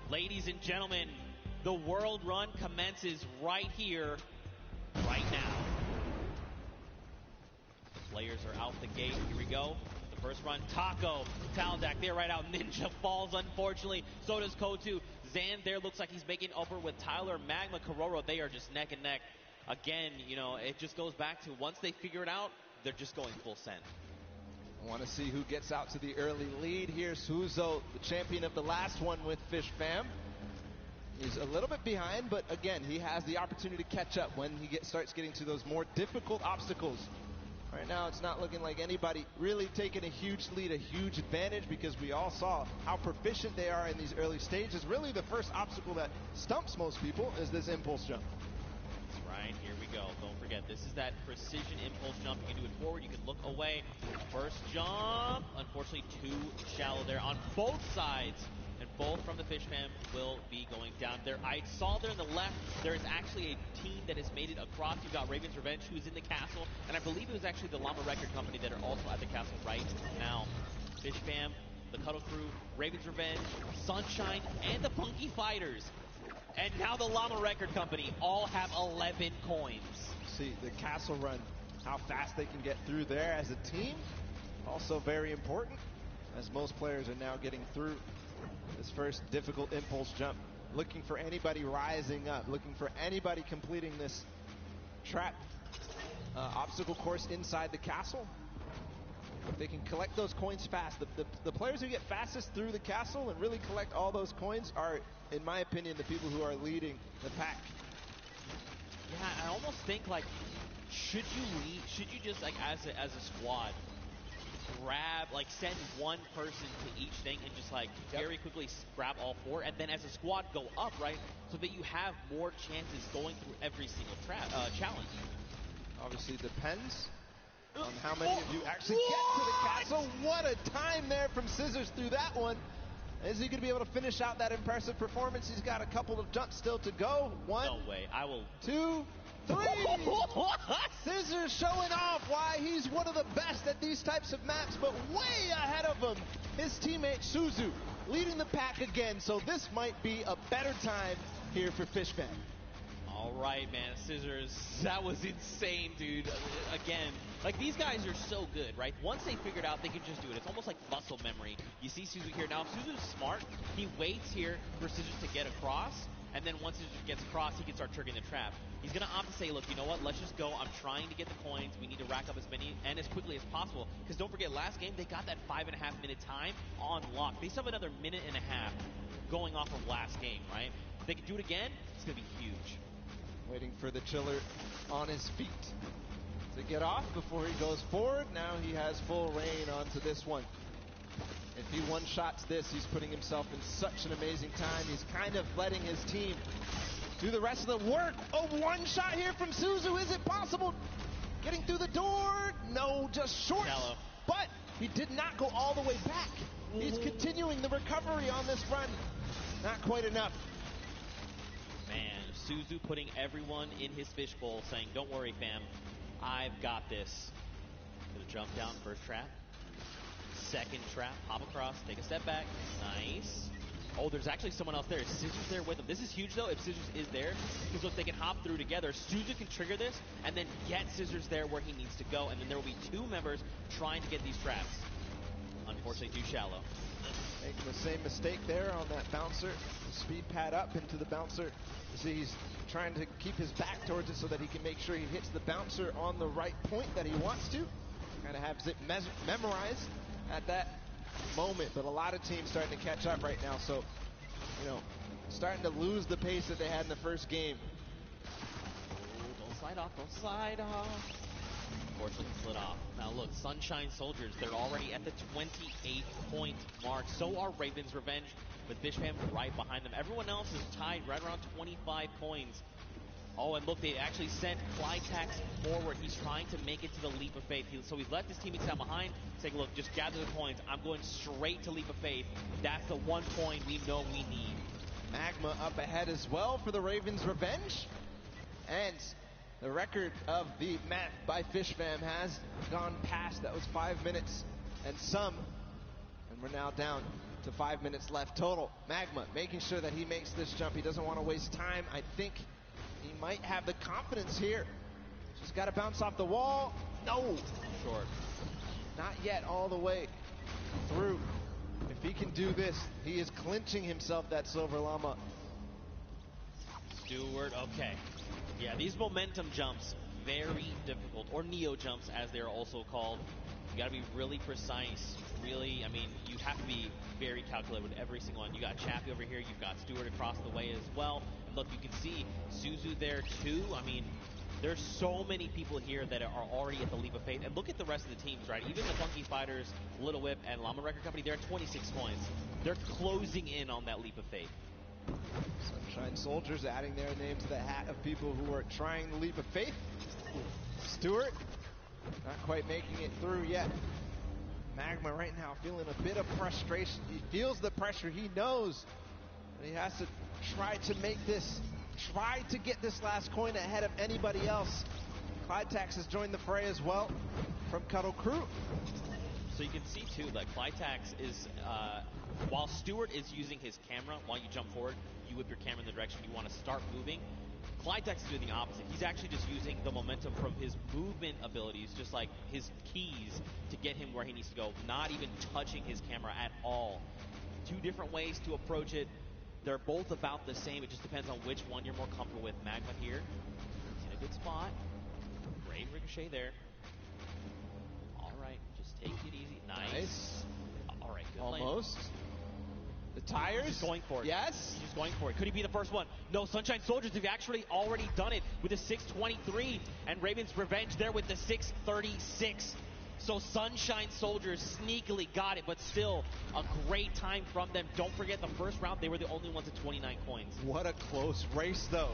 Ladies and gentlemen, the World Run commences right here, right now. Players are out the gate. Here we go. The first run, Taco, Taldak, they're right out. Ninja falls, unfortunately. So does Kotu. Zan there looks like he's making upper with Tyler. Magma, Kororo, they are just neck and neck. Again, you know, it just goes back to once they figure it out, they're just going full send. I want to see who gets out to the early lead here. Suzo, the champion of the last one with Fish Fam, is a little bit behind, but again, he has the opportunity to catch up when he starts getting to those more difficult obstacles. Right now, it's not looking like anybody really taking a huge lead, a huge advantage, because we all saw how proficient they are in these early stages. Really, the first obstacle that stumps most people is this impulse jump. That's right. Here we go. Don't forget, this is that precision impulse jump. You can do it forward. You can look away. First jump, unfortunately, too shallow there on both sides. And both from the Fish Fam will be going down there. I saw there on the left, there is actually a team that has made it across. You've got Ravens Revenge, who's in the castle. And I believe it was actually the Llama Record Company that are also at the castle right now. Fish Fam, the Cuddle Crew, Ravens Revenge, Sunshine, and the Funky Fighters. And now the Llama Record Company all have 11 coins. See the castle run, how fast they can get through there as a team. Also very important, as most players are now getting through this first difficult impulse jump. Looking for anybody rising up, looking for anybody completing this trap obstacle course inside the castle. If they can collect those coins fast, the players who get fastest through the castle and really collect all those coins are, in my opinion, the people who are leading the pack. Yeah, I almost think, like, should you just, like, as a squad, grab, like, send one person to each thing and just, like, very quickly grab all four, and then as a squad go up, right, so that you have more chances going through every single challenge. Obviously depends on how many of you actually get to the castle. What a time there from Scissors through that one. Is he going to be able to finish out that impressive performance? He's got a couple of jumps still to go. One. No way. I will. Two. 3. Scissors showing off why he's one of the best at these types of maps, but way ahead of him, his teammate Suzu, leading the pack again, so this might be a better time here for Fishfan. All right, man, Scissors, that was insane, dude. Again, like, these guys are so good, right? Once they figured out they can just do it, it's almost like muscle memory. You see Suzu here. Now, if Suzu's smart, he waits here for Scissors to get across, and then once Scissors gets across, he can start triggering the trap. He's going to opt to say, look, you know what, let's just go. I'm trying to get the coins. We need to rack up as many and as quickly as possible, because don't forget, last game, they got that 5.5-minute time on lock. They still have another 1.5 minutes going off of last game, right? If they can do it again, it's going to be huge. Waiting for the chiller on his feet to get off before he goes forward. Now he has full reign onto this one. If he one-shots this, he's putting himself in such an amazing time. He's kind of letting his team do the rest of the work. Oh, one shot here from Suzu. Is it possible? Getting through the door? No, just short. Shallow. But he did not go all the way back. He's continuing the recovery on this run. Not quite enough. Man, Suzu putting everyone in his fishbowl, saying, don't worry, fam, I've got this. Gonna jump down, first trap. Second trap, hop across, take a step back. Nice. Oh, there's actually someone else there. Is Scissors there with him? This is huge, though, if Scissors is there, because look, they can hop through together. Suzu can trigger this, and then get Scissors there where he needs to go, and then there will be 2 members trying to get these traps. Unfortunately, too shallow. Making the same mistake there on that bouncer. Speed pad up into the bouncer. You see he's trying to keep his back towards it so that he can make sure he hits the bouncer on the right point that he wants to. Kind of has it memorized at that moment, but a lot of teams starting to catch up right now, so, you know, starting to lose the pace that they had in the first game. Oh, don't slide off, don't slide off. Unfortunately, slid off. Now look, Sunshine Soldiers, they're already at the 28-point mark. So are Raven's Revenge, with Fishfam right behind them. Everyone else is tied right around 25 coins. Oh, and look, they actually sent Clytax forward. He's trying to make it to the Leap of Faith. So he's left his teammates down behind, saying, look, just gather the coins. I'm going straight to Leap of Faith. That's the 1 point we know we need. Magma up ahead as well for the Raven's Revenge. And the record of the map by Fishfam has gone past. That was 5 minutes and some. And we're now down to 5 minutes left total. Magma making sure that he makes this jump. He doesn't want to waste time. I think he might have the confidence here. Just got to bounce off the wall. No. Short. Not yet all the way through. If he can do this, he is clinching himself that Silver Llama. Stewart, okay. Yeah, these momentum jumps, very difficult, or neo jumps as they're also called. You got to be really precise. Really, I mean, you have to be very calculated with every single one. You got Chappie over here. You've got Stewart across the way as well. And look, you can see Suzu there too. I mean, there's so many people here that are already at the Leap of Faith. And look at the rest of the teams, right? Even the Funky Fighters, Little Whip, and Llama Record Company, they're at 26 points. They're closing in on that Leap of Faith. Sunshine Soldiers adding their name to the hat of people who are trying the Leap of Faith. Stewart, not quite making it through yet. Magma right now feeling a bit of frustration. He feels the pressure. He knows that he has to try to make this, try to get this last coin ahead of anybody else. Clytax has joined the fray as well from Cuddle Crew. So you can see too that Clytax is, while Stewart is using his camera, while you jump forward, you whip your camera in the direction you want to start moving. Clytax is doing the opposite. He's actually just using the momentum from his movement abilities, just like his keys, to get him where he needs to go, not even touching his camera at all. 2 different ways to approach it. They're both about the same. It just depends on which one you're more comfortable with. Magma here. He's in a good spot. Great ricochet there. All right, just take it easy. Nice. All right, good Almost. Lane. The tires? He's just going for it. Yes. He's just going for it. Could he be the first one? No, Sunshine Soldiers have actually already done it with a 6:23, and Raven's Revenge there with the 6:36. So Sunshine Soldiers sneakily got it, but still a great time from them. Don't forget, the first round, they were the only ones at 29 coins. What a close race, though.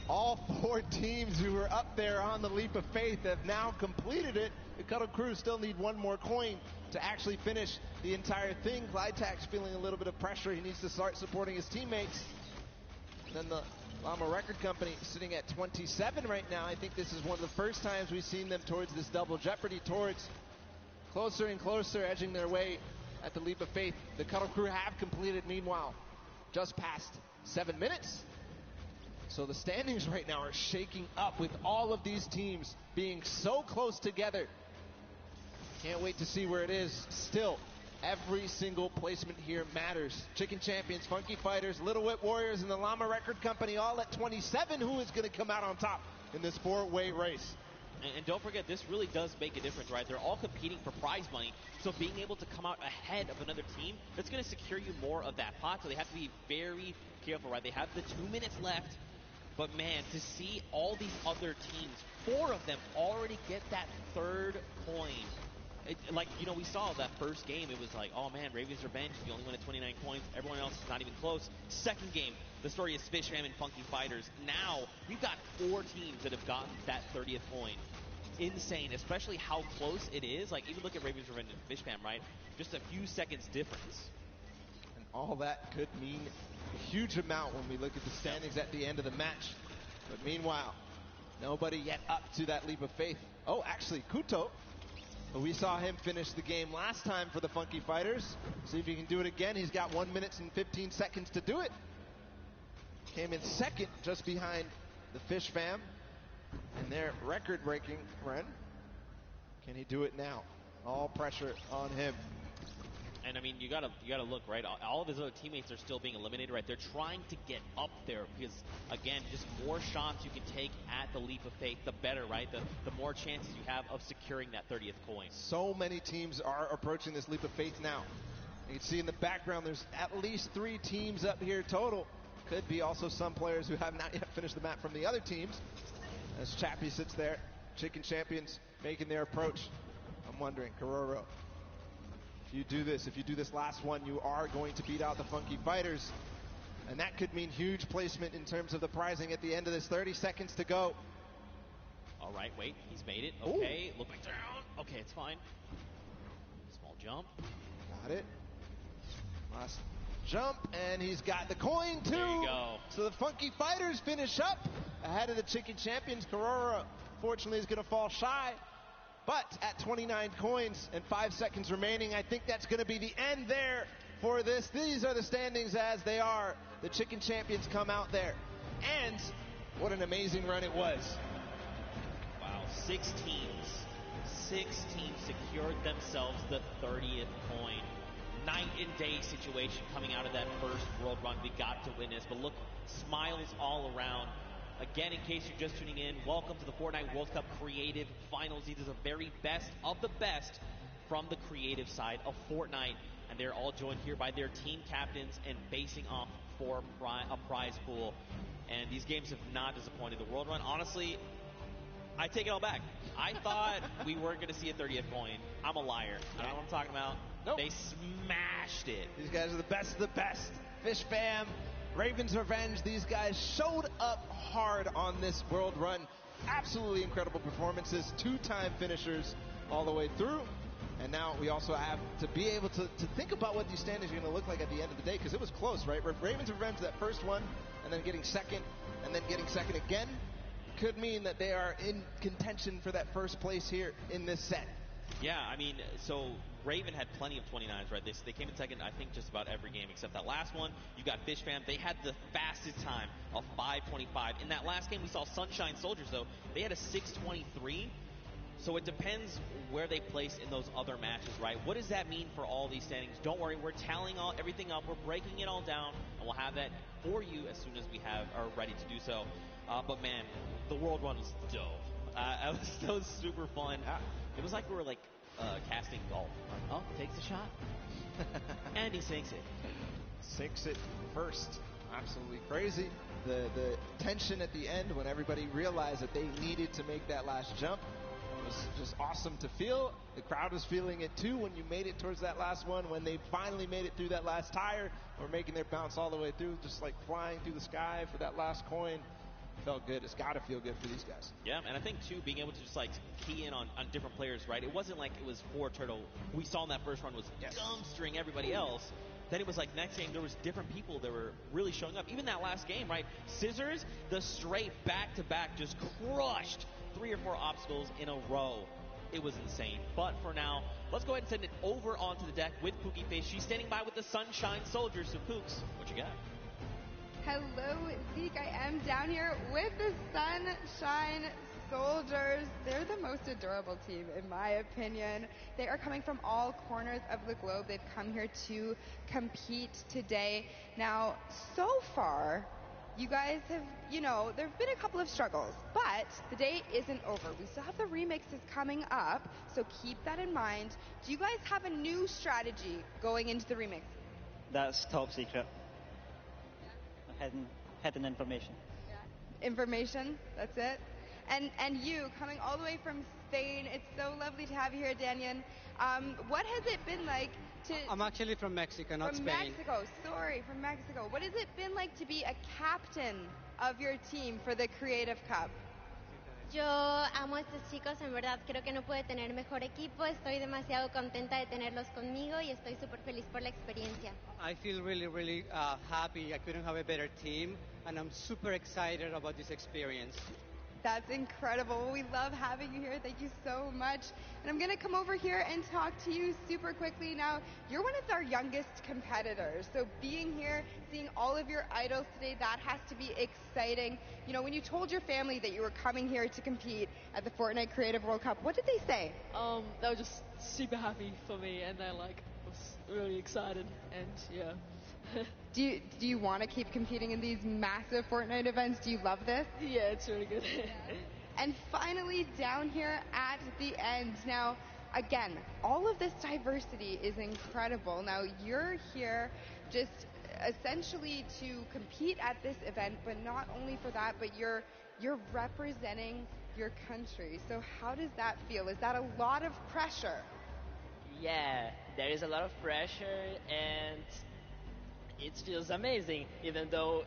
All 4 teams who were up there on the Leap of Faith have now completed it. The Cuddle Crew still need 1 more coin to actually finish the entire thing. Clytax feeling a little bit of pressure. He needs to start supporting his teammates. And then the Llama Record Company sitting at 27 right now. I think this is one of the first times we've seen them towards this double jeopardy, towards closer and closer, edging their way at the leap of faith. The Cuddle Crew have completed, meanwhile, just past 7 minutes. So the standings right now are shaking up with all of these teams being so close together. Can't wait to see where it is. Still, every single placement here matters. Chicken Champions, Funky Fighters, Little Whip Warriors, and the Llama Record Company all at 27. Who is going to come out on top in this 4-way race? And don't forget, this really does make a difference, right? They're all competing for prize money, so being able to come out ahead of another team, that's going to secure you more of that pot, so they have to be very careful, right? They have the 2 minutes left, but man, to see all these other teams, 4 of them already get that third coin. We saw that first game, it was like, oh man, Raven's Revenge, you only win at 29 coins, everyone else is not even close. Second game, the story is Fish Fam and Funky Fighters. Now, we've got 4 teams that have gotten that 30th coin. Insane, especially how close it is. Like, even look at Raven's Revenge and Fish Fam, right? Just a few seconds difference. And all that could mean a huge amount when we look at the standings at the end of the match. But meanwhile, nobody yet up to that leap of faith. Oh, actually, Kuto. We saw him finish the game last time for the Funky Fighters. See if he can do it again. He's got 1 minute and 15 seconds to do it. Came in second, just behind the Fish Fam in their record-breaking run. Can he do it now? All pressure on him. And I mean, you gotta look, right? All of his other teammates are still being eliminated, right? They're trying to get up there because, again, just more shots you can take at the leap of faith, the better, right? The more chances you have of securing that 30th coin. So many teams are approaching this leap of faith now. You can see in the background, there's at least 3 teams up here total. Could be also some players who have not yet finished the map from the other teams. As Chappie sits there, Chicken Champions making their approach. I'm wondering, Kororo, if you do this last one, you are going to beat out the Funky Fighters. And that could mean huge placement in terms of the prizing at the end of this. 30 seconds to go. All right, wait, he's made it. Okay, look like down. Okay, it's fine. Small jump. Got it. Last jump, and he's got the coin too. There you go. So the Funky Fighters finish up ahead of the Chicken Champions. Korora, fortunately, is going to fall shy. But at 29 coins and 5 seconds remaining, I think that's going to be the end there for this. These are the standings as they are. The Chicken Champions come out there. And what an amazing run it was. Wow, 6 teams secured themselves the 30th coin. Night and day situation coming out of that first world run we got to witness. But look, smiles all around. Again, in case you're just tuning in, welcome to the Fortnite World Cup Creative Finals. These are the very best of the best from the creative side of Fortnite. And they're all joined here by their team captains and facing off for a prize pool. And these games have not disappointed. The World Run, honestly, I take it all back. I thought we weren't going to see a 30th coin. I'm a liar. I don't know what I'm talking about. Nope. They smashed it. These guys are the best of the best. Fish Fam, Raven's Revenge, these guys showed up hard on this world run. Absolutely incredible performances, 2-time finishers all the way through. And now we also have to be able to think about what these standings are going to look like at the end of the day, because it was close, right? Raven's Revenge, that first one, and then getting second, and then getting second again, could mean that they are in contention for that first place here in this set. Yeah, I mean, so Raven had plenty of 29s, right? They came in second, I think, just about every game except that last one. You got Fish Fam. They had the fastest time of 5:25. In that last game, we saw Sunshine Soldiers, though. They had a 6:23. So it depends where they place in those other matches, right? What does that mean for all these standings? Don't worry, we're tallying everything up. We're breaking it all down, and we'll have that for you as soon as we are ready to do so. But, man, the World Run was dope. That was super fun. It was like we were casting golf. Oh, takes a shot, and he sinks it. Sinks it first. Absolutely crazy. The tension at the end when everybody realized that they needed to make that last jump was just awesome to feel. The crowd was feeling it too when you made it towards that last one. When they finally made it through that last tire, or making their bounce all the way through, just like flying through the sky for that last coin. felt good. It's got to feel good for these guys. Yeah, and I think, too, being able to just, like, key in on different players, right? It wasn't like it was for Turtle. We saw in that first run was dumpstering everybody else. Then it was like next game, there was different people that were really showing up. Even that last game, right? Scissors, the straight back-to-back just crushed 3 or 4 obstacles in a row. It was insane. But for now, let's go ahead and send it over onto the deck with Pookie Face. She's standing by with the Sunshine Soldiers. So, Pooks, what you got? Hello, Zeke. I am down here with the Sunshine Soldiers. They're the most adorable team, in my opinion. They are coming from all corners of the globe. They've come here to compete today. Now, so far, you guys have, there have been a couple of struggles, but the day isn't over. We still have the remixes coming up, so keep that in mind. Do you guys have a new strategy going into the remix? That's top secret. Hidden information. Information, that's it. And you, coming all the way from Spain, it's so lovely to have you here, Daniel. What has it been like to... I'm actually from Mexico, not Spain. From Mexico, sorry, from Mexico. What has it been like to be a captain of your team for the Creative Cup? Yo amo a estos chicos, en verdad creo que no puede tener mejor equipo, estoy demasiado contenta de tenerlos conmigo y estoy súper feliz por la experiencia. I feel really happy. I couldn't have a better team, and I'm super excited about this experience. That's incredible. We love having you here. Thank you so much. And I'm going to come over here and talk to you super quickly. Now, you're one of our youngest competitors. So being here, seeing all of your idols today, that has to be exciting. When you told your family that you were coming here to compete at the Fortnite Creative World Cup, what did they say? They were just super happy for me, and they was really excited, and yeah. Do you want to keep competing in these massive Fortnite events? Do you love this? Yeah, it's really good. And finally, down here at the end. Now, again, all of this diversity is incredible. Now, you're here just essentially to compete at this event, but not only for that, but you're representing your country. So how does that feel? Is that a lot of pressure? Yeah, there is a lot of pressure, and it feels amazing. Even though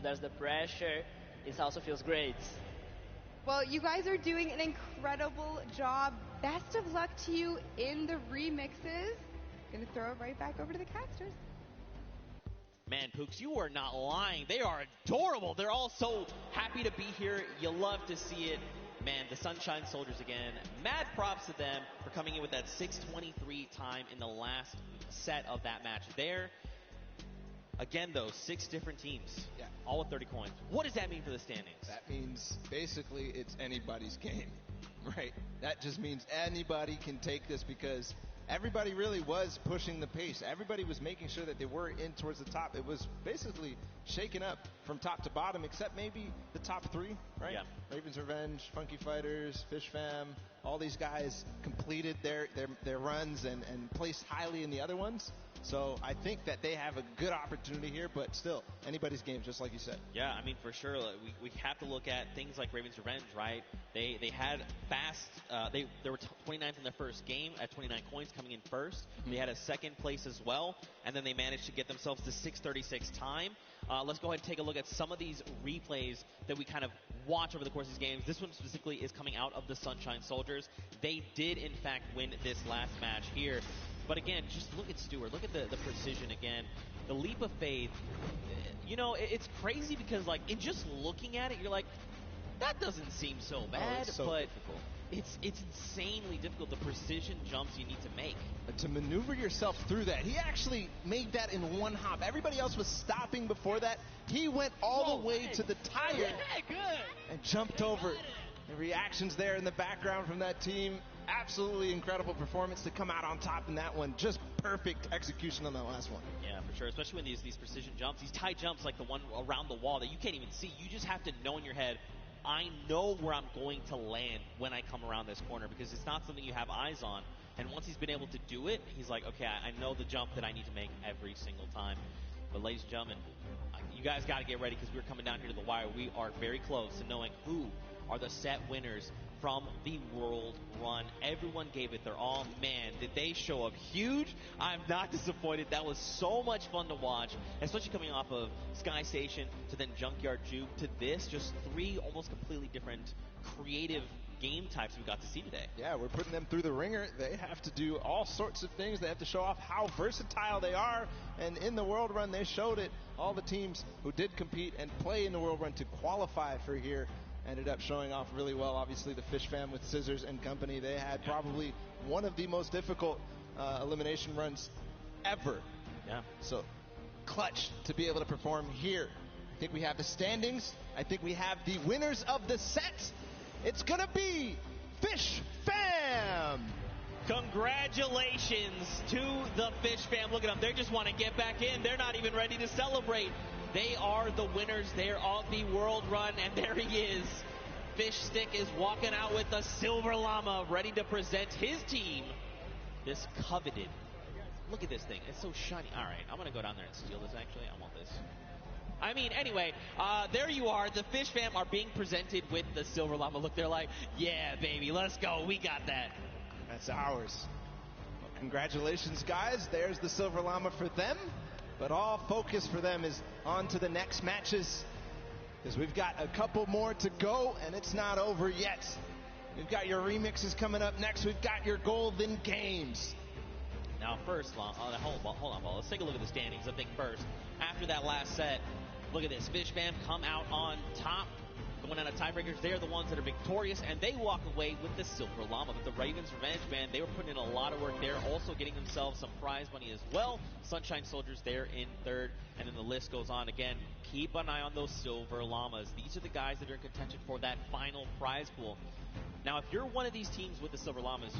there's the pressure, it also feels great. Well, you guys are doing an incredible job. Best of luck to you in the remixes. Gonna throw it right back over to the casters. Man, Pooks, you are not lying. They are adorable. They're all so happy to be here. You love to see it. Man, the Sunshine Soldiers again. Mad props to them for coming in with that 6:23 time in the last set of that match there. Again, though, 6 different teams. Yeah. All with 30 coins. What does that mean for the standings? That means basically it's anybody's game, right? That just means anybody can take this because everybody really was pushing the pace. Everybody was making sure that they were in towards the top. It was basically shaken up from top to bottom, except maybe the top 3, right? Yeah. Raven's Revenge, Funky Fighters, Fish Fam, all these guys completed their runs and placed highly in the other ones. So I think that they have a good opportunity here, but still, anybody's game, just like you said. Yeah, I mean, for sure. We have to look at things like Raven's Revenge, right? They had fast, they were 29th in their first game at 29 coins coming in first. Mm-hmm. They had a second place as well, and then they managed to get themselves to 6:36 time. Let's go ahead and take a look at some of these replays that we kind of watch over the course of these games. This one specifically is coming out of the Sunshine Soldiers. They did, in fact, win this last match here. But again, just look at Stewart. Look at the precision again. The leap of faith. It's crazy because, like, in just looking at it, you're like, that doesn't seem so bad. It's so but difficult. It's insanely difficult, the precision jumps you need to make. But to maneuver yourself through that, he actually made that in one hop. Everybody else was stopping before that. He went all the way to the tire and jumped over. The reactions there in the background from that team. Absolutely incredible performance to come out on top in that one. Just perfect execution on that last one. Yeah, for sure. Especially when these precision jumps, these tight jumps like the one around the wall that you can't even see. You just have to know in your head, I know where I'm going to land when I come around this corner, because it's not something you have eyes on. And once he's been able to do it, he's like, okay, I know the jump that I need to make every single time. But ladies and gentlemen, you guys got to get ready because we're coming down here to the wire. We are very close to knowing who are the set winners from the World Run. Everyone gave it their all. Man, did they show up huge. I'm not disappointed. That was so much fun to watch, especially coming off of Sky Station to then Junkyard Juke to this. Just three almost completely different creative game types we got to see today. Yeah, we're putting them through the ringer. They have to do all sorts of things. They have to show off how versatile they are. And in the World Run, they showed it. All the teams who did compete and play in the World Run to qualify for here ended up showing off really well. Obviously, the Fish Fam with Scissors and company, they had probably one of the most difficult elimination runs ever. Yeah. So clutch to be able to perform here. I think we have the standings. I think we have the winners of the set. It's going to be Fish Fam. Congratulations to the Fish Fam. Look at them. They just want to get back in. They're not even ready to celebrate. They are the winners. They're of the World Run, and there he is. Fish Stick is walking out with the Silver Llama, ready to present his team this coveted. Look at this thing. It's so shiny. All right, I'm going to go down there and steal this, actually. I want this. Anyway, there you are. The Fish Fam are being presented with the Silver Llama. Look, they're like, yeah, baby, let's go. We got that. That's ours. Well, congratulations, guys. There's the Silver Llama for them. But all focus for them is on to the next matches, because we've got a couple more to go, and it's not over yet. We've got your remixes coming up next. We've got your Golden Games. Now, first, hold on, Paul. Let's take a look at the standings. I think first, after that last set, look at this. Fish Fam come out on top, going out of tiebreakers. They are the ones that are victorious, and they walk away with the Silver Llama. But the Ravens Revenge Band, they were putting in a lot of work there, also getting themselves some prize money as well. Sunshine Soldiers there in third, and then the list goes on. Again, keep an eye on those Silver Llamas. These are the guys that are in contention for that final prize pool. Now, if you're one of these teams with the Silver Llamas,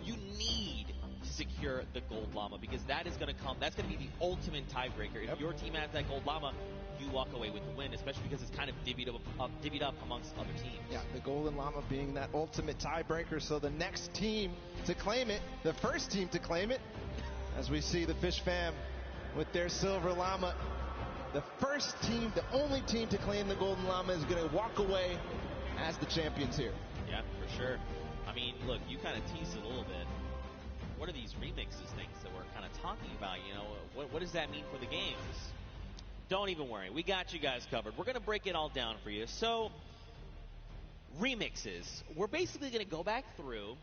you need to secure the Gold Llama, because that is going to come. That's going to be the ultimate tiebreaker. If your team has that Gold Llama, you walk away with the win, especially because it's kind of divvied up amongst other teams. Yeah, the Golden Llama being that ultimate tiebreaker. So the next team to claim it, the first team to claim it, as we see the Fish Fam with their Silver Llama, the first team, the only team to claim the Golden Llama is going to walk away as the champions here. Yeah, for sure. Look, you kind of teased it a little bit. What are these remixes things that we're kind of talking about? What does that mean for the games? Don't even worry. We got you guys covered. We're going to break it all down for you. So, remixes. We're basically going to go back through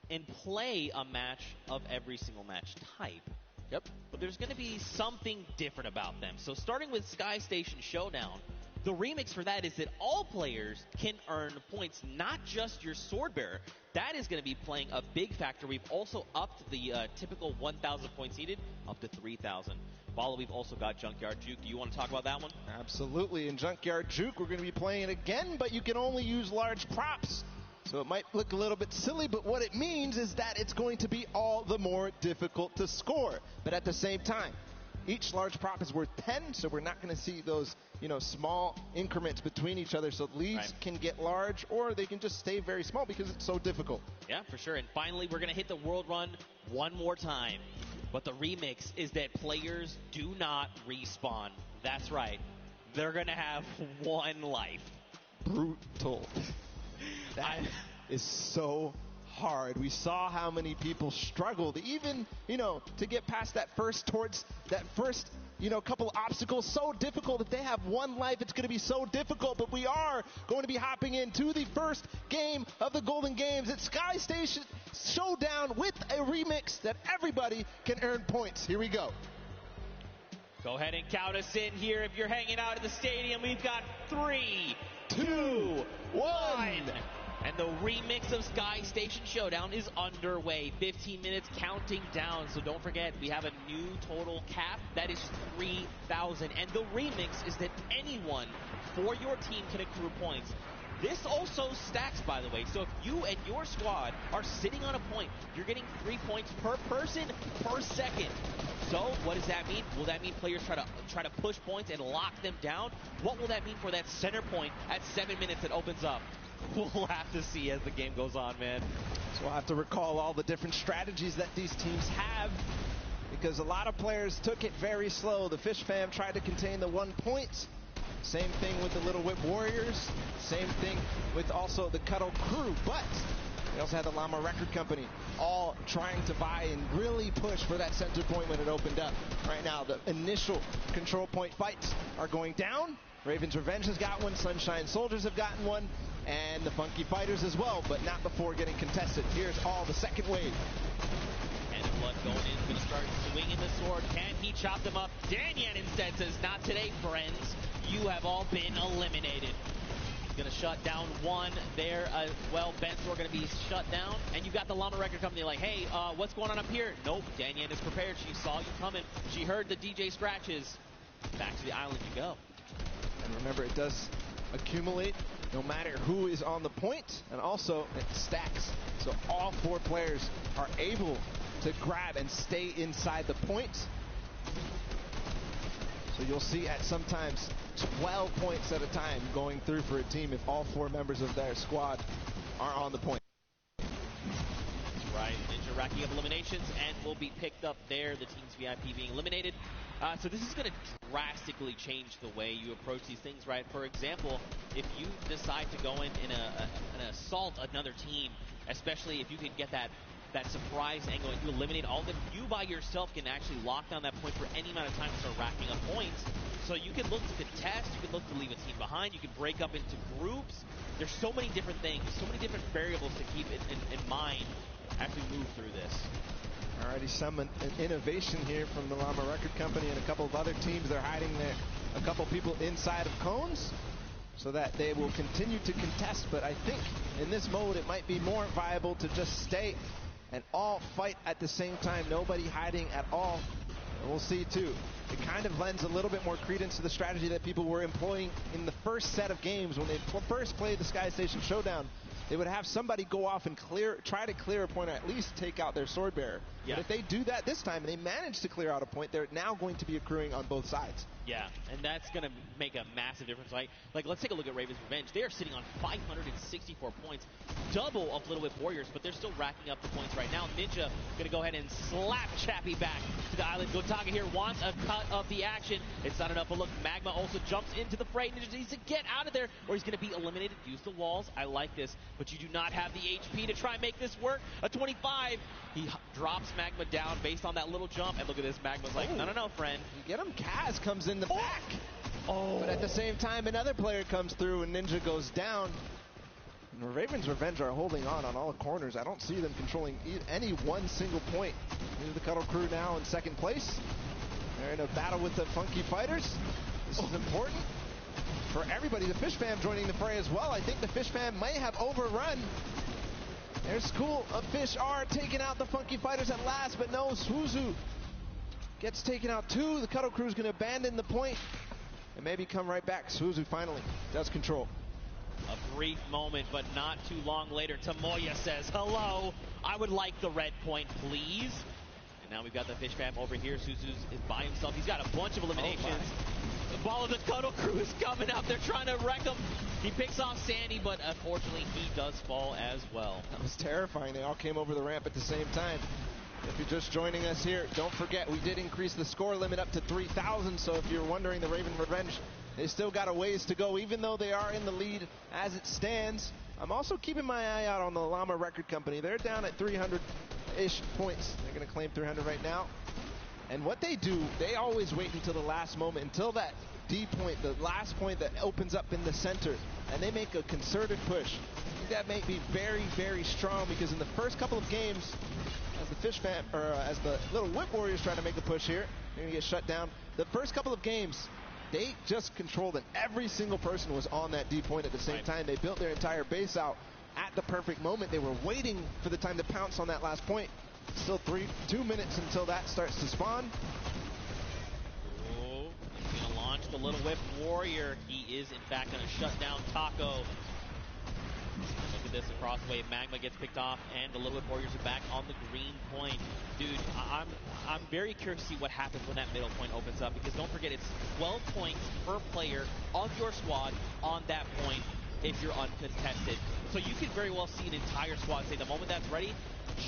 and play a match of every single match type. Yep. But there's going to be something different about them. So, starting with Sky Station Showdown, the remix for that is that all players can earn points, not just your sword bearer. That is going to be playing a big factor. We've also upped the typical 1,000 points needed up to 3,000. Bala, we've also got Junkyard Juke. Do you want to talk about that one? Absolutely. In Junkyard Juke, we're going to be playing it again, but you can only use large props. So it might look a little bit silly, but what it means is that it's going to be all the more difficult to score. But at the same time, each large prop is worth 10, so we're not going to see those, small increments between each other. So leads can get large, or they can just stay very small because it's so difficult. Yeah, for sure. And finally, we're going to hit the World Run one more time. But the remix is that players do not respawn. That's right. They're going to have one life. Brutal. That is so hard. We saw how many people struggled, even, to get past that first couple obstacles. So difficult. If they have one life, it's going to be so difficult. But we are going to be hopping into the first game of the Golden Games. It's Sky Station Showdown with a remix that everybody can earn points. Here we go. Go ahead and count us in here. If you're hanging out at the stadium, we've got 3, 2, 1. And the remix of Sky Station Showdown is underway. 15 minutes counting down. So don't forget, we have a new total cap. That is 3,000. And the remix is that anyone for your team can accrue points. This also stacks, by the way. So if you and your squad are sitting on a point, you're getting 3 points per person per second. So what does that mean? Will that mean players try to push points and lock them down? What will that mean for that center point at 7 minutes that opens up? We'll have to see as the game goes on, man. So we'll have to recall all the different strategies that these teams have, because a lot of players took it very slow. The Fish Fam tried to contain the 1 point. Same thing with the Little Whip Warriors. Same thing with also the Cuddle Crew. But we also had the Llama Record Company all trying to buy and really push for that center point when it opened up. Right now, the initial control point fights are going down. Raven's Revenge has got one. Sunshine Soldiers have gotten one. And the Funky Fighters as well, but not before getting contested. Here's all the second wave. And Blood going in, going to start swinging the sword. Can he chop them up? Danyan instead says, not today, friends. You have all been eliminated. Going to shut down one there as well. Bensor going to be shut down. And you've got the Llama Record Company like, hey, what's going on up here? Nope, Danyan is prepared. She saw you coming. She heard the DJ scratches. Back to the island you go. And remember, it does accumulate no matter who is on the point, and also it stacks. So all 4 players are able to grab and stay inside the point. So you'll see at sometimes 12 points at a time going through for a team if all 4 members of their squad are on the point. That's right. Ninja racking up eliminations and will be picked up there. The team's VIP being eliminated. So this is going to drastically change the way you approach these things, right? For example, if you decide to go in and assault another team, especially if you can get that surprise angle and you eliminate all of them, you by yourself can actually lock down that point for any amount of time and start racking up points. So you can look to contest, you can look to leave a team behind, you can break up into groups. There's so many different things, so many different variables to keep in mind as we move through this. Alrighty, some innovation here from the Llama Record Company and a couple of other teams. They're hiding a couple people inside of cones so that they will continue to contest. But I think in this mode it might be more viable to just stay and all fight at the same time. Nobody hiding at all. And we'll see too. It kind of lends a little bit more credence to the strategy that people were employing in the first set of games when they first played the Sky Station Showdown. They would have somebody go off and try to clear a point or at least take out their sword bearer. Yeah. But if they do that this time and they manage to clear out a point, they're now going to be accruing on both sides. Yeah, and that's going to make a massive difference. Like, let's take a look at Raven's Revenge. They are sitting on 564 points, double of Little Whip Warriors, but they're still racking up the points right now. Ninja going to go ahead and slap Chappie back to the island. Gotaga here wants a cut of the action. It's not enough, but look, Magma also jumps into the fray. Ninja needs to get out of there, or he's going to be eliminated. Use the walls. I like this, but you do not have the HP to try and make this work. A 25. He drops Magma down based on that little jump, and look at this. Magma's like, no, friend. You get him. Kaz comes in the back. But at the same time, another player comes through, and Ninja goes down. And Raven's Revenge are holding on all the corners. I don't see them controlling any one single point. Here's the Cuddle Crew now in second place. They're in a battle with the Funky Fighters. This is important for everybody. The Fish Fam joining the fray as well. I think the Fish Fam may have overrun. Their School of Fish are taking out the Funky Fighters at last, but no, Suzu gets taken out too. The Cuddle Crew is going to abandon the point and maybe come right back. Suzu finally does control. A brief moment, but not too long later, Tamoya says, hello, I would like the red point, please. And now we've got the Fish Fam over here. Suzu's is by himself. He's got a bunch of eliminations. The ball of the Cuddle Crew is coming up. They're trying to wreck him. He picks off Sandy, but unfortunately he does fall as well. That was terrifying. They all came over the ramp at the same time. If you're just joining us here, don't forget we did increase the score limit up to 3,000. So if you're wondering, the Raven Revenge, they still got a ways to go, even though they are in the lead as it stands. I'm also keeping my eye out on the Llama Record Company. They're down at 300-ish points. They're going to claim 300 right now. And what they do, they always wait until the last moment, until that D point, the last point that opens up in the center, and they make a concerted push. I think that may be very, very strong, because in the first couple of games, as the Fish Fam, or as the Little Whip Warriors try to make a push here, they're going to get shut down. The first couple of games, they just controlled it. Every single person was on that D point at the same time. They built their entire base out at the perfect moment. They were waiting for the time to pounce on that last point. Still 2 minutes until that starts to spawn. Oh, he's going to launch the Little Whip Warrior. He is, in fact, going to shut down Taco. Look at this across the way. Magma gets picked off, and the Little Whip Warriors are back on the green point. Dude, I'm very curious to see what happens when that middle point opens up, because don't forget, it's 12 points per player of your squad on that point if you're uncontested. So you could very well see an entire squad say, the moment that's ready,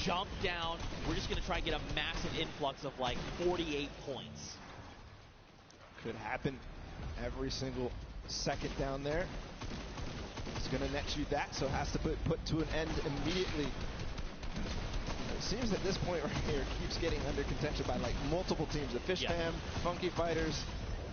jump down. We're just going to try and get a massive influx of like 48 points. Could happen every single second down there. It's going to net you that, so has to put to an end immediately. It seems at this point right here, keeps getting under contention by like multiple teams. The Fish Fam, Funky Fighters,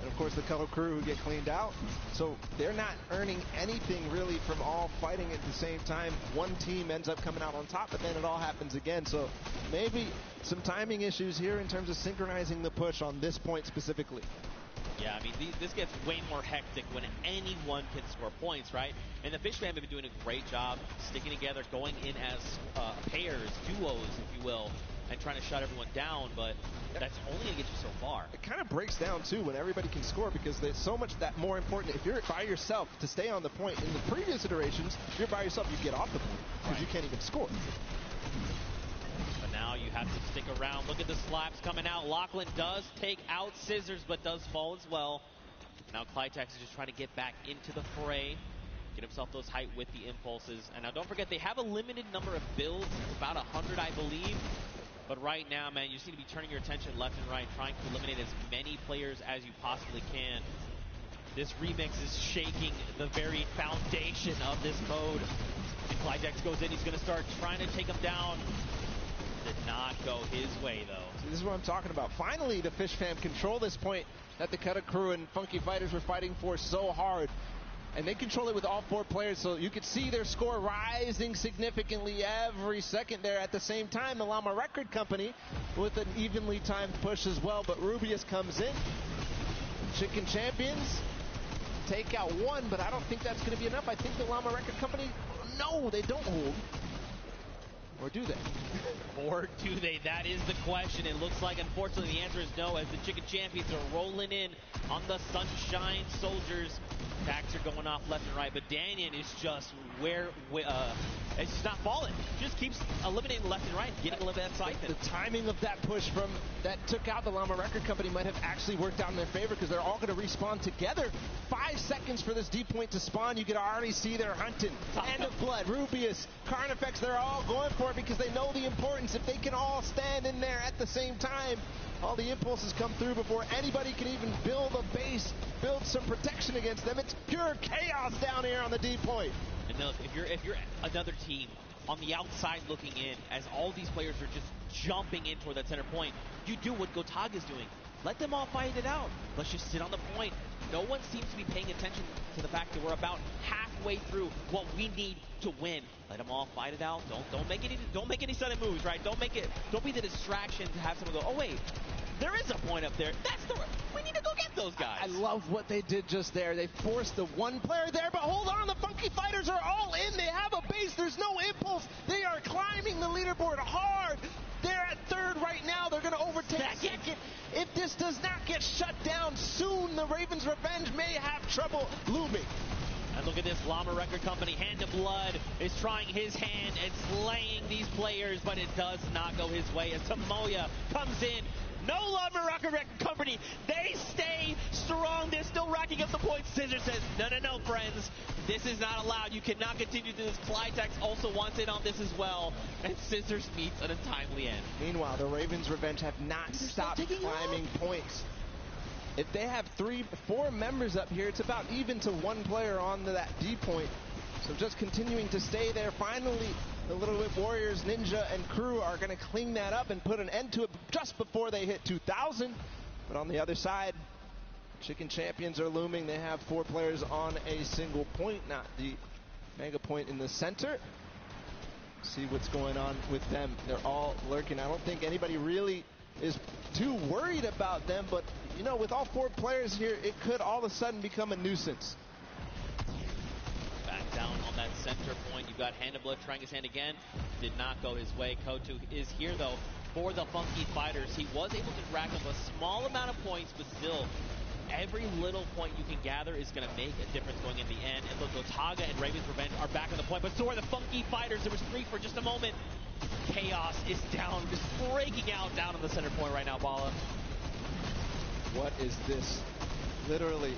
and of course the Color Crew who get cleaned out. So they're not earning anything really from all fighting at the same time. One team ends up coming out on top, but then it all happens again. So maybe some timing issues here in terms of synchronizing the push on this point specifically. Yeah, I mean, this gets way more hectic when anyone can score points, right? And the Fish Fam have been doing a great job sticking together, going in as pairs, duos, if you will, and trying to shut everyone down, but that's only going to get you so far. It kind of breaks down, too, when everybody can score, because there's so much that more important. If you're by yourself to stay on the point, in the previous iterations, if you're by yourself, you get off the point, because you can't even score. But now you have to stick around. Look at the slaps coming out. Lachlan does take out Scissors, but does fall as well. Now Clytex is just trying to get back into the fray, get himself those height with the impulses. And now don't forget, they have a limited number of builds, about 100, I believe. But right now, man, you just need to be turning your attention left and right, trying to eliminate as many players as you possibly can. This remix is shaking the very foundation of this mode. And Clytex goes in, he's going to start trying to take him down. Did not go his way, though. So this is what I'm talking about. Finally, the Fish Fam control this point that the Cutter Crew and Funky Fighters were fighting for so hard. And they control it with all 4 players, so you could see their score rising significantly every second there. At the same time, the Llama Record Company with an evenly timed push as well, but Rubius comes in. Chicken Champions take out 1, but I don't think that's going to be enough. I think the Llama Record Company, no, they don't hold. Or do they? Or do they? That is the question. It looks like, unfortunately, the answer is no, as the Chicken Champions are rolling in on the Sunshine Soldiers. Attacks are going off left and right, but Danyan is just it's just not falling. Just keeps eliminating left and right, getting a little bit of siphon. The timing of that push from that took out the Llama Record Company might have actually worked out in their favor, because they're all going to respawn together. 5 seconds for this D point to spawn. You can already see they're hunting. Hand of Blood, Rubius, Carnifex, they're all going for it because they know the importance. If they can all stand in there at the same time, all the impulses come through before anybody can even build a base, build some protection against them. It's pure chaos down here on the D point. And look, if you're another team on the outside looking in, as all these players are just jumping in toward that center point, you do what Gotaga's doing. Let them all fight it out. Let's just sit on the point. No one seems to be paying attention to the fact that we're about halfway through what we need to win. Let them all fight it out. Don't make any sudden moves, right? Don't be the distraction to have someone go, oh wait, there is a point up there. We need to go get those guys. I love what they did just there. They forced the 1 player there, but hold on, the Funky Fighters are all in. They have a base. There's no impulse. They are climbing the leaderboard hard. They're at 3rd right now. They're going to overtake 2nd. If this does not get shut down soon, the Ravens' revenge may have trouble looming. And look at this, Llama Record Company, Hand of Blood, is trying his hand and slaying these players, but it does not go his way as Tomoya comes in. No Llama Record Company. They stay strong. They're still racking up the points. Scissors says, no, friends. This is not allowed. You cannot continue to do this. Clytex also wants in on this as well. And Scissors meets at a timely end. Meanwhile, the Ravens' revenge have not stopped climbing points. If they have 4 members up here, it's about even to 1 player on that D point. So just continuing to stay there. Finally, the Little Whip Warriors, Ninja, and crew are going to clean that up and put an end to it just before they hit 2,000. But on the other side, Chicken Champions are looming. They have 4 players on a single point, not the mega point in the center. See what's going on with them. They're all lurking. I don't think anybody really is too worried about them, but, you know, with all 4 players here, it could all of a sudden become a nuisance. Back down on that center point. You've got Hand of Blood trying his hand again. Did not go his way. Kotu is here, though, for the Funky Fighters. He was able to rack up a small amount of points, but still, every little point you can gather is going to make a difference going in the end. And look, Gotaga and Raven's Revenge are back on the point, but so are the Funky Fighters. There was 3 for just a moment. Chaos is down, just breaking out down on the center point right now, Bala. What is this? Literally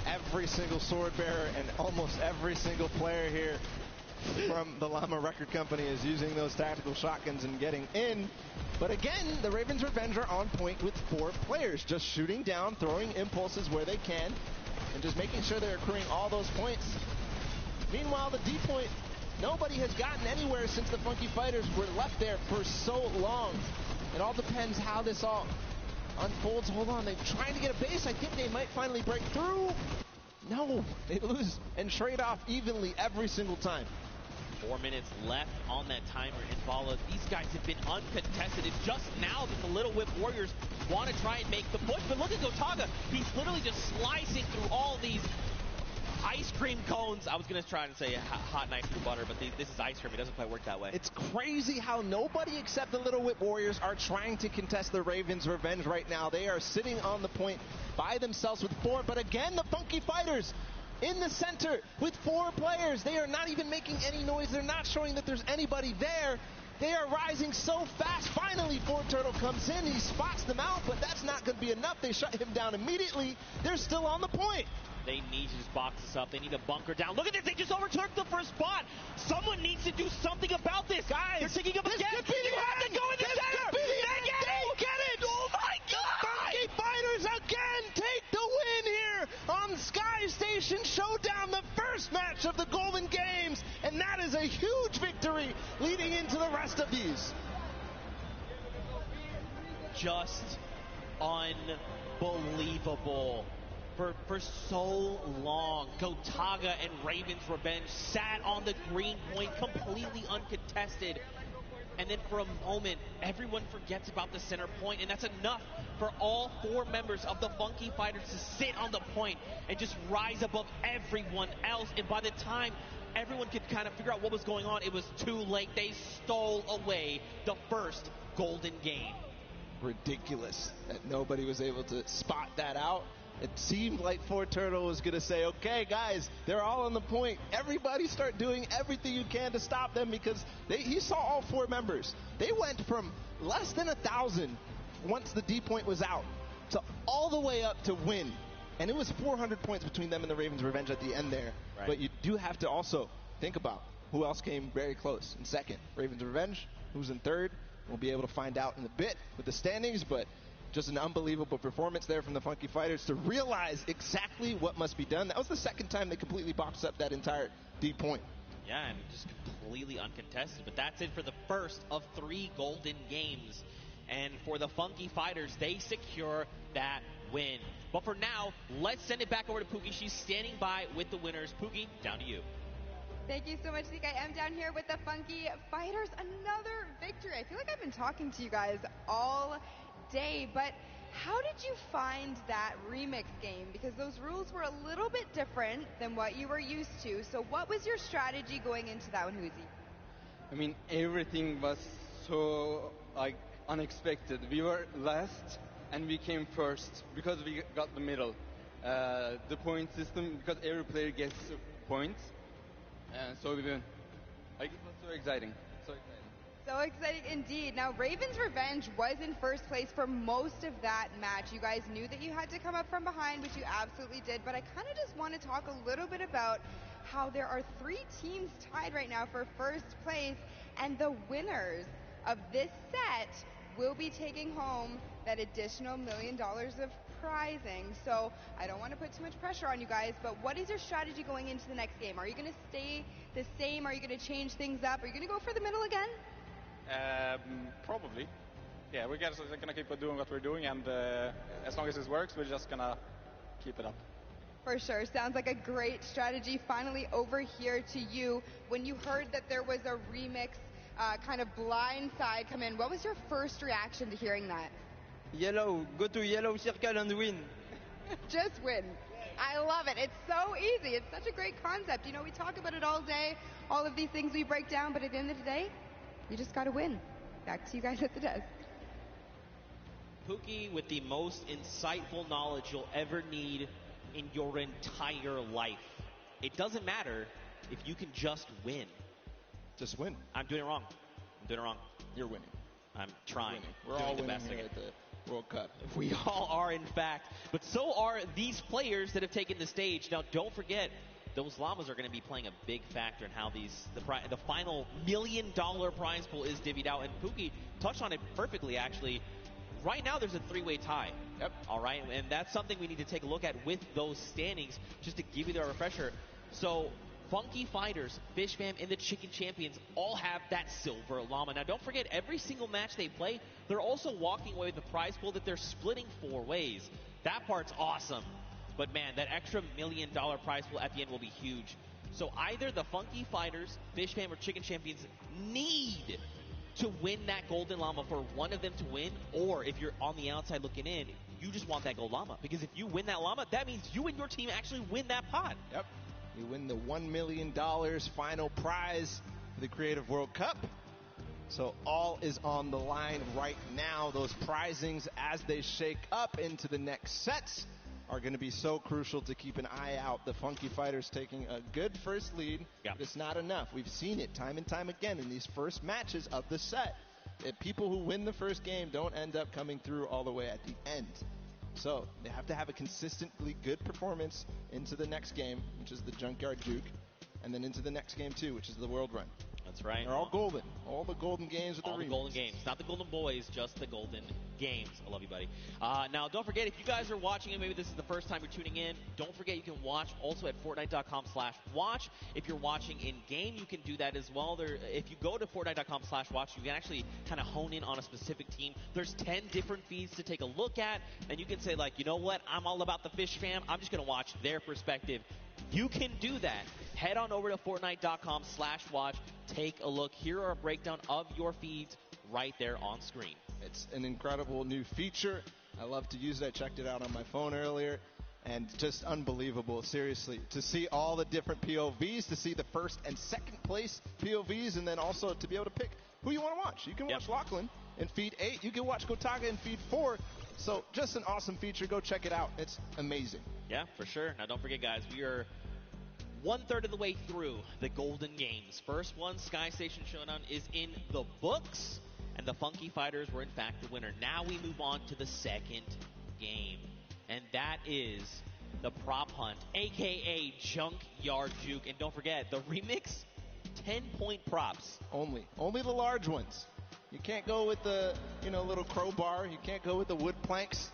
every single sword bearer and almost every single player here from the Llama Record Company is using those tactical shotguns and getting in. But again, the Ravens' Revenge are on point with 4 players, just shooting down, throwing impulses where they can, and just making sure they're accruing all those points. Meanwhile, the D point, nobody has gotten anywhere since the Funky Fighters were left there for so long. It all depends how this all unfolds. Hold on, they're trying to get a base. I think they might finally break through. No, they lose and trade off evenly every single time. 4 minutes left on that timer, and Bala, these guys have been uncontested. It's just now that the Little Whip Warriors want to try and make the push, but look at Gotaga. He's literally just slicing through all these ice cream cones. I was going to try and say hot knife through butter, but this is ice cream. It doesn't quite work that way. It's crazy how nobody except the Little Whip Warriors are trying to contest the Ravens' revenge right now. They are sitting on the point by themselves with 4, but again, the Funky Fighters in the center with 4 players. They are not even making any noise. They're not showing that there's anybody there. They are rising so fast. Finally, Turtle comes in. He spots them out, but that's not going to be enough. They shut him down immediately. They're still on the point. They need to just box this up. They need to bunker down. Look at this. They just overtook the first spot. Someone needs to do something about this. Guys, they're taking up again. Could be you have to go in the center. They get it. Oh, my God. Funky Fighters again take the win here on Sky Station Showdown, the first match of the Golden Games. And that is a huge victory leading into the rest of these. Just unbelievable. For so long, Gotaga and Ravens Revenge sat on the green point completely uncontested. And then for a moment, everyone forgets about the center point, and that's enough for all 4 members of the Funky Fighters to sit on the point and just rise above everyone else. And by the time everyone could kind of figure out what was going on, it was too late. They stole away the first golden game. Ridiculous that nobody was able to spot that out. It seemed like Turtle was going to say, okay, guys, they're all on the point. Everybody start doing everything you can to stop them, because he saw all 4 members. They went from less than 1,000 once the D point was out to all the way up to win. And it was 400 points between them and the Ravens Revenge at the end there. Right. But you do have to also think about who else came very close in second. Ravens Revenge, who's in third. We'll be able to find out in a bit with the standings, but just an unbelievable performance there from the Funky Fighters to realize exactly what must be done. That was the second time they completely boxed up that entire D point. Yeah, and just completely uncontested. But that's it for the first of 3 golden games. And for the Funky Fighters, they secure that win. But for now, let's send it back over to Pookie. She's standing by with the winners. Pookie, down to you. Thank you so much, Nick. I am down here with the Funky Fighters. Another victory. I feel like I've been talking to you guys all day, but how did you find that remix game? Because those rules were a little bit different than what you were used to. So what was your strategy going into that one, Huzi? I mean, everything was so unexpected. We were last and we came first because we got the middle. The point system, because every player gets points, so we win. It was so exciting. So exciting indeed. Now, Ravens Revenge was in first place for most of that match. You guys knew that you had to come up from behind, which you absolutely did. But I kind of just want to talk a little bit about how there are 3 teams tied right now for first place, and the winners of this set will be taking home that additional $1 million of prizing. So I don't want to put too much pressure on you guys, but what is your strategy going into the next game? Are you going to stay the same? Are you going to change things up? Are you going to go for the middle again? Probably. Yeah, we're just going to keep doing what we're doing, and as long as this works, we're just going to keep it up. For sure. Sounds like a great strategy. Finally, over here to you. When you heard that there was a remix kind of blind side come in, what was your first reaction to hearing that? Yellow. Go to yellow circle and win. Just win. I love it. It's so easy. It's such a great concept. You know, we talk about it all day, all of these things we break down, but at the end of the day, you just got to win. Back to you guys at the desk. Pookie with the most insightful knowledge you'll ever need in your entire life. It doesn't matter if you can just win. Just win. I'm doing it wrong. You're winning. I'm trying. We're all winning here at the World Cup. We all are, in fact. But so are these players that have taken the stage. Now, don't forget, those llamas are going to be playing a big factor in how the final $1 million prize pool is divvied out. And Pookie touched on it perfectly, actually. right now there's a 3-way tie. Yep. All right, and that's something we need to take a look at with those standings, just to give you the refresher. So Funky Fighters, Fish Fam, and the Chicken Champions all have that silver llama. Now, don't forget, every single match they play, they're also walking away with the prize pool that they're splitting 4 ways. That part's awesome. But, man, that extra $1 million prize pool at the end will be huge. So either the Funky Fighters, Fish Fam, or Chicken Champions need to win that golden llama for one of them to win, or if you're on the outside looking in, you just want that gold llama. Because if you win that llama, that means you and your team actually win that pot. Yep. You win the $1 million final prize for the Creative World Cup. So all is on the line right now. Those prizings, as they shake up into the next sets, are going to be so crucial to keep an eye out. The Funky Fighters taking a good first lead, but it's not enough. We've seen it time and time again in these first matches of the set. That people who win the first game don't end up coming through all the way at the end. So they have to have a consistently good performance into the next game, which is the Junkyard Juke, and then into the next game too, which is the World Run. That's right. They're all golden. All the golden games with all the the golden games. Not the golden boys, just the golden games. I love you, buddy. Now, don't forget, if you guys are watching and maybe this is the first time you're tuning in, don't forget you can watch also at Fortnite.com/watch. If you're watching in-game, you can do that as well. If you go to Fortnite.com/watch, you can actually kind of hone in on a specific team. There's 10 different feeds to take a look at, and you can say, like, you know what, I'm all about the Fish Fam. I'm just going to watch their perspective. You can do that. Head on over to Fortnite.com/watch. Take a look. Here are a breakdown of your feeds right there on screen. It's an incredible new feature. I love to use it. I checked it out on my phone earlier, and just unbelievable, seriously. To see all the different POVs, to see the first and second place POVs, and then also to be able to pick who you want to watch. You can watch Lachlan in feed 8. You can watch Gotaga in feed 4. So just an awesome feature. Go check it out. It's amazing. Yeah, for sure. Now, don't forget, guys, we are 1/3 of the way through the Golden Games. First one, Sky Station Showdown, is in the books, and the Funky Fighters were, in fact, the winner. Now we move on to the second game, and that is the Prop Hunt, a.k.a. Junkyard Juke. And don't forget, the remix, 10-point props. Only the large ones. You can't go with the, little crowbar. You can't go with the wood planks.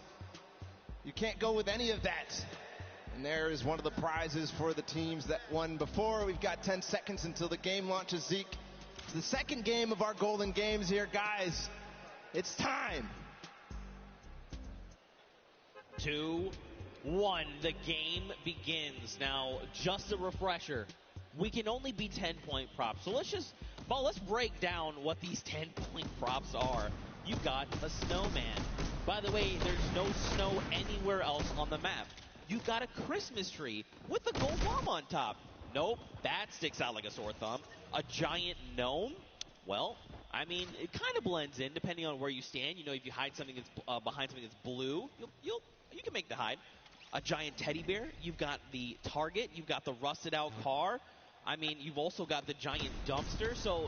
You can't go with any of that. And there is one of the prizes for the teams that won before. We've got 10 seconds until the game launches, Zeke. It's the second game of our Golden Games here, guys. It's time. 2, 1, the game begins. Now, just a refresher, we can only be 10-point props. So let's break down what these 10-point props are. You've got a snowman. By the way, there's no snow anywhere else on the map. You've got a Christmas tree with a gold llama on top. Nope, that sticks out like a sore thumb. A giant gnome? Well, I mean, it kind of blends in depending on where you stand. If you hide something that's behind something that's blue, you can make the hide. A giant teddy bear. You've got the target. You've got the rusted out car. I mean, you've also got the giant dumpster. So,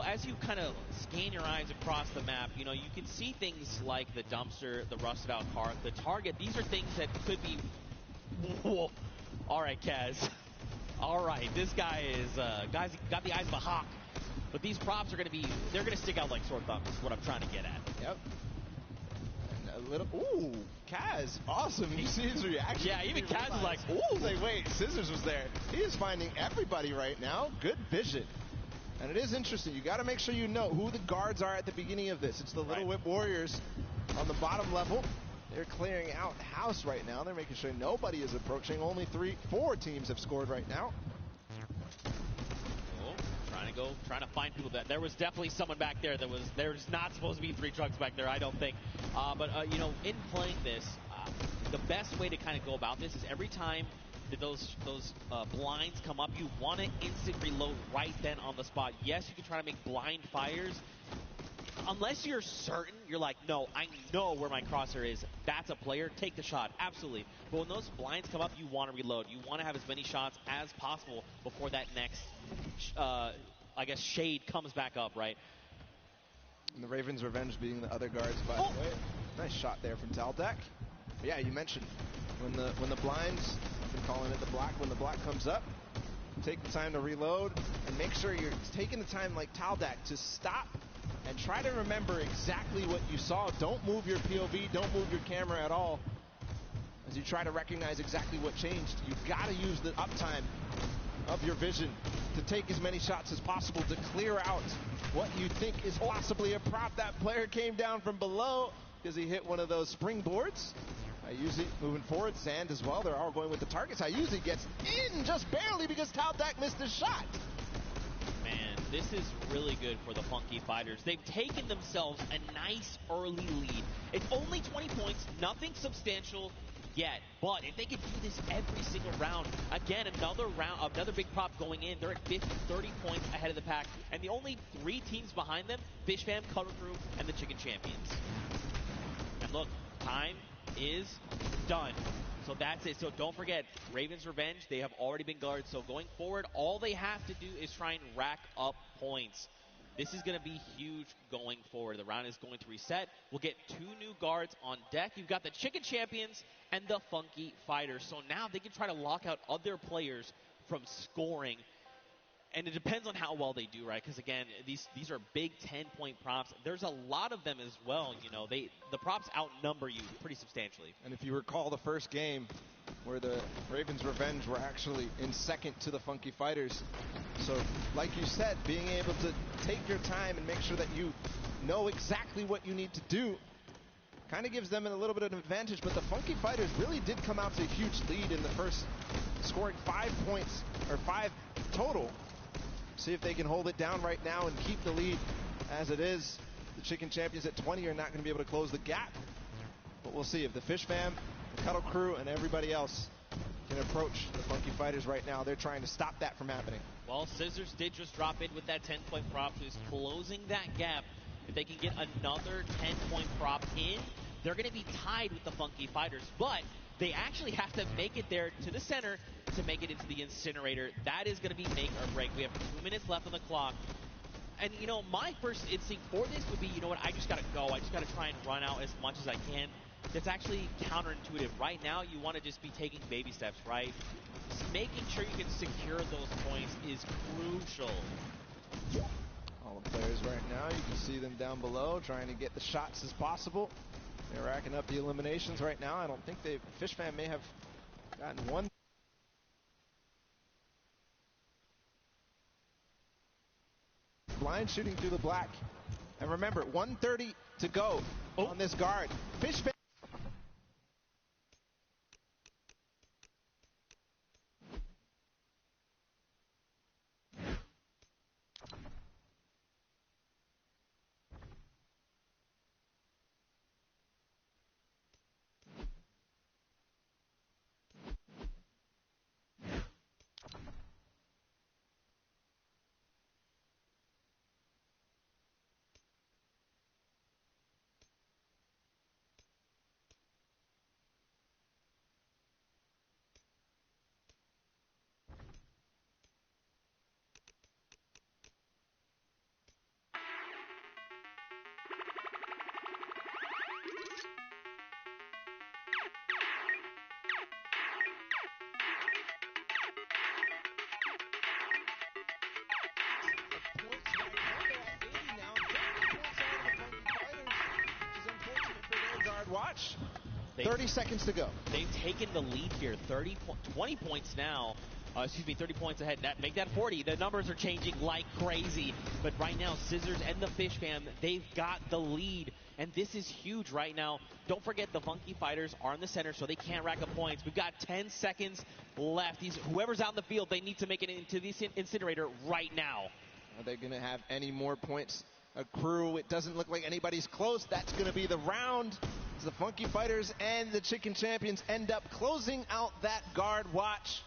as you kind of scan your eyes across the map, you can see things like the dumpster, the rusted out car, the target. These are things that could be... Whoa. All right, Kaz. All right, this guy is... guy's got the eyes of a hawk. But these props are going to be... They're going to stick out like sore thumbs is what I'm trying to get at. Yep. And a little... Ooh, Kaz. Awesome. You see his reaction. Yeah, even Kaz is like, ooh. He's like, wait, Scissors was there. He is finding everybody right now. Good vision. And it is interesting. You got to make sure you know who the guards are at the beginning of this. It's the Little Whip Warriors on the bottom level. They're clearing out house right now. They're making sure nobody is approaching. Only 4 teams have scored right now. Trying to find people. There was definitely someone back there there's not supposed to be 3 trucks back there, I don't think. But in playing this, the best way to kind of go about this is every time that those blinds come up, you want to instant reload right then on the spot. Yes, you can try to make blind fires. Unless you're certain, you're like, no, I know where my crosshair is. That's a player. Take the shot. Absolutely. But when those blinds come up, you want to reload. You want to have as many shots as possible before that next, shade comes back up, right? And the Ravens' Revenge being the other guards, by the way. Nice shot there from Taldak. But yeah, you mentioned when the blinds, I've been calling it the black, when the black comes up, take the time to reload and make sure you're taking the time like Taldak to stop and try to remember exactly what you saw. Don't move your POV, don't move your camera at all. As you try to recognize exactly what changed, you've got to use the uptime of your vision to take as many shots as possible to clear out what you think is possibly a prop. That player came down from below because he hit one of those springboards. Ayuzi moving forward, Zand as well. They're all going with the targets. Ayuzi gets in just barely because Taldak missed his shot. Man, this is really good for the Funky Fighters. They've taken themselves a nice early lead. It's only 20 points, nothing substantial yet, but if they can do this every single round, again, another big prop going in, they're at 50, 30 points ahead of the pack, and the only 3 teams behind them, Fish Fam, Cuddle Crew, and the Chicken Champions. And look, time is done. So that's it. So don't forget, Raven's Revenge, they have already been guarded. So going forward, all they have to do is try and rack up points. This is going to be huge going forward. The round is going to reset. We'll get 2 new guards on deck. You've got the Chicken Champions and the Funky Fighters. So now they can try to lock out other players from scoring. And it depends on how well they do, right? Because, again, these are big 10-point props. There's a lot of them as well. You know, the props outnumber you pretty substantially. And if you recall the first game where the Ravens Revenge were actually in second to the Funky Fighters. So, like you said, being able to take your time and make sure that you know exactly what you need to do kind of gives them a little bit of an advantage. But the Funky Fighters really did come out to a huge lead in the first, scoring 5 points, or 5 total. See if they can hold it down right now and keep the lead as it is. The Chicken Champions at 20 are not going to be able to close the gap. But we'll see if the Fish Fam, the Cuddle Crew, and everybody else can approach the Funky Fighters right now. They're trying to stop that from happening. Well, Scissors did just drop in with that 10-point prop, who's closing that gap. If they can get another 10-point prop in, they're going to be tied with the Funky Fighters. But they actually have to make it there to the center to make it into the incinerator. That is going to be make or break. We have 2 minutes left on the clock. And, you know, my first instinct for this would be, you know what, I just got to go. I just got to try and run out as much as I can. That's actually counterintuitive. Right now, you want to just be taking baby steps, right? Just making sure you can secure those points is crucial. All the players right now, you can see them down below trying to get the shots as possible. They're racking up the eliminations right now. I don't think Fish Fam may have gotten one. Blind shooting through the black. And remember, 1:30 to go on this guard. Fish Fam. Watch. 30 seconds to go. They've taken the lead here. 20 points now. 30 points ahead. Make that 40. The numbers are changing like crazy. But right now, Scissors and the Fish Fam, they've got the lead. And this is huge right now. Don't forget the Funky Fighters are in the center, so they can't rack up points. We've got 10 seconds left. Whoever's out in the field, they need to make it into the incinerator right now. Are they going to have any more points accrue? It doesn't look like anybody's close. That's going to be the round. The Funky Fighters and the Chicken Champions end up closing out that guard watch.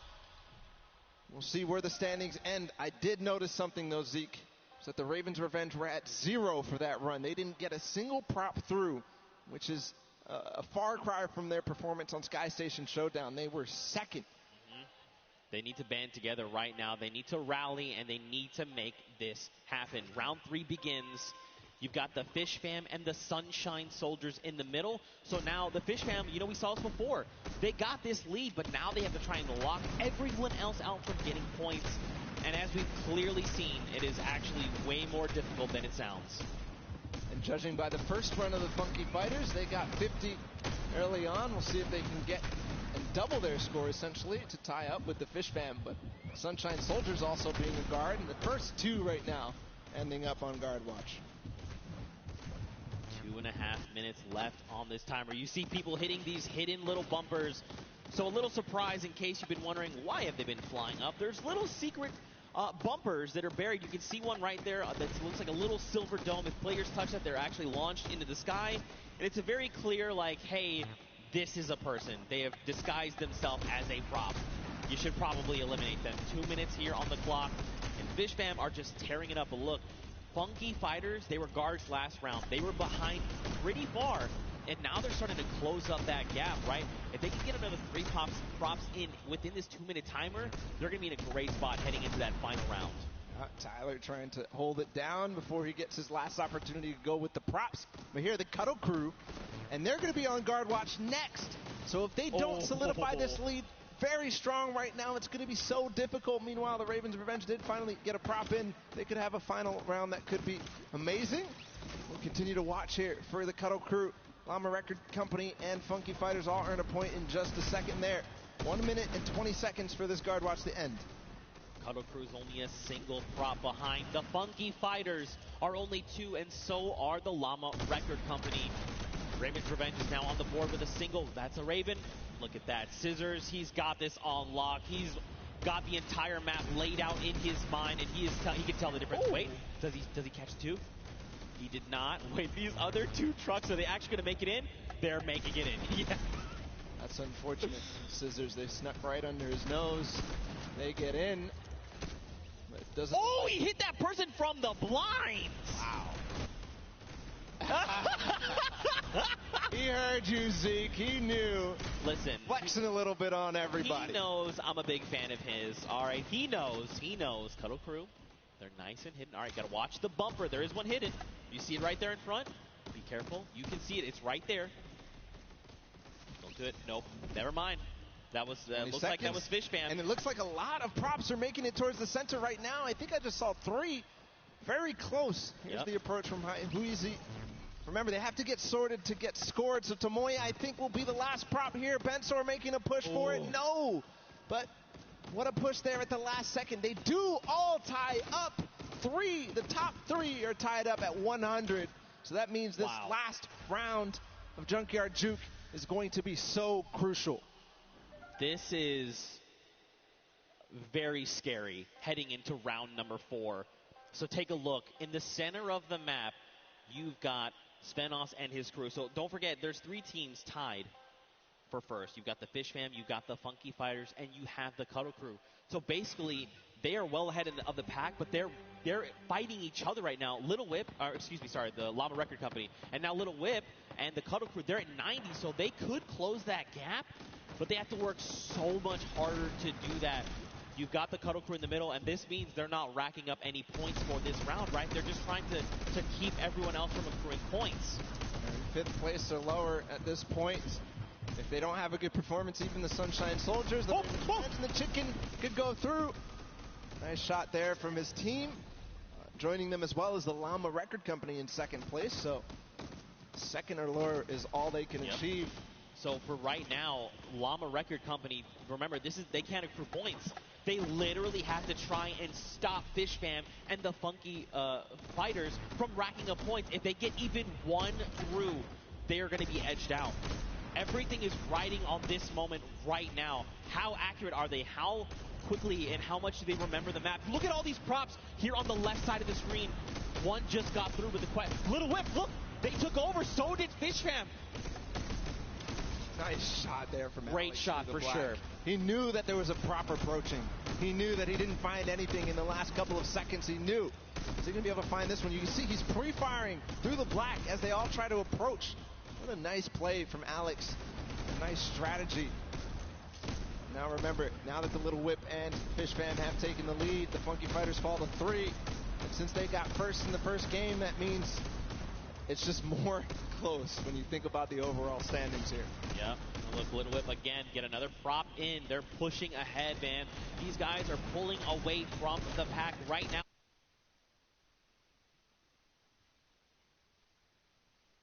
We'll see where the standings end. I did notice something, though, Zeke, is that the Ravens Revenge were at 0 for that run. They didn't get a single prop through, which is a far cry from their performance on Sky Station Showdown. They were second. They need to band together right now. They need to rally, and they need to make this happen. Round 3 begins. You've got the Fish Fam and the Sunshine Soldiers in the middle. So now the Fish Fam, you know, we saw this before. They got this lead, but now they have to try and lock everyone else out from getting points. And as we've clearly seen, it is actually way more difficult than it sounds. And judging by the first run of the Funky Fighters, they got 50 early on. We'll see if they can get and double their score, essentially, to tie up with the Fish Fam. But Sunshine Soldiers also being a guard, and the first two right now ending up on guard watch. 2.5 minutes left on this timer. You see people hitting these hidden little bumpers. So a little surprise in case you've been wondering why have they been flying up. There's little secret bumpers that are buried. You can see one right there that looks like a little silver dome. If players touch that, they're actually launched into the sky. And it's a very clear, like, hey, this is a person. They have disguised themselves as a prop. You should probably eliminate them. 2 minutes here on the clock. And Fish Fam are just tearing it up. But look, Funky Fighters, they were guards last round. They were behind pretty far. And now they're starting to close up that gap, right? If they can get another 3 props in within this 2-minute timer, they're going to be in a great spot heading into that final round. Tyler trying to hold it down before he gets his last opportunity to go with the props. But here the Cuddle Crew, and they're going to be on guard watch next. So if they don't solidify this lead very strong right now, it's going to be so difficult. Meanwhile, the Ravens of Revenge did finally get a prop in. They could have a final round that could be amazing. We'll continue to watch here for the Cuddle Crew. Llama Record Company and Funky Fighters all earn a point in just a second there. 1 minute and 20 seconds for this guard watch to end. Cuddle Crew's only a single prop behind. The Funky Fighters are only 2, and so are the Llama Record Company. Raven's Revenge is now on the board with a single. That's a Raven. Look at that. Scissors, he's got this on lock. He's got the entire map laid out in his mind, and he can tell the difference. Wait, does he catch 2? He did not. Wait, these other 2 trucks, are they actually going to make it in? They're making it in. Yeah. That's unfortunate. Scissors, they snuck right under his nose. They get in. But it doesn't. Oh, he hit that person from the blinds. Wow. He heard you, Zeke. He knew. Listen. Flexing a little bit on everybody. He knows I'm a big fan of his. All right, he knows. Cuddle Crew, they're nice and hidden. All right, got to watch the bumper. There is one hidden. You see it right there in front? Be careful. You can see it. It's right there. Don't do it. Nope. Never mind. That was looks like that was Fish Fam. And it looks like a lot of props are making it towards the center right now. I think I just saw 3 very close. Here's the approach from Huizi. Remember, they have to get sorted to get scored. So Tomoya, I think, will be the last prop here. Bensor making a push for it. No. But what a push there at the last second. They do all tie up. 3, the top 3 are tied up at 100. So that means this last round of Junkyard Juke is going to be so crucial. This is very scary heading into round number 4. So take a look. In the center of the map, you've got Spenos and his crew. So don't forget, there's 3 teams tied for first. You've got the Fish Fam, you've got the Funky Fighters, and you have the Cuddle Crew. So basically, they are well ahead of the pack, but they're fighting each other right now. The Llama Record Company, and now Little Whip and the Cuddle Crew, they're at 90, so they could close that gap, but they have to work so much harder to do that. You've got the Cuddle Crew in the middle, and this means they're not racking up any points for this round, right? They're just trying to keep everyone else from accruing points. And 5th place or lower at this point. If they don't have a good performance, even the Sunshine Soldiers, the and the Chicken could go through. Nice shot there from his team. Joining them as well as the Llama Record Company in 2nd place. So 2nd or lower is all they can achieve. So for right now, Llama Record Company, remember, they can't accrue points. They literally have to try and stop Fish Fam and the Funky Fighters from racking up points. If they get even 1 through, they are going to be edged out. Everything is riding on this moment right now. How accurate are they? How quickly and how much do they remember the map? Look at all these props here on the left side of the screen. One just got through with the quest. Little Whip, look, they took over. So did Fish Fam. Nice shot there from Great Alex shot for sure. He knew that there was a prop approaching. He knew that he didn't find anything in the last couple of seconds. He knew. Is he going to be able to find this one? You can see he's pre-firing through the black as they all try to approach. What a nice play from Alex. A nice strategy. Now remember, now that the Little Whip and Fish Fam have taken the lead, the Funky Fighters fall to 3. And since they got first in the first game, that means it's just more close when you think about the overall standings here. Yeah. Look, Little Whip again, get another prop in. They're pushing ahead, man. These guys are pulling away from the pack right now.